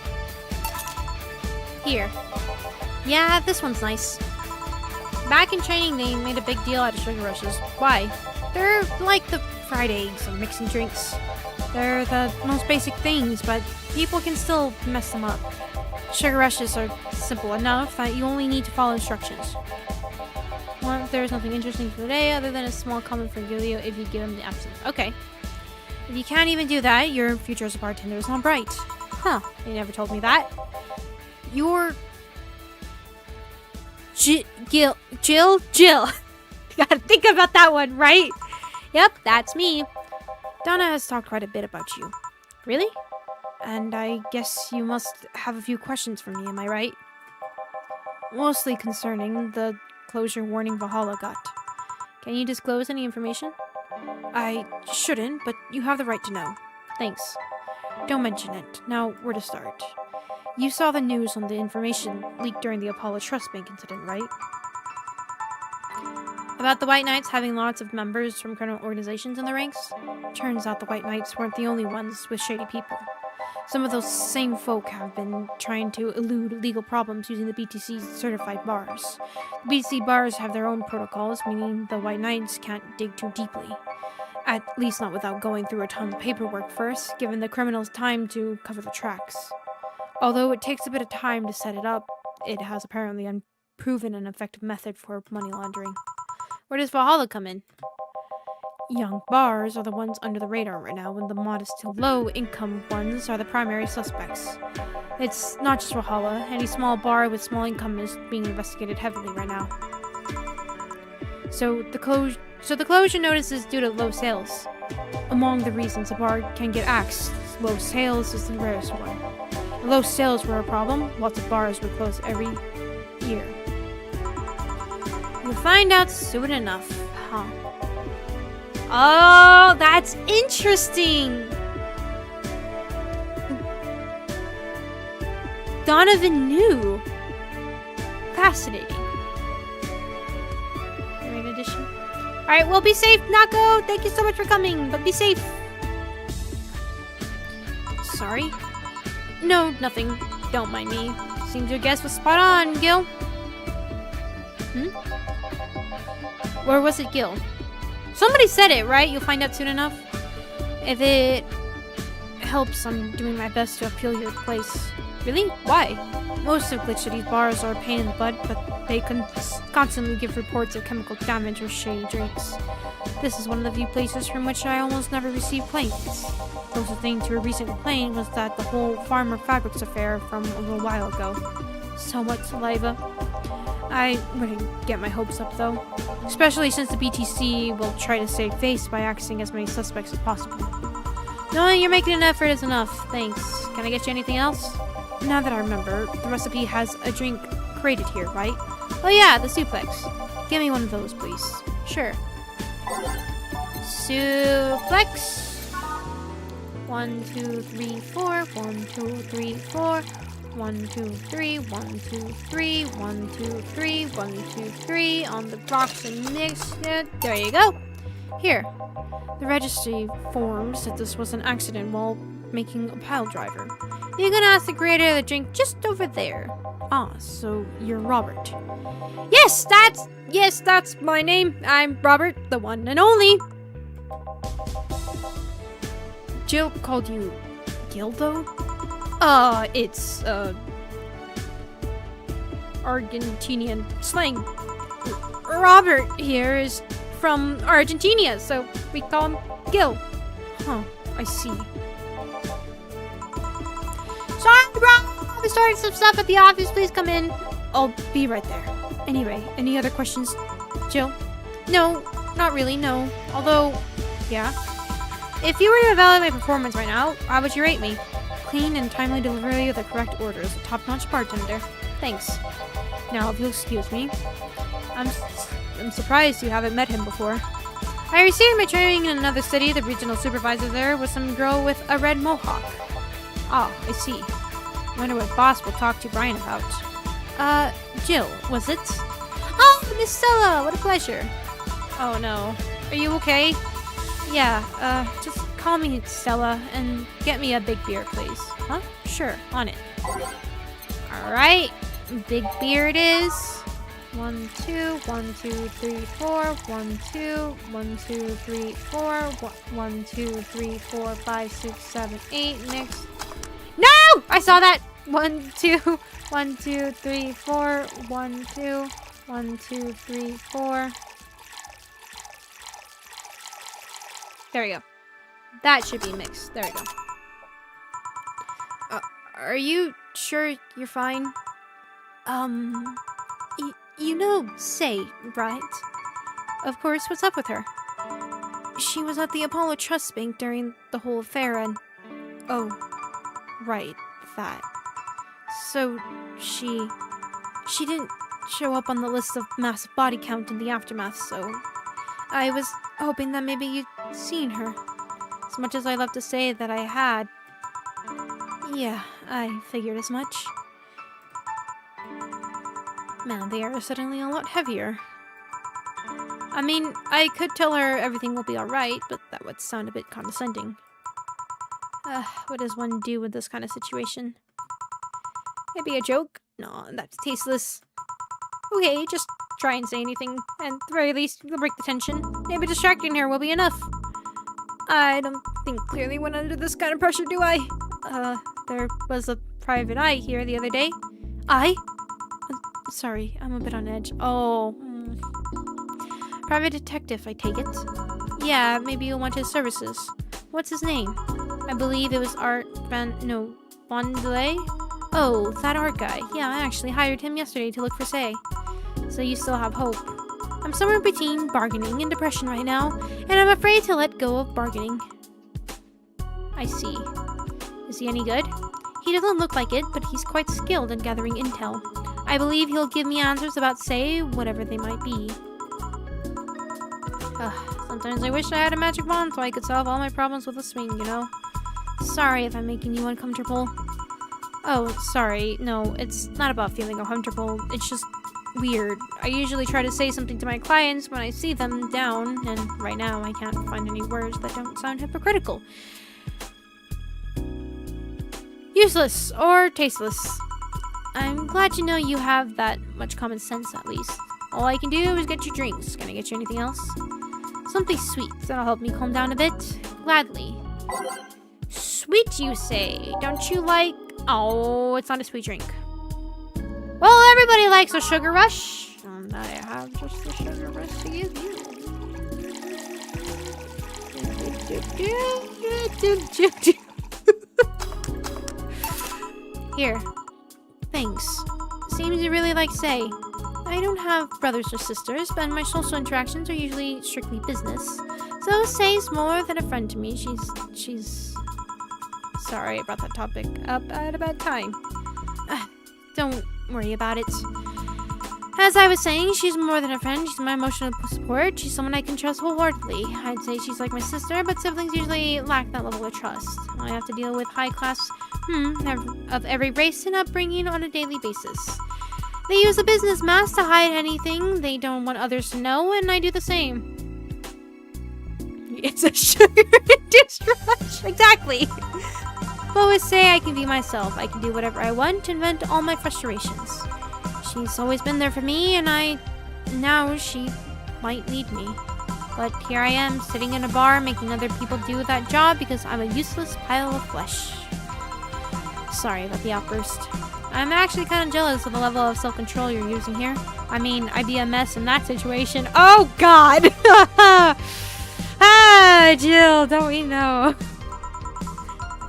Here. Yeah, this one's nice. Back in training, they made a big deal out of sugar rushes. Why? They're like the fried eggs or mixing drinks. They're the most basic things, but people can still mess them up. Sugar rushes are simple enough that you only need to follow instructions. Well, there's nothing interesting for today other than a small comment from Gilio if you give him the absinthe. Okay. If you can't even do that, your future as a bartender is not bright. Huh, they never told me that. You're... Jill. You gotta think about that one, right? Yep, that's me. Donna has talked quite a bit about you. Really? And I guess you must have a few questions for me, am I right? Mostly concerning the closure warning Valhalla got. Can you disclose any information? I shouldn't, but you have the right to know. Thanks. Don't mention it. Now, where to start? You saw the news on the information leaked during the Apollo Trust Bank incident, right? About the White Knights having lots of members from criminal organizations in the ranks? Turns out the White Knights weren't the only ones with shady people. Some of those same folk have been trying to elude legal problems using the BTC's certified bars. The BTC bars have their own protocols, meaning the White Knights can't dig too deeply. At least not without going through a ton of paperwork first, giving the criminals time to cover the tracks. Although it takes a bit of time to set it up, it has apparently proven an effective method for money laundering. Where does Valhalla come in? Young bars are the ones under the radar right now, and the modest to low-income ones are the primary suspects. It's not just Valhalla. Any small bar with small income is being investigated heavily right now. So the closure notice is due to low sales. Among the reasons a bar can get axed, low sales is the rarest one. If low sales were a problem, lots of bars would close every year. You'll find out soon enough, huh? Oh, that's interesting! Donovan knew. Fascinating. Great addition. Alright, well, be safe, Nako! Thank you so much for coming, but be safe! Sorry? No, nothing. Don't mind me. Seems your guess was spot on, Gil. Or was it Gil? Somebody said it, right? You'll find out soon enough. If it helps, I'm doing my best to appeal your place. Really? Why? Most of Glitch City's bars are a pain in the butt, but they constantly give reports of chemical damage or shady drinks. This is one of the few places from which I almost never receive complaints. Closest thing to a recent complaint was that the whole Farmer Fabrics affair from a little while ago. So much saliva. I wouldn't get my hopes up, though. Especially since the BTC will try to save face by axing as many suspects as possible. Knowing you're making an effort is enough, thanks. Can I get you anything else? Now that I remember, the recipe has a drink created here, right? Oh yeah, the suplex. Give me one of those, please. Sure. Suplex. 1, 2, 3, 4. 1, 2, 3, 4. 1, 2, 3, 1, 2, 3, 1, 2, 3, 1, 2, 3 on the box and mix it. There you go. Here. The registry form said this was an accident while making a pile driver. You can ask the creator of the drink just over there. Ah, so you're Robert. Yes, that's my name. I'm Robert, the one and only. Jill called you Gildo? It's, Argentinian slang. Robert here is from Argentina, so we call him Gil. Huh, I see. Sorry, We're starting some stuff at the office. Please come in. I'll be right there. Anyway, any other questions, Jill? No, not really, no. Although, yeah. If you were to evaluate my performance right now, how would you rate me? Clean and timely delivery of the correct orders. A top-notch bartender. Thanks. Now, if you'll excuse me. I'm surprised you haven't met him before. I received my training in another city. The regional supervisor there was some girl with a red mohawk. Ah, I see. Wonder what boss will talk to Brian about. Jill, was it? Oh, Miss Stella, what a pleasure. Oh no. Are you okay? Yeah, just call me Stella and get me a big beer, please. Huh? Sure, on it. Alright, big beer it is. 1, 2, 1, 2, 3, 4, 1, 2, 1, 2, 3, 4, 1, 2, 3, 4, 5, 6, 7, 8, next. No! I saw that! 1, 2, 1, 2, 3, 4, 1, 2, 1, 2, 3, 4. There we go. That should be mixed. There we go. Are you sure you're fine? You know Say, right? Of course, what's up with her? She was at the Apollo Trust Bank during the whole affair and... Oh, right, that. So, she didn't show up on the list of massive body count in the aftermath, so... I was hoping that maybe you'd seen her. As much as I love to say that I had. Yeah, I figured as much. Man, they are suddenly a lot heavier. I mean, I could tell her everything will be alright, but that would sound a bit condescending. What does one do with this kind of situation? Maybe a joke? No, that's tasteless. Okay, just try and say anything, and at the very least, you'll break the tension. Maybe distracting her will be enough. I don't think clearly when under this kind of pressure, do I? There was a private eye here the other day. Eye? Sorry, I'm a bit on edge. Oh. Private detective, I take it. Yeah, maybe you'll want his services. What's his name? I believe it was Bondele? Oh, that art guy. Yeah, I actually hired him yesterday to look for Say. So you still have hope. I'm somewhere between bargaining and depression right now, and I'm afraid to let go of bargaining. I see. Is he any good? He doesn't look like it, but he's quite skilled in gathering intel. I believe he'll give me answers about Say, whatever they might be. Sometimes I wish I had a magic wand so I could solve all my problems with a swing, you know? Sorry if I'm making you uncomfortable. Oh, sorry. No, it's not about feeling uncomfortable. It's just weird. I usually try to say something to my clients when I see them down, and right now I can't find any words that don't sound hypocritical. Useless or tasteless. I'm glad to know you have that much common sense, at least. All I can do is get you drinks. Can I get you anything else? Something sweet. That'll help me calm down a bit. Gladly. Sweet, you say? Don't you like... Oh, it's not a sweet drink. Well, everybody likes a sugar rush. And I have just the sugar rush to give you. Here. Thanks. Seems you really like Say. I don't have brothers or sisters, but my social interactions are usually strictly business. So Say's more than a friend to me. She's... Sorry about that topic. Up at a bad time. Don't worry about it. As I was saying, she's more than a friend. She's my emotional support. She's someone I can trust wholeheartedly. I'd say she's like my sister, but siblings usually lack that level of trust. I have to deal with high class of every race and upbringing on a daily basis. They use a business mask to hide anything they don't want others to know, and I do the same. It's a sugar-induced rush. Exactly. But with Say, I can be myself. I can do whatever I want and vent all my frustrations. She's always been there for me, and now she might need me. But here I am, sitting in a bar, making other people do that job because I'm a useless pile of flesh. Sorry about the outburst. I'm actually kind of jealous of the level of self-control you're using here. I mean, I'd be a mess in that situation. Oh, God! Jill, don't we know?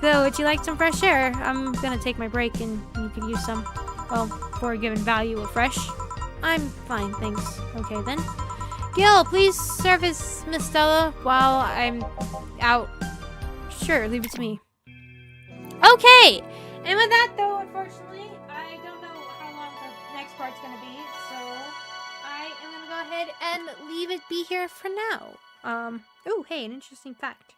So, would you like some fresh air? I'm gonna take my break and you could use some. Well, for a given value of fresh. I'm fine, thanks. Okay, then. Gil, please service Miss Stella while I'm out. Sure, leave it to me. Okay! And with that, though, unfortunately, I don't know how long the next part's gonna be, so I am gonna go ahead and leave it be here for now. Oh, hey, an interesting fact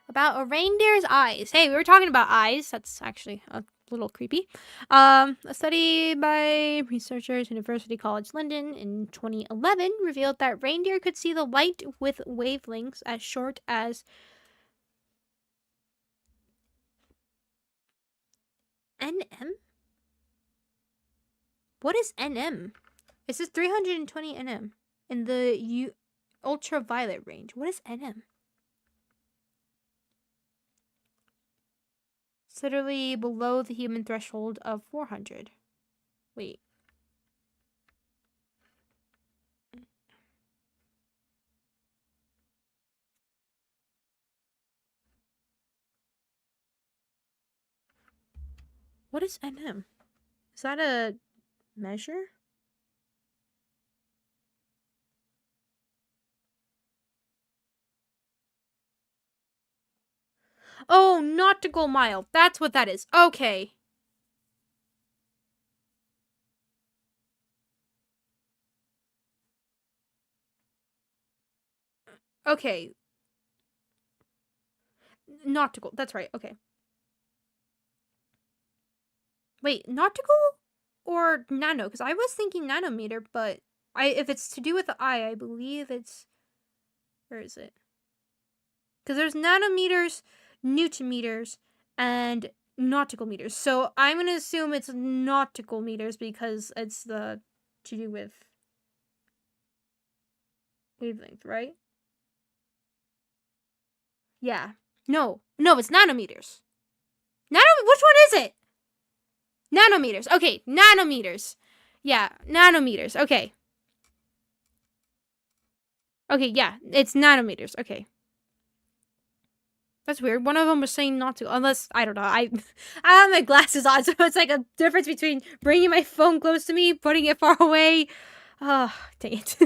about a reindeer's eyes. Hey, we were talking about eyes. That's actually a little creepy. A study by researchers at University College London in 2011 revealed that reindeer could see the light with wavelengths as short as NM? What is NM? It says 320 NM in the ultraviolet range. What is NM? It's literally below the human threshold of 400. Wait. What is NM? Is that a measure? Oh, nautical mile. That's what that is. Okay. Okay. Nautical. That's right. Okay. Wait, nautical or nano? Because I was thinking nanometer, but if it's to do with the eye, I believe it's... Where is it? Because there's nanometers, newton-meters, and nautical meters. So I'm going to assume it's nautical meters because it's to do with wavelength, right? Yeah. No, it's nanometers. Which one is it? Nanometers. Okay, nanometers. Yeah, nanometers. Okay. Okay, yeah, it's nanometers. Okay. That's weird. One of them was saying not to, unless, I don't know. I have my glasses on, so it's like a difference between bringing my phone close to me, putting it far away. Oh, dang it.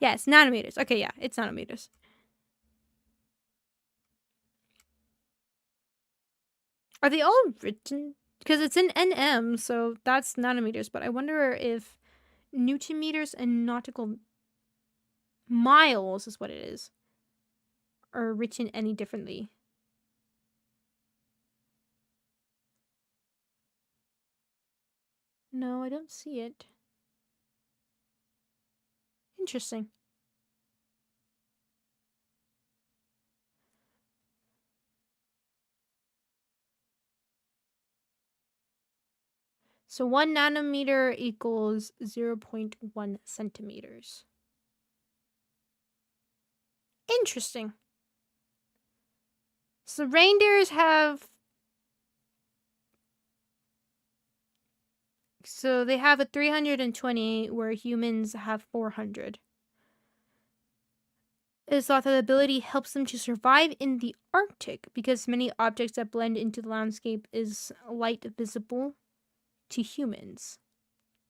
Yes, nanometers. Okay, yeah, it's nanometers. Are they all written? Because it's in NM, so that's nanometers, but I wonder if newton meters and nautical miles is what it is, are written any differently. No, I don't see it. Interesting. So 1 nanometer equals 0.1 centimeters. Interesting. So reindeers have... So they have a 320 where humans have 400. It is thought that the ability helps them to survive in the Arctic because many objects that blend into the landscape is light visible to humans,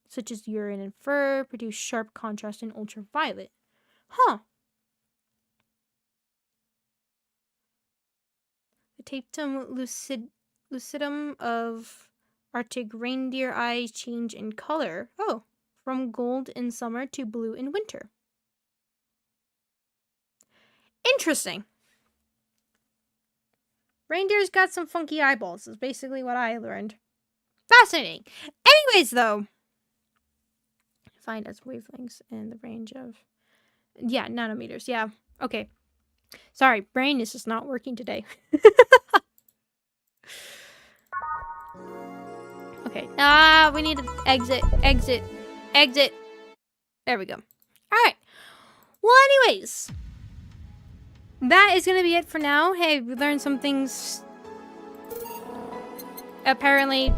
such as urine and fur, produce sharp contrast in ultraviolet. Huh. The tapetum lucidum of Arctic reindeer eyes change in color. Oh, from gold in summer to blue in winter. Interesting. Reindeer's got some funky eyeballs, is basically what I learned. Fascinating. Anyways, though, find as wavelengths in the range of... Yeah, nanometers. Yeah. Okay. Sorry, brain is just not working today. Okay. We need to exit. There we go. Alright. Well, anyways, that is going to be it for now. Hey, we learned some things. Apparently,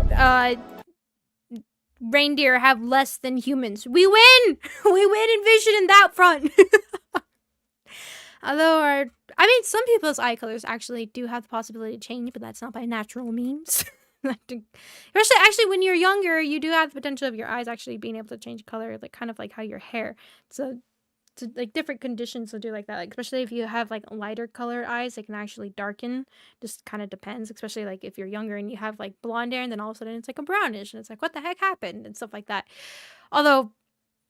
reindeer have less than humans. We win! We win in vision in that front. Although I mean, some people's eye colors actually do have the possibility to change, but that's not by natural means. Especially, actually, when you're younger, you do have the potential of your eyes actually being able to change color, like kind of like how your hair. So like different conditions will do like that. Like especially if you have like lighter colored eyes, they can actually darken. Just kind of depends. Especially like if you're younger and you have like blonde hair, and then all of a sudden it's like a brownish, and it's like what the heck happened and stuff like that. Although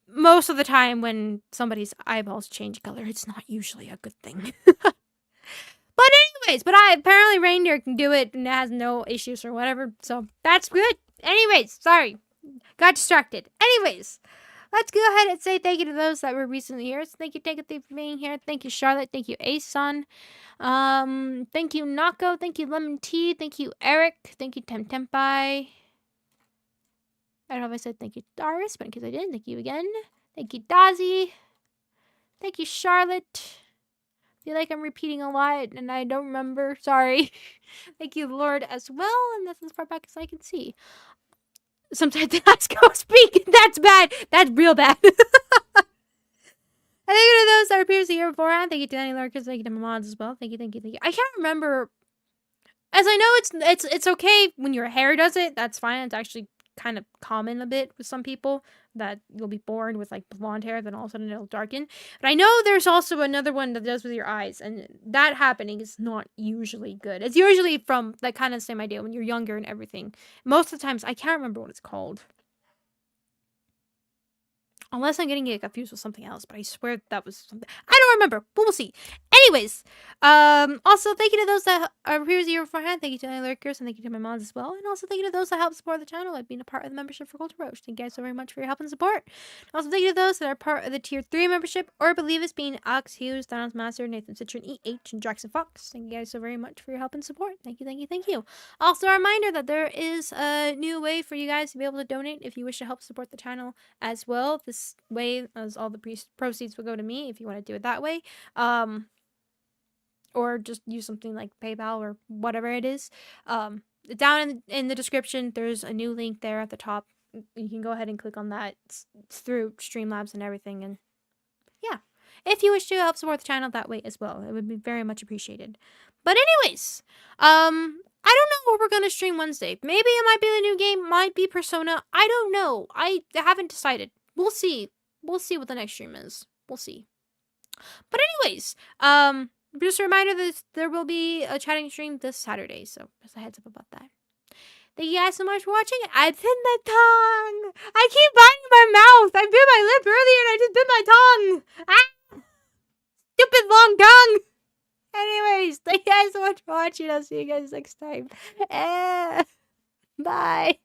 most of the time when somebody's eyeballs change color, it's not usually a good thing. But anyways, apparently reindeer can do it and it has no issues or whatever, so that's good. Anyways, sorry, got distracted. Anyways, let's go ahead and say thank you to those that were recently here. So thank you, for being here. Thank you, Charlotte. Thank you, Ace-san. Thank you, Nako. Thank you, Lemon Tea. Thank you, Eric. Thank you, Temtempai. I don't know if I said thank you, Doris, but in case I did, thank you again. Thank you, Dazzy. Thank you, Charlotte. I feel like I'm repeating a lot and I don't remember. Sorry. Thank you, Lord, as well. And that's as far back as I can see. Sometimes the eyes go speak. That's bad. That's real bad. And thank you to those that were previously here beforehand. Thank you to Danny Lurkers. Thank you to my mods as well. Thank you. I can't remember. As I know, it's okay when your hair does it. That's fine. It's actually kind of common a bit with some people that you'll be born with like blonde hair, then all of a sudden it'll darken. But I know there's also another one that does with your eyes, and that happening is not usually good. It's usually from that kind of same idea when you're younger and everything. Most of the times, I can't remember what it's called. Unless I'm getting it confused with something else, but I swear that was something. I don't remember, but we'll see. Anyways, also thank you to those that are previously here beforehand. Thank you to my lurkers, and thank you to my mods as well. And also thank you to those that help support the channel by being a part of the membership for Gold Roach. Thank you guys so very much for your help and support. And also thank you to those that are part of the Tier 3 membership or believe us, being Alex Hughes, Donald Master, Nathan Citron, EH, and Jackson Fox. Thank you guys so very much for your help and support. Thank you. Also, a reminder that there is a new way for you guys to be able to donate if you wish to help support the channel as well. This way, as all the proceeds will go to me if you want to do it that way. Or just use something like PayPal or whatever it is. Down in the description, there's a new link there at the top. You can go ahead and click on that. It's through Streamlabs and everything. And yeah, if you wish to help support the channel that way as well, it would be very much appreciated. But anyways, I don't know what we're going to stream Wednesday. Maybe it might be the new game, might be Persona. I don't know. I haven't decided. We'll see. We'll see what the next stream is. We'll see. But anyways, just a reminder that there will be a chatting stream this Saturday, so just a heads up about that. Thank you guys so much for watching. I bit my tongue. I keep biting my mouth. I bit my lip earlier and I just bit my tongue. Ah! Stupid long tongue. Anyways, thank you guys so much for watching. I'll see you guys next time. Bye.